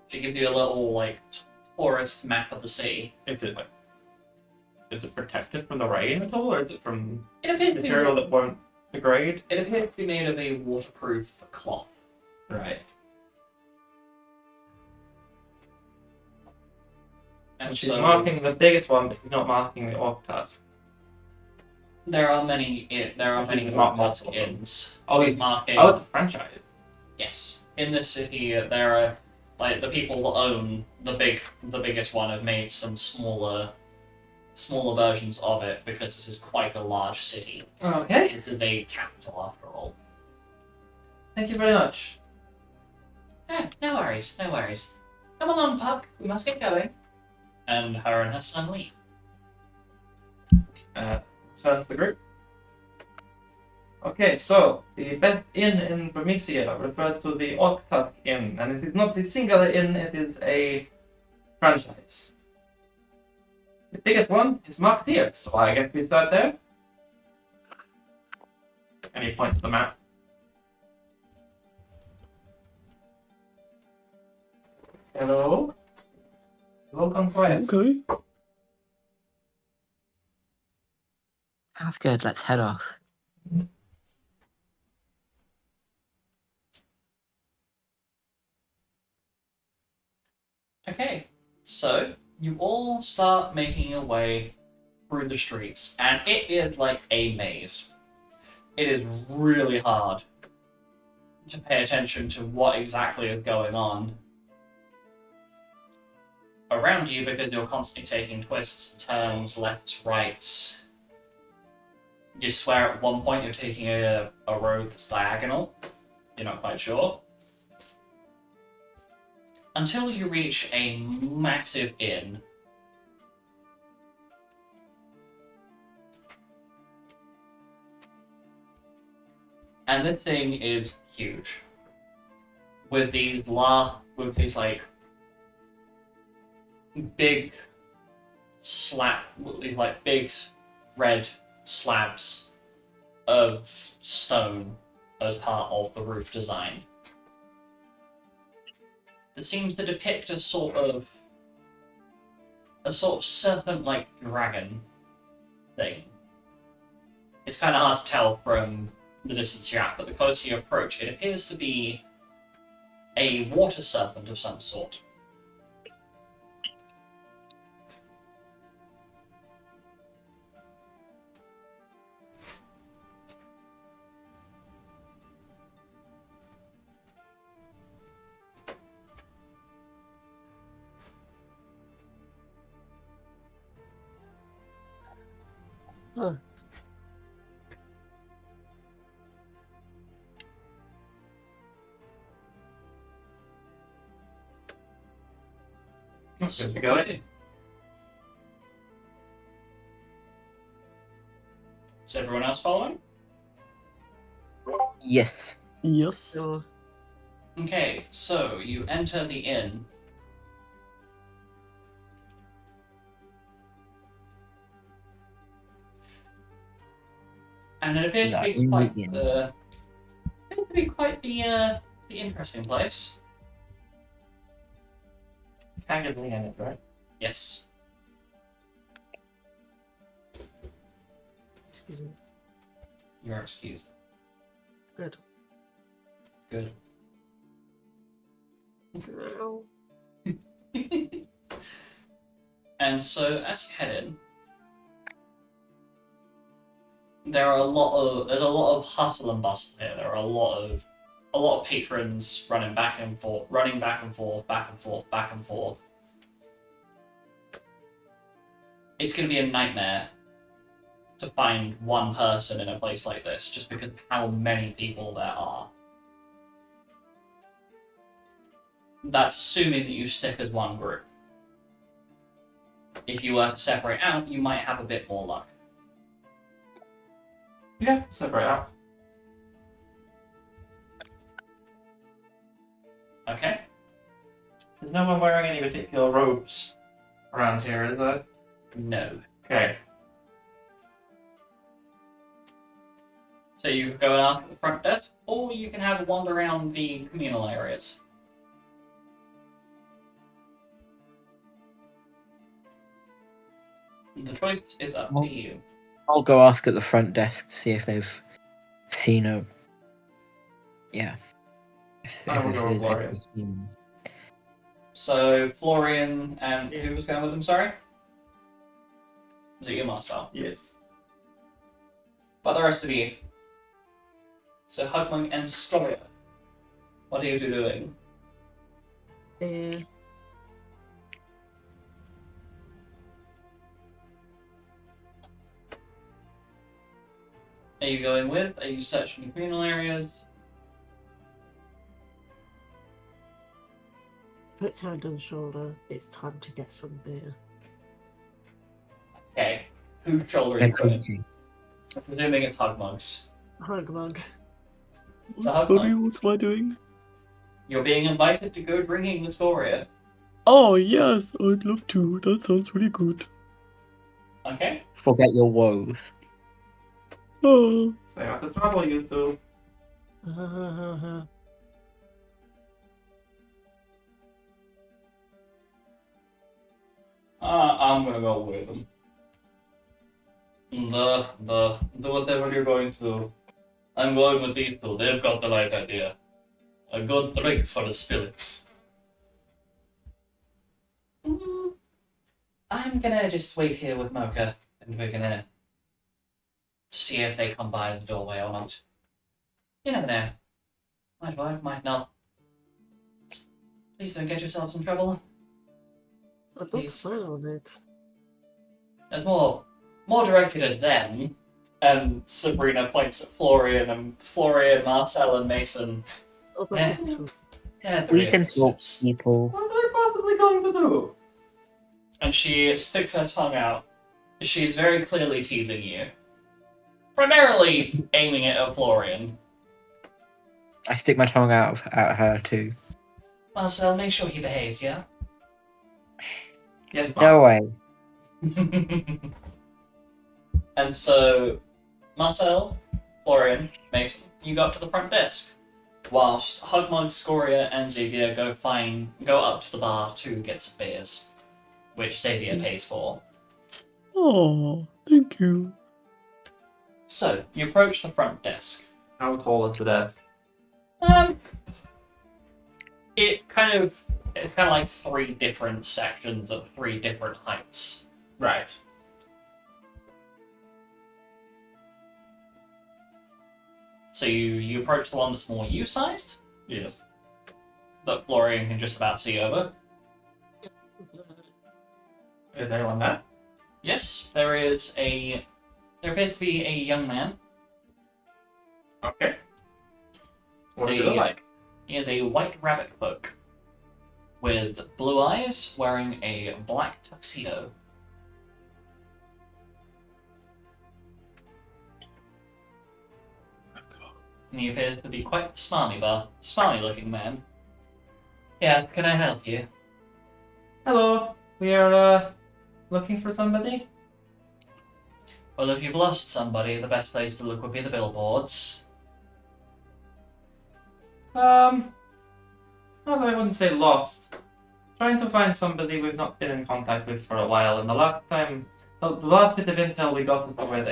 she gives you a little like tourist map of the city. Is it protected from the rain at all, or is it from It appears to be material that won't degrade? It appears to be made of a waterproof cloth. Right. And She's so marking the biggest one, but she's not marking the orc tusk. there are many Mark Orc-Tusk multiple. inns. Oh, She's it's- marking. Oh, it's a franchise. Yes, in this city there are like the people that own the biggest one have made some smaller versions of it because this is quite a large city. Okay. This is a capital after all. Thank you very much. No worries, no worries. Come along, Puck. We must get going. And her and her son leave. Turn to the group. Okay, so the best inn in Bermesia refers to the Orc Tusk Inn, and it is not a singular inn, it is a franchise. The biggest one is marked here, so I guess we start there. And he points to the map. Hello? All gone quiet. Okay. Sounds good. Let's head off. Okay, so you all start making your way through the streets, and it is like a maze. It is really hard to pay attention to what exactly is going on around you because you're constantly taking twists, turns, lefts, rights. You swear at one point you're taking a road that's diagonal. You're not quite sure. Until you reach a massive inn. And this thing is huge. With these like big big red slabs of stone as part of the roof design. That seems to depict a sort of serpent-like dragon thing. It's kind of hard to tell from the distance you're at, but the closer you approach, it appears to be a water serpent of some sort. Huh. Guess we got it. Is everyone else following? Yes. Yes. Sure. Okay, so you enter the inn. And it appears to Yeah, be in quite the inn. the interesting place. Haggardly in it, right? Yes. Excuse me. You are excused. Good. Good. Ow. And so as you head in, there's a lot of hustle and bustle here. There are a lot of patrons running back and forth, back and forth. It's going to be a nightmare to find one person in a place like this, just because of how many people there are. That's assuming that you stick as one group. if you were to separate out, you might have a bit more luck. Yeah, separate out. Okay? There's no one wearing any particular robes around here, is there? No. Okay. So you could go and ask at the front desk, or you can have a wander around the communal areas. The choice is up Well- to you. I'll go ask at the front desk to see if they've seen a. Yeah. I will go with Gloria. they've seen them. So Florian and who was going with him? Sorry, was it you, Marcel? Yes. But the rest of you. So Hugmunk and Scoria, what are you two doing? Yeah. Are you going with? Are you searching the communal areas? Puts hand on shoulder. It's time to get some beer. Okay. Whose shoulder are They're you putting? drinking. I'm presuming it's Hugmunk's. Hug mug. So how Sorry, come? what am I doing? You're being invited to go drinking with Scoria. Oh, yes, I'd love to. That sounds really good. Okay? Forget your woes. Oh, Stay out of trouble, you two. I'm gonna go with them. Do whatever you're going to do. I'm going with these two. They've got the right idea. A good drink for the spirits. I'm gonna just wait here with Mocha, and we're gonna see if they come by the doorway or not. You never know. Might work, might not. Please don't get yourselves in trouble. I don't Please. plan on it. There's more directed at them. And Sabrina points at Florian, Marcel, and Mason. Oh, that Yeah. is true. Yeah, the We real can talk, misfits. people. What are they possibly going to do? And she sticks her tongue out. She's very clearly teasing you. Primarily aiming it at Florian. I stick my tongue out at her too. Marcel, make sure he behaves, yeah? Yes, Mom. No way. And so, Marcel, Florian, Mason, you go up to the front desk. Whilst Hugmug, Scoria, and Xavier go up to the bar to get some beers. Which Xavier pays for. oh, thank you. So, you approach the front desk. How tall is the desk? It's kind of like three different sections of three different heights. Right. So you approach the one that's more U-sized, Yes. that Florian can just about see over. Is anyone there? Yes, there appears to be a young man. Okay. What does See, he look like? He has a white rabbit cloak with blue eyes, wearing a black tuxedo. And he appears to be quite smarmy looking man. Yes, can I help you? Hello. We are looking for somebody. Well, if you've lost somebody, the best place to look would be the billboards. Well, I wouldn't say lost. Trying to find somebody we've not been in contact with for a while, and the last bit of intel we got into where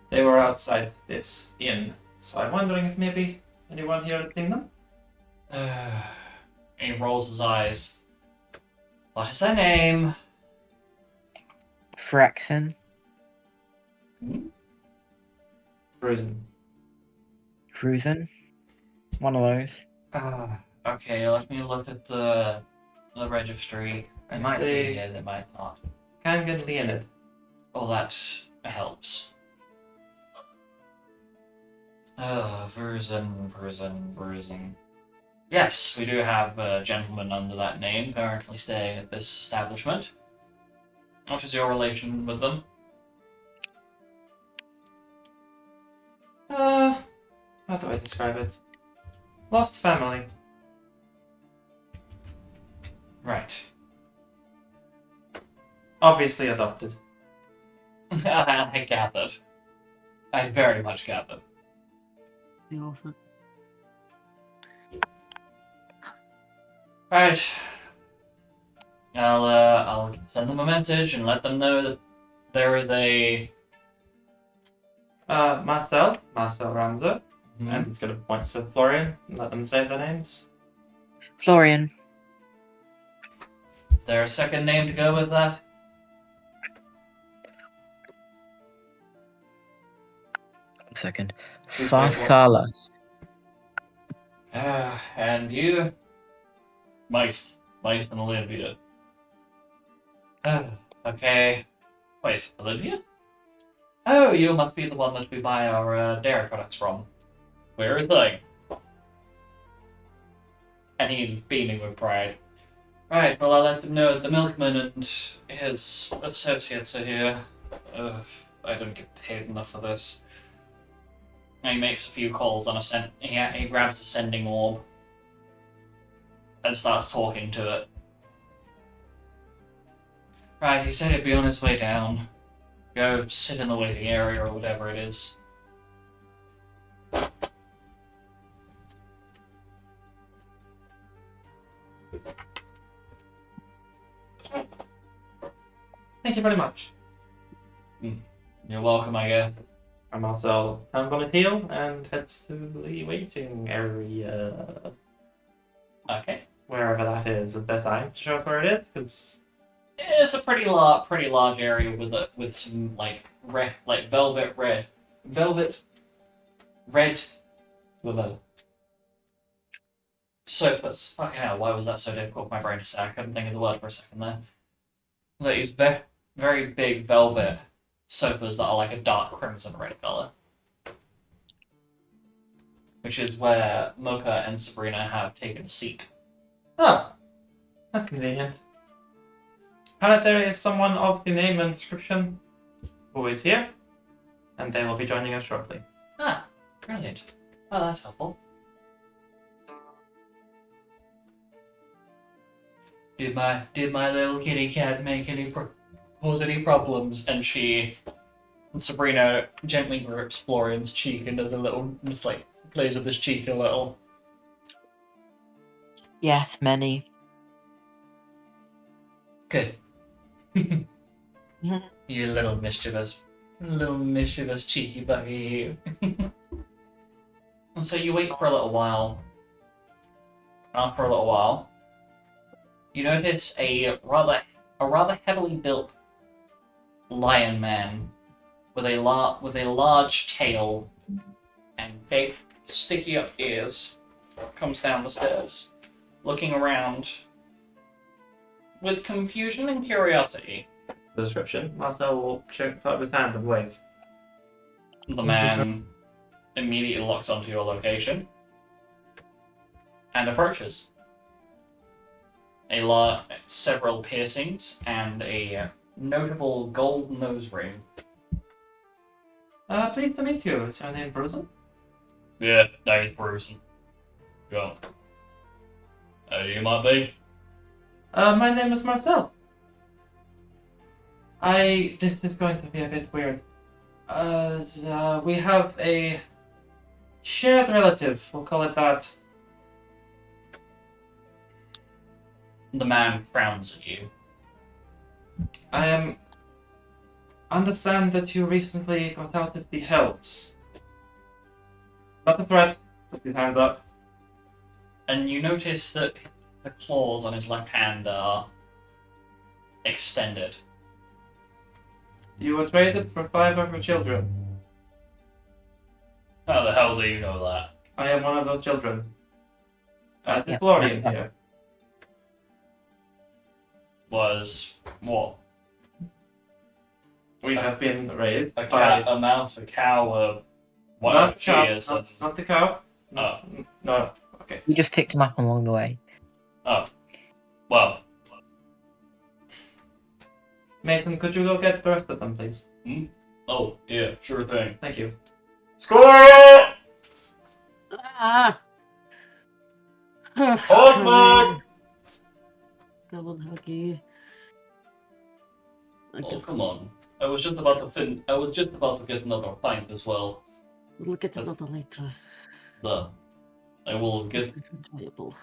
they were outside this inn. So I'm wondering if maybe anyone here had seen them? And he rolls his eyes. What is their name? Fraxon. Frozen. Cruisin'. One of those. Okay, let me look at the registry. It might be here, it might not. Can't get in it. Well, that helps. Verzen. Yes, we do have a gentleman under that name currently staying at this establishment. What is your relation with them? How do I describe it? Lost family. Right. Obviously adopted. I gathered. I very much gathered. The orphan. Right. I'll send them a message and let them know that there is a. Marcel Ramsey. And he's gonna point to Florian and let them say their names. Florian. Is there a second name to go with that? One second. Please wait, what? Farsalas. And you? Mice and Olivia. Okay. Wait, Olivia? Oh, you must be the one that we buy our dairy products from. Very thing. And he's beaming with pride. Right, well, I'll let them know that the milkman and his associates are here. I don't get paid enough for this. And he makes a few calls on a he grabs a sending orb and starts talking to it. Right, he said he'd be on his way down. Go sit in the waiting area or whatever it is. Thank you very much. You're welcome, I guess. And Marcel turns on his heel and heads to the waiting area. Okay. Wherever that is. Is there signs to show us where it is? Because It's a pretty large area with some velvet red with sofas. Fucking hell, why was that so difficult for my brain to say? I couldn't think of the word for a second there. These very big velvet sofas that are like a dark crimson red colour. Which is where Mocha and Sabrina have taken a seat. oh, that's convenient. Apparently there is someone of the name and description who is here, and they will be joining us shortly. Ah, brilliant. Well, that's helpful. Did my little kitty cat make cause any problems? And Sabrina gently grips Florian's cheek and does a little, just like plays with his cheek a little. Yes, many. Good. You little mischievous cheeky buggy. And so you wait for a little while. After a little while, you notice a rather heavily built lion man with a large tail and big sticky up ears comes down the stairs, looking around with confusion and curiosity. The description. Marcel will put up his hand and wave. The man immediately locks onto your location and approaches. Several piercings and a notable gold nose ring. Pleased to meet you. Is your name Bruce? Yeah, name's Bruce. Go. You might be. My name is Marcel. This is going to be a bit weird. We have a shared relative, we'll call it that. The man frowns at you. I understand that you recently got out of the Hells. Not a threat. Put his hands up. And you notice that the claws on his left hand are extended. You were traded for 5 of your children. How the hell do you know that? I am one of those children. As is Yep, Florian that's here. us. Was what? We have been raised A by... cat, a mouse, a cow, one Not of the cow. cheers. Not the cow. Oh. No. Okay. We just picked him up along the way. Oh. Well. Mason, could you go get the rest of them, please? Oh, yeah, sure thing. Thank you. Score! Ah! Hug, Mug! Come on, Huggy. I Oh, guess come on. I was just about to get another pint as well. we'll get another later. The I will This get is enjoyable.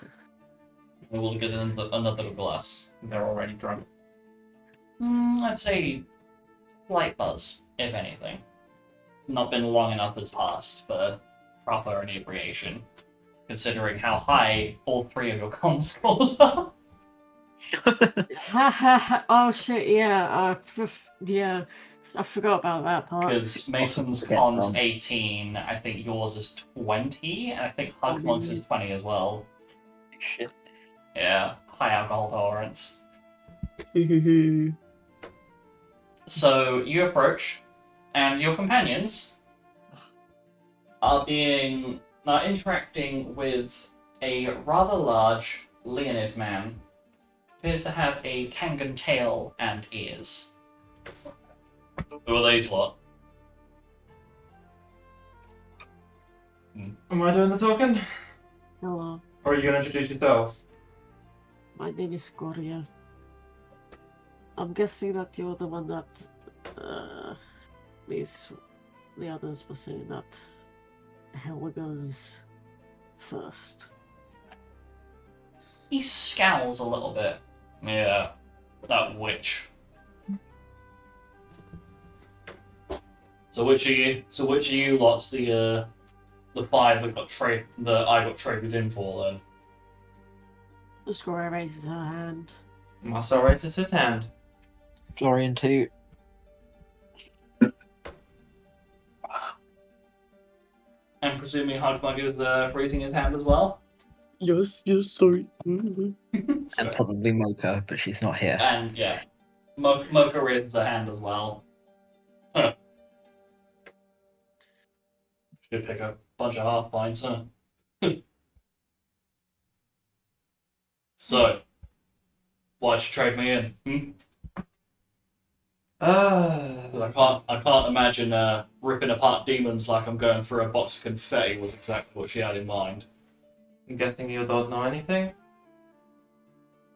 another glass. They're already drunk. I'd say slight buzz, if anything. Not been long enough has passed for proper inebriation, considering how high all three of your con scores are. Oh shit! Yeah. Yeah. I forgot about that part. Because Mason's Forget con's wrong. 18, I think yours is 20, and I think Hugmug's is 20 as well. Shit. Yeah, high alcohol tolerance. So you approach, and your companions are interacting with a rather large Leonid man. Appears to have a Kangan tail and ears. Who are these lot? Am I doing the talking? Hello, Or are you going to introduce yourselves? my name is Goria. I'm guessing that you're the one that the others were saying that Helga's first. He scowls a little bit. Yeah, that witch. So which of you lot's the five that I got traded in for then? The Goria raises her hand. Marcel raises his hand. Florian too. And presuming Hugmug is raising his hand as well. Yes, sorry. Mhm. And probably Mocha, but she's not here. And yeah, Mocha raises her hand as well. Huh. Should pick a bunch of half pints, huh? So, why'd you trade me in? I can't imagine ripping apart demons like I'm going through a box of confetti was exactly what she had in mind. I'm guessing you don't know anything?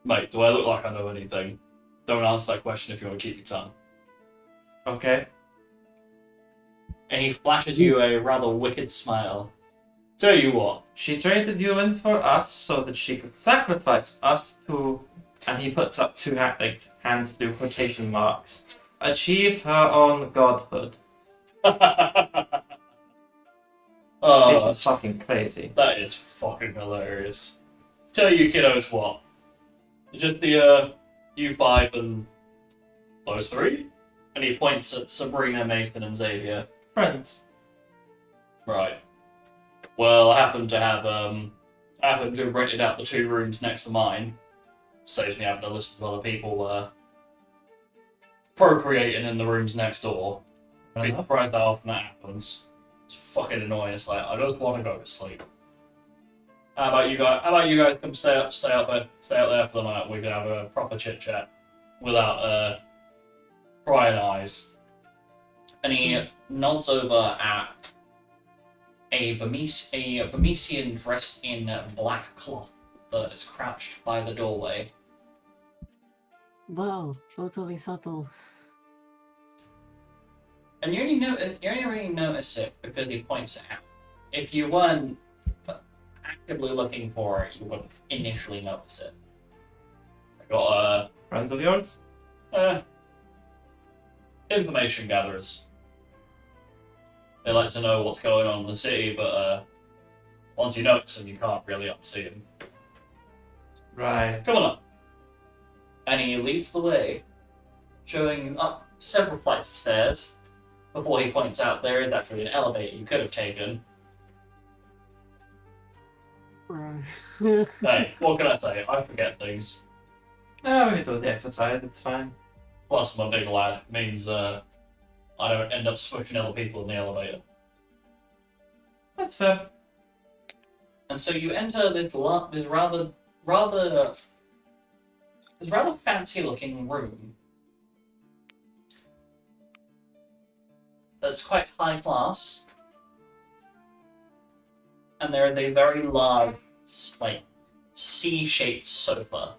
Mate, do I look like I know anything? Don't answer that question if you want to keep your tongue. Okay. And he flashes you a rather wicked smile. Tell you what, She traded you in for us so that she could sacrifice us to, and he puts up two hands through quotation marks, achieve her own godhood. oh, It's fucking crazy. that is fucking hilarious. Tell you kiddos what, just the you five and those three? And he points at Sabrina, Mason, and Xavier. Friends. Right. Well, I happen to have rented out the 2 rooms next to mine. Saves me having to listen to other people procreating in the rooms next door. I'd be surprised how often that happens. It's fucking annoying. It's like I just want to go to sleep. How about you guys come stay out there for the night? We can have a proper chit chat without prying eyes. And he nods over at a Burmesian dressed in black cloth that is crouched by the doorway. Wow, totally subtle. And you only really notice it because he points it out. If you weren't actively looking for it, you wouldn't initially notice it. I got Friends of yours? information gatherers. They like to know what's going on in the city, but once you notice them, you can't really unsee them. Right. Come on up. And he leads the way, showing you up several flights of stairs, before he points out there is actually an elevator you could have taken. Right. Hey, what can I say? I forget things. No, we can do the exercise, it's fine. Plus, I'm a big lad. It means I don't end up switching other people in the elevator. That's fair. And so you enter this rather fancy-looking room. that's quite high class, and there is a very large, like, C-shaped sofa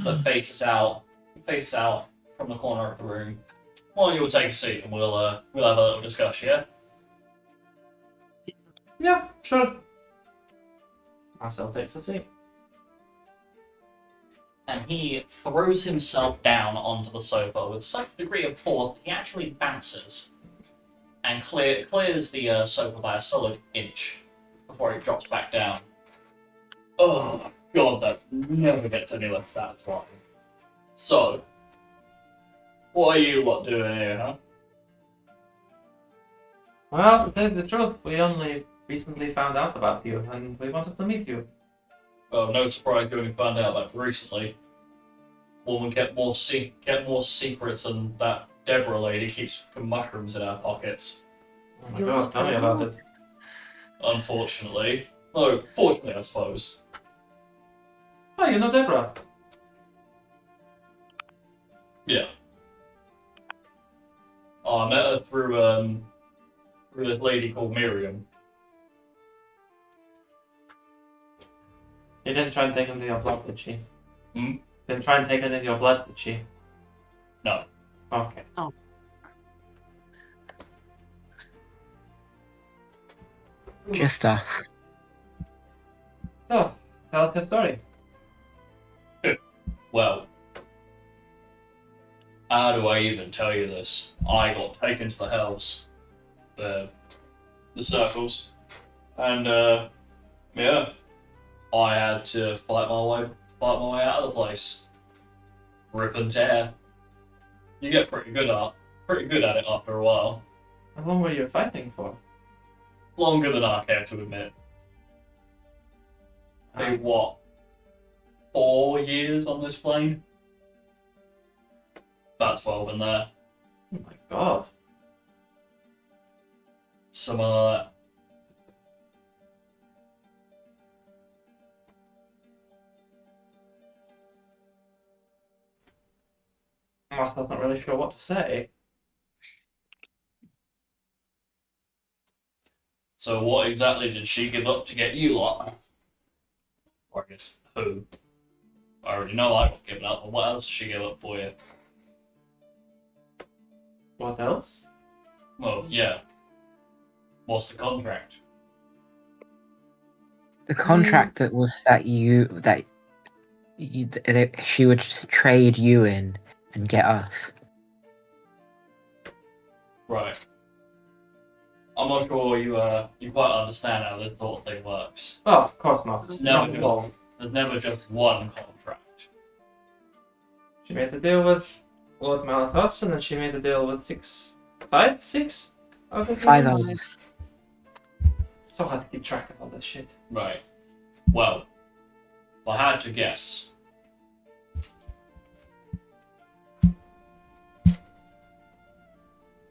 that faces out from the corner of the room. Well, you'll take a seat and we'll have a little discussion, yeah? Yeah, sure. Marcel takes a seat. And he throws himself down onto the sofa with such a degree of force that he actually bounces and clears the sofa by a solid inch before he drops back down. Oh, God, that never gets any less satisfying. So, what are you lot doing here, huh? Well, to tell you the truth, we only recently found out about you, and we wanted to meet you. Well, no surprise you only found out about it recently. Woman get more secrets than that Deborah lady keeps fucking mushrooms in her pockets. Oh my You're god, not tell me Deborah? about it. Unfortunately. No, fortunately, I suppose. Oh, you know Deborah. Yeah. Oh, I met her through this lady called Miriam. She didn't try and take any of your blood, did she? Hmm? Didn't try and take any of your blood, did she? No. Okay. Just us. So, tell us your story. Well, how do I even tell you this? I got taken to the hells. The circles. And, yeah. I had to fight my way out of the place. Rip and tear. You get pretty good at it after a while. How long were you fighting for? Longer than I care to admit. Maybe what? 4 years on this plane? About 12 in there. Oh my god. Something like that. Marcel's not really sure what to say. So what exactly did she give up to get you lot? Or I guess who? I already know I got given up, but what else did she give up for you? What else? Well, yeah. What's the contract? The contract that was that she would just trade you in and get us. Right. I'm not sure you quite understand how this sort of thing works. Oh, of course not. It's Not never at all. There's never just one contract. She made a deal with Lord Malathos, and then she made a deal with five, six other Five humans. others. So hard to keep track of all that shit. Right. Well, if I had to guess.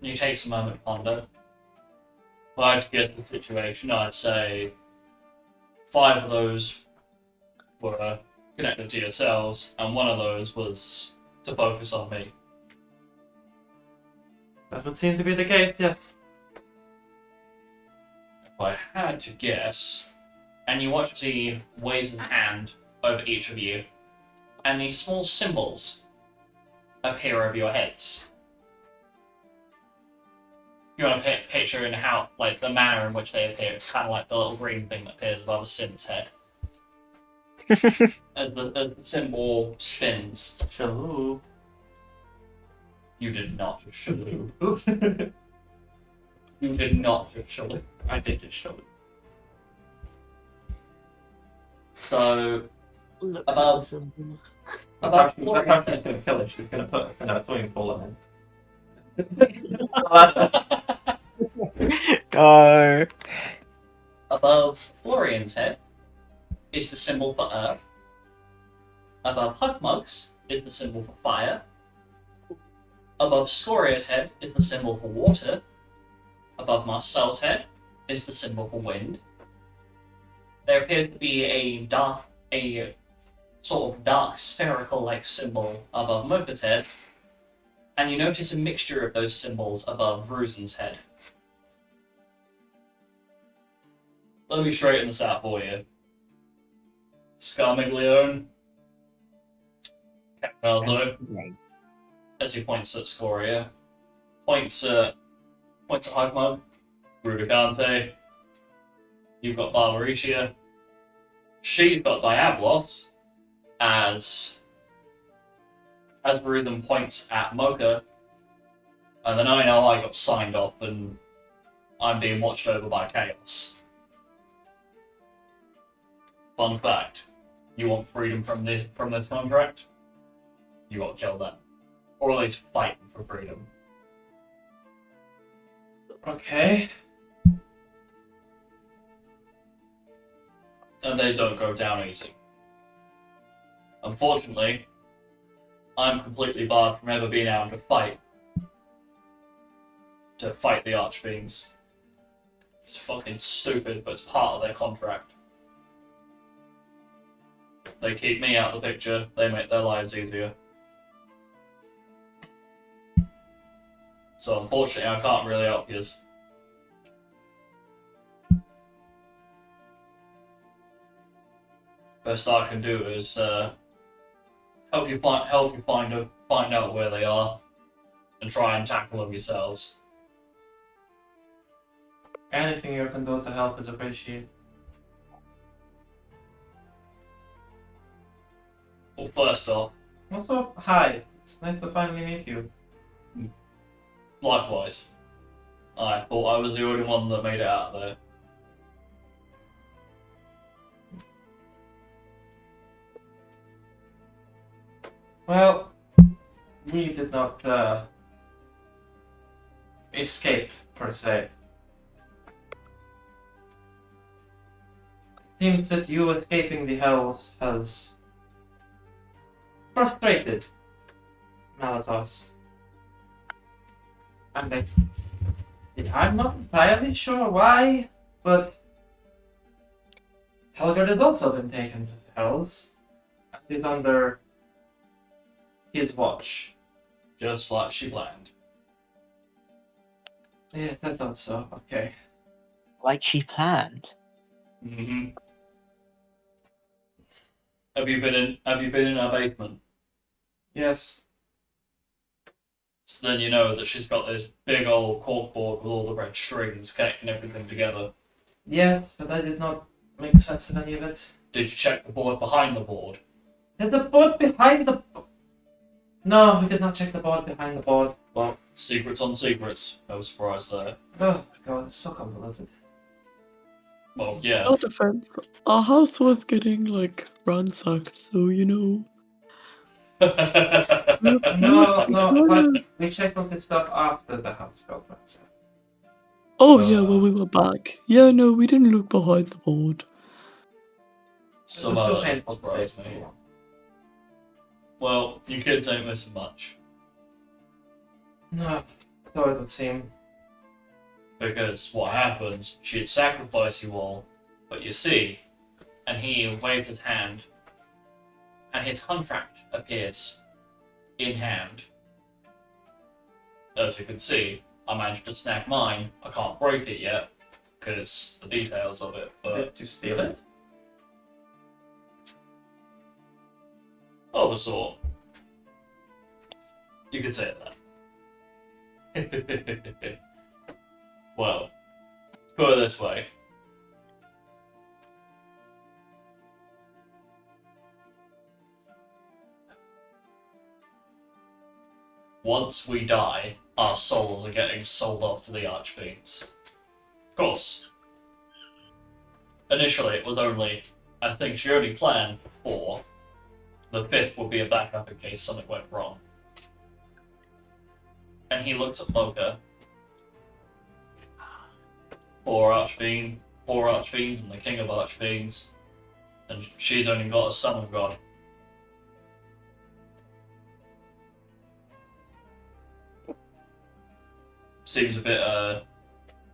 You take some moment to ponder. If I had to guess the situation, I'd say 5 of those were connected to yourselves, and 1 of those was to focus on me. That would seem to be the case, yes. If I had to guess, and you watch as he waves his hand over each of you, and these small symbols appear over your heads. If you want to picture in how, like, the manner in which they appear, it's kind of like the little green thing that appears above a synth's head. As the symbol spins. Shaloo. You did not just shaloo. You did not just shaloo. I did just shaloo. So, Look About- at the symbols. That's how she's Florian's going head. to kill it. She's going to put us in a swimming pool and Oh. Above Florian's head is the symbol for earth. Above Hugmug's is the symbol for fire. Above Scoria's head is the symbol for water. Above Marcel's head is the symbol for wind. There appears to be a sort of dark spherical-like symbol above Mocha's head. and you notice a mixture of those symbols above Ruzen's head. Let me straighten this out for you. Scarmiglione, Capaldo, as he points at Scoria, points at Hagmug, Rudicante. You've got Barbaricia. She's got Diablos, as Bruzen points at Mocha, and then I know I got signed off and I'm being watched over by Chaos. Fun fact: you want freedom from this contract? You got to kill them, or at least fight for freedom. Okay. And they don't go down easy. Unfortunately, I'm completely barred from ever being able to fight the Archfiends. It's fucking stupid, but it's part of their contract. They keep me out of the picture, they make their lives easier. So unfortunately, I can't really help you. Best I can do is help you find out where they are, and try and tackle them yourselves. Anything you can do to help is appreciated. Well, first off, What's up? Hi. It's nice to finally meet you. likewise, I thought I was the only one that made it out there. Well, we did not escape, per se. Seems that you escaping the hells has frustrated Malatos. And I'm not entirely sure why, but Helgard has also been taken to the hells and is under his watch. Just like she planned. Yes, I thought so. Okay. Like she planned. Mm-hmm. Have you been in her basement? Yes. So then you know that she's got this big old corkboard with all the red strings connecting everything together. Yes, but I did not make sense of any of it. Did you check the board behind the board? Is the board behind the... No, we did not check the board behind the board. Well, secrets on secrets. No surprise there. Oh, God, it's so convoluted. Well, yeah. No defense. Our house was getting like ransacked, so you know. No, but we checked all this stuff after the house got ransacked. Oh yeah, when we were back. Yeah, no, we didn't look behind the board. Some It was too other painful to surprise say me. so long. Well, you kids ain't missing much. No, so it would seem. Because what happened, she'd sacrifice you all, but you see, and he waved his hand, and his contract appears in hand. As you can see, I managed to snag mine. I can't break it yet, because the details of it, but Did you steal it? of a sort. You could say that. Well, put it this way. Once we die, our souls are getting sold off to the Archfiends. Of course. Initially, it was only, I think she only planned for 4. The 5th would be a backup in case something went wrong. And he looks at Mocha. 4 Archfiends, and the King of Archfiends. And she's only got a Son of God. Seems a bit,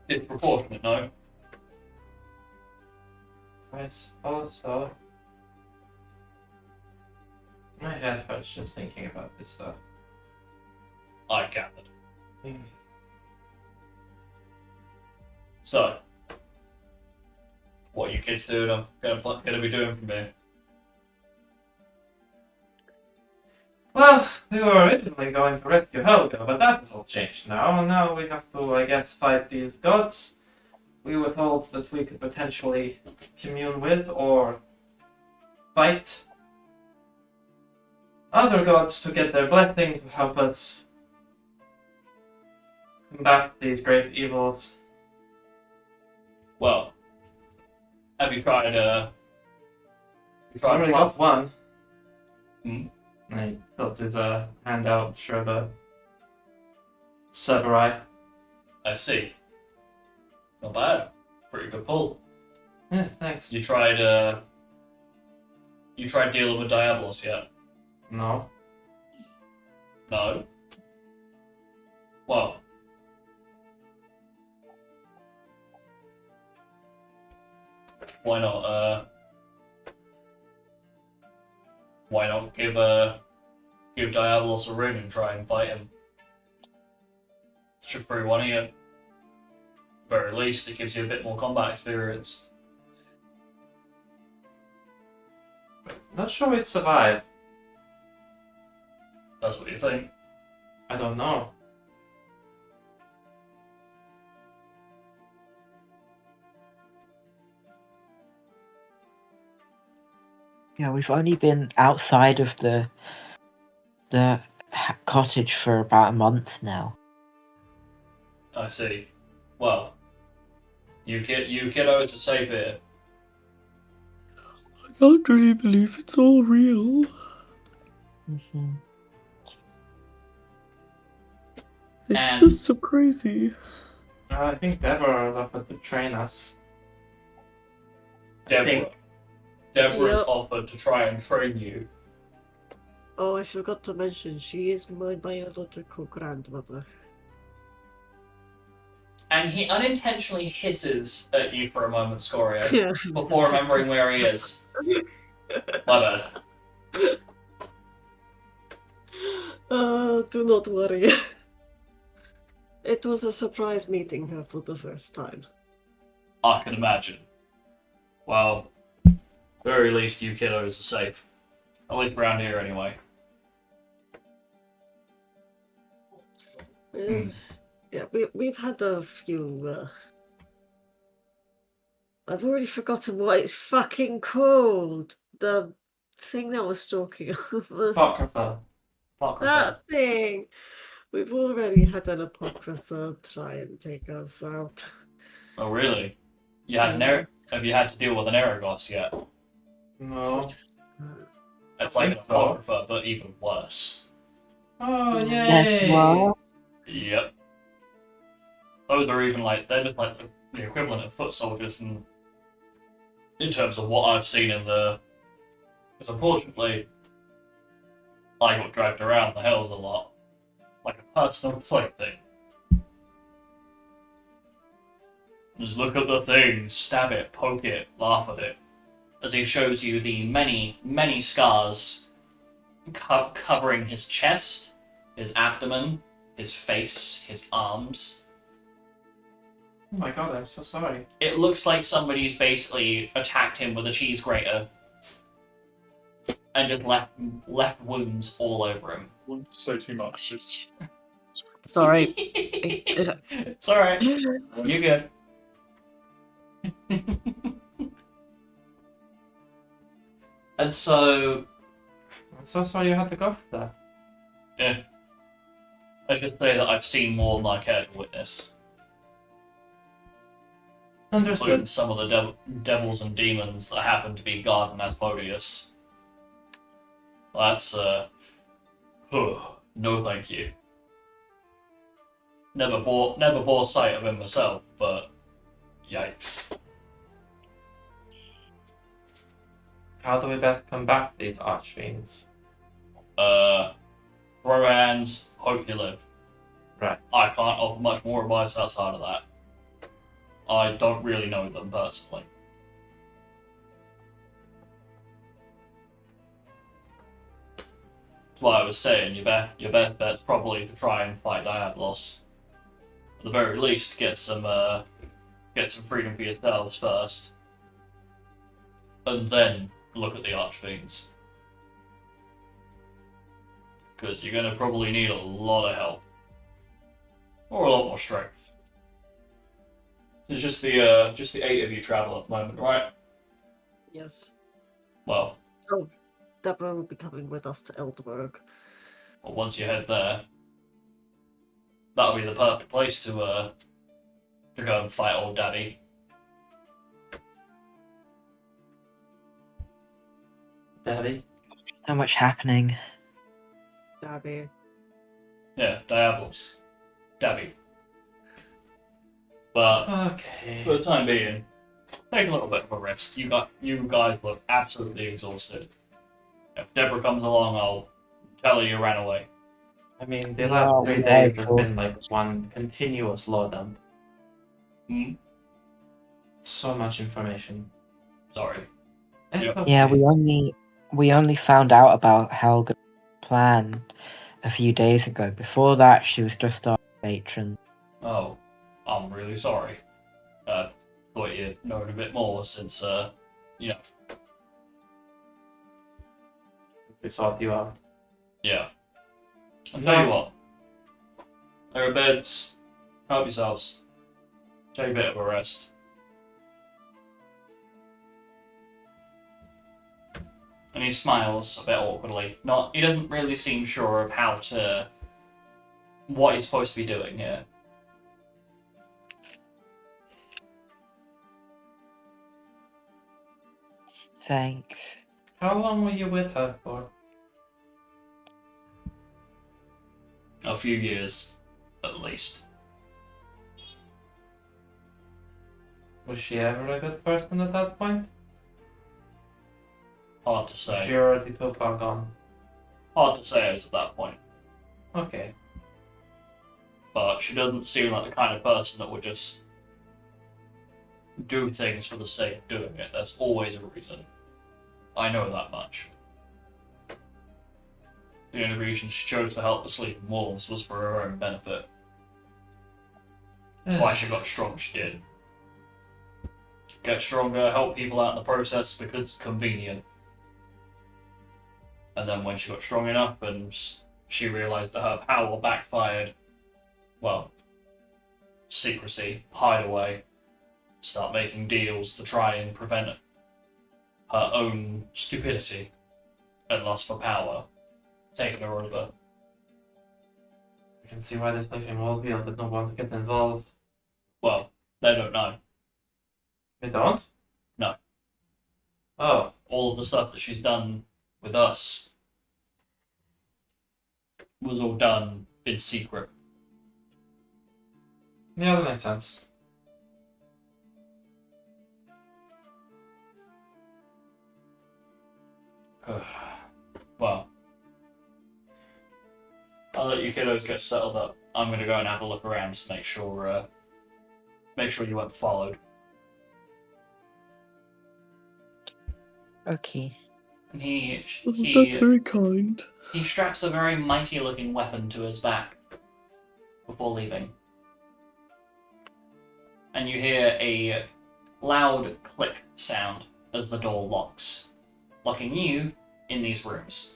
disproportionate, no? I suppose so. My head hurts just thinking about this stuff. I gathered. So, what are you kids doing? I'm gonna be doing from here. Well, we were originally going to rescue Helga, but that has all changed now. Now we have to, I guess, fight these gods. We were told that we could potentially commune with or fight other gods to get their blessing to help us combat these great evils. Well, have you tried? You I already got one. Hmm? And he puts his hand out, sure the samurai. I see. Not bad. Pretty good pull. Yeah, thanks. You tried dealing with Diabolos yet? No. No. Well. Why not? Why not give Diabolos a ring and try and fight him? Should free one of you. Very least, it gives you a bit more combat experience. Not sure we'd survive. That's what you think. I don't know. Yeah, we've only been outside of the cottage for about a month now. I see. Well, you kiddos are safe here. I can't really believe it's all real. Mm-hmm. It's And- just so crazy. I think Deborah offered to train us. Deborah's Yep. offered to try and train you. Oh, I forgot to mention, she is my biological grandmother. And he unintentionally hisses at you for a moment, Scoria, Yeah. before remembering where he is. My bad. Do not worry. It was a surprise meeting her for the first time. I can imagine. Well, very least you kiddos are safe. At least around here, anyway. Yeah, we've had a few. I've already forgotten what it's fucking called. The thing that was stalking us. Apocrypha. That thing. We've already had an apocrypha try and take us out. Oh, really? You had Yeah. Have you had to deal with an Eragos yet? No. It's I like an think so. apocrypha, but even worse. Oh, yay! That's what. Yep. Those are even they're just like the equivalent of foot soldiers in terms of what I've seen in the. Because unfortunately, I got dragged around the hills a lot. Like a personal plaything. Just look at the thing, stab it, poke it, laugh at it. As he shows you the many, many scars covering his chest, his abdomen, his face, his arms. Oh my god, I'm so sorry. It looks like somebody's basically attacked him with a cheese grater and just left wounds all over him. Wouldn't say too much. It's Sorry. It's alright. You're good. And so, I'm so sorry you had to go for that. yeah. I should say that I've seen more than I care to witness. Understood. Including some of the devils and demons that happen to be guarding Asmodeus. That's, no thank you. Never bore sight of him myself, but yikes. How do we best combat these archfiends? Throw hands, hope you live. Right. I can't offer much more advice outside of that. I don't really know them personally. what I was saying. Your best bet's probably to try and fight Diablos. At the very least, get some freedom for yourselves first, and then look at the Archfiends. Because you're gonna probably need a lot of help, or a lot more strength. It's just the 8 of you travel at the moment, right? Yes. Well, Deborah will be coming with us to Elderberg. once you head there, that'll be the perfect place to go and fight old Daddy. Daddy? So much happening. Dabby. Yeah, Diablos, Daddy. But Okay. for the time being, take a little bit of a rest. You guys look absolutely exhausted. If Deborah comes along, I'll tell her you ran away. I mean, the Yeah, last 3 we are days have been exhausted. like one continuous law dump. Hmm? So much information. Sorry. It's Yep. okay. Yeah, we only found out about Helga's plan a few days ago. Before that, she was just our patron. Oh, I'm really sorry. Thought you'd known a bit more since, you know, We sought you out. yeah. I'll tell you what. There are beds. Help yourselves. Take a bit of a rest. And he smiles a bit awkwardly. He doesn't really seem sure of what he's supposed to be doing here. Thanks. How long were you with her for? A few years, at least. Was she ever a good person at that point? Hard to Was say. she already too far gone? Hard to say as at that point. Okay. But she doesn't seem like the kind of person that would just do things for the sake of doing it. There's always a reason. I know that much. The only reason she chose to help the sleeping wolves was for her own benefit. That's why she got strong she did. Get stronger, help people out in the process because it's convenient. And then when she got strong enough and she realised that her power backfired, well, secrecy, hide away, start making deals to try and prevent her own stupidity and lust for power taking her over. I can see why the sleeping wolves feel that don't want to get involved. Well, they don't know. They don't? No. Oh. All of the stuff that she's done with us was all done in secret. Yeah, that makes sense. Well, I'll let you kiddos get settled up. I'm going to go and have a look around just to make sure you weren't followed. Okay. And That's very kind. he straps a very mighty-looking weapon to his back before leaving. And you hear a loud click sound as the door locks, locking you in these rooms.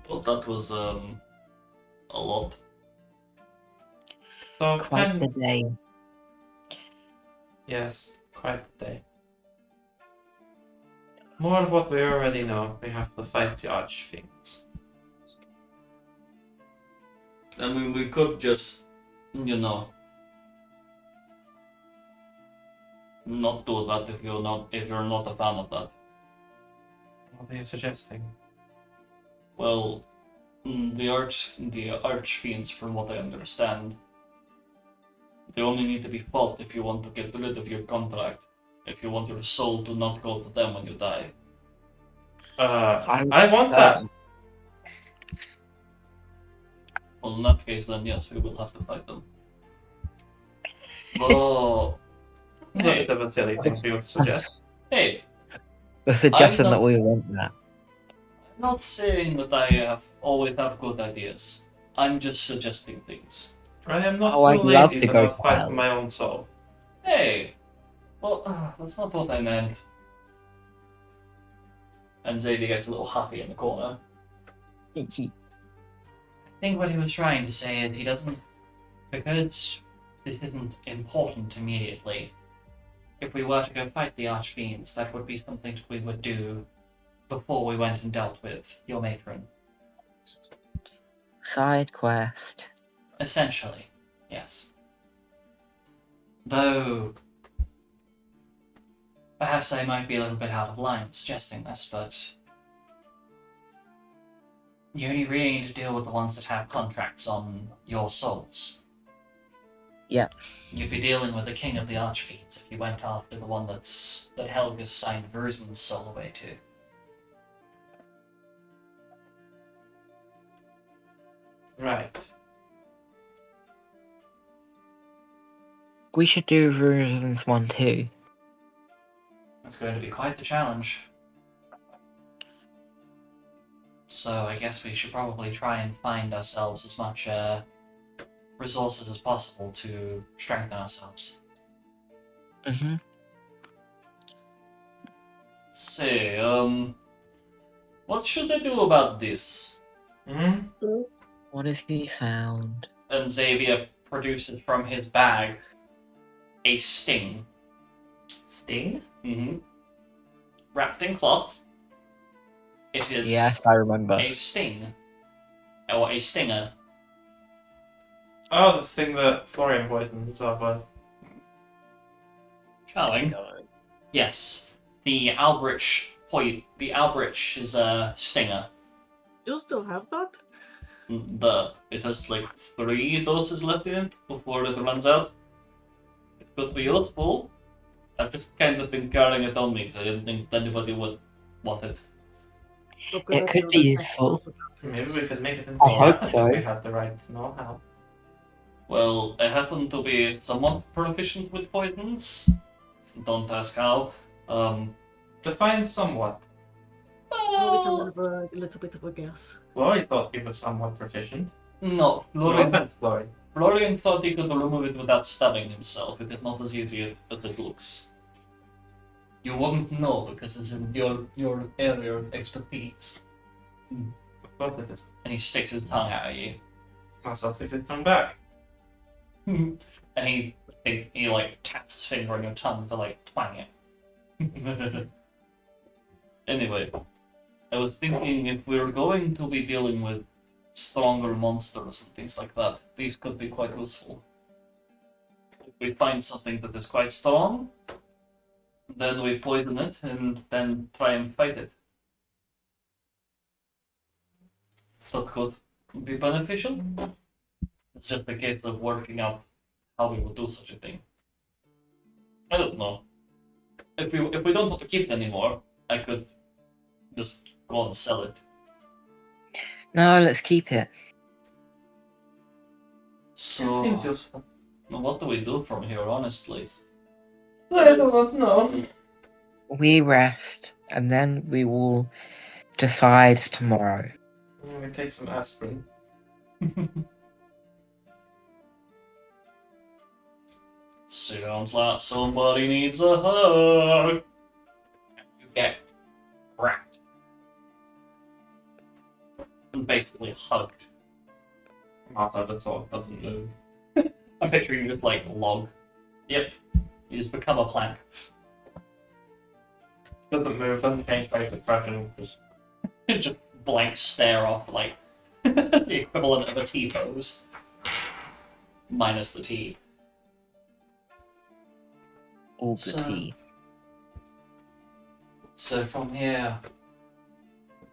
Well, that was a lot. So, Quite the day. yes, quite the day. More of what we already know. We have to fight the Archfiends. I mean, we could just, not do that if you're not a fan of that. What are you suggesting? Well, the Archfiends, from what I understand, they only need to be fought if you want to get rid of your contract. If you want your soul to not go to them when you die. I want that. Well, in that case, then yes, we will have to fight them. But It's a bit of a silly thing for you to suggest. Hey, The suggestion I'm that not- we want that. I'm not saying that I always have good ideas. I'm just suggesting things. I am not Oh, I'd too love lazy to to go not to fight hell. for my own soul. Hey, well, that's not what I meant. And Xavier gets a little huffy in the corner. I think what he was trying to say is he doesn't, because this isn't important immediately. If we were to go fight the Archfiends, that would be something we would do before we went and dealt with your matron. Side quest. Essentially, yes. Though, perhaps I might be a little bit out of line suggesting this, but you only really need to deal with the ones that have contracts on your souls. Yeah. You'd be dealing with the king of the Archfiends if you went after the one that Helga's signed Verzin's soul away to. Right. We should do Version's one too. It's going to be quite the challenge. So I guess we should probably try and find ourselves as much resources as possible to strengthen ourselves. Mm-hmm. So, what should I do about this? Hmm? What have you found? And Xavier produces from his bag a sting. Sting? Mm-hmm. Wrapped in cloth. It is Yes, I remember. a sting. Or a stinger. Oh, the thing that Florian poisoned himself with. Charming. Yes. The Albrich is a stinger. You'll still have that? It has like 3 doses left in it before it runs out. It could be useful. I've just kind of been carrying it on me because I didn't think anybody would want it. Not gonna It could feel be the useful. effect about it. Maybe we could make it into I a hope weapon so. if we had the right know-how. Well, I happen to be somewhat proficient with poisons. Don't ask how. Define somewhat. Well, we can have a little bit of a guess. Flori thought he was somewhat proficient. No, Florian. Flori. Florian thought he could remove it without stabbing himself. It is not as easy as it looks. You wouldn't know because it's in your area of expertise. Of course it is. And he sticks his tongue out at you. Myself sticks his tongue back. And he like taps his finger on your tongue to like twang it. Anyway, I was thinking if we were going to be dealing with stronger monsters and things like that, these could be quite useful. If we find something that is quite strong, then we poison it and then try and fight it. That could be beneficial. It's just a case of working out how we would do such a thing. I don't know. If we don't want to keep it anymore, I could just go and sell it. No, let's keep it. So, It seems useful. what do we do from here, honestly? I don't know. We rest, and then we will decide tomorrow. We take some aspirin. Sounds like somebody needs a hug. You get grabbed. And basically hugged. Martha, that's all. Doesn't move. I'm picturing you just like log. Yep. You just become a plank. Doesn't move. Doesn't change face expression. Just blank stare off like the equivalent of a T pose. Minus the T. All the So- tea. So from here,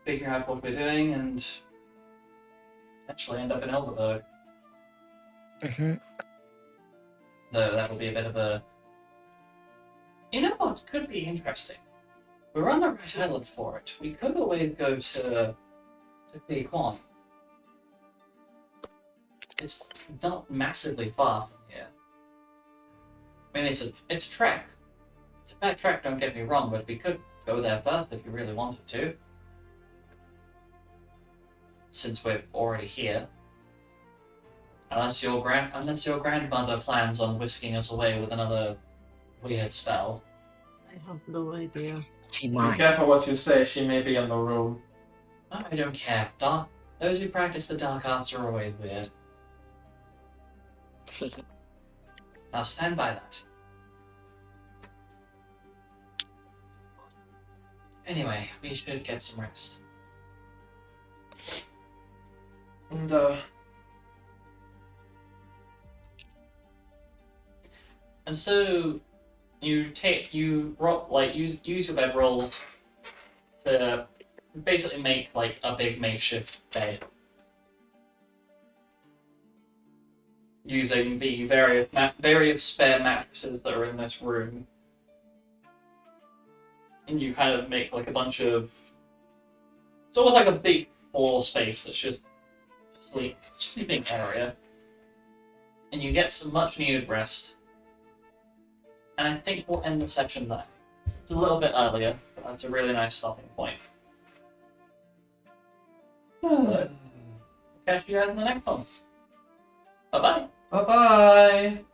figure out what we're doing and eventually end up in Elderberg. Mm-hmm. Though that will be a bit of a... You know what could be interesting? We're on the right island for it. We could always go to Big Quan. It's not massively far from here. I mean, it's a trek, It's a fair trek, don't get me wrong, but we could go there first if you really wanted to. Since we're already here. Unless your grandmother plans on whisking us away with another weird spell. I have no idea. She Be might. careful what you say, she may be in the room. Oh, I don't care. Those who practice the dark arts are always weird. Now stand by that. Anyway, we should get some rest. And, And so you roll, like use your bedroll to basically make like a big makeshift bed. Using the various spare mattresses that are in this room. And you kind of make like a bunch of... It's almost like a big floor space that's just sleeping area. And you get some much needed rest. And I think we'll end the session there. It's a little bit earlier, but that's a really nice stopping point. So, catch you guys in the next one. Bye-bye. bye-bye!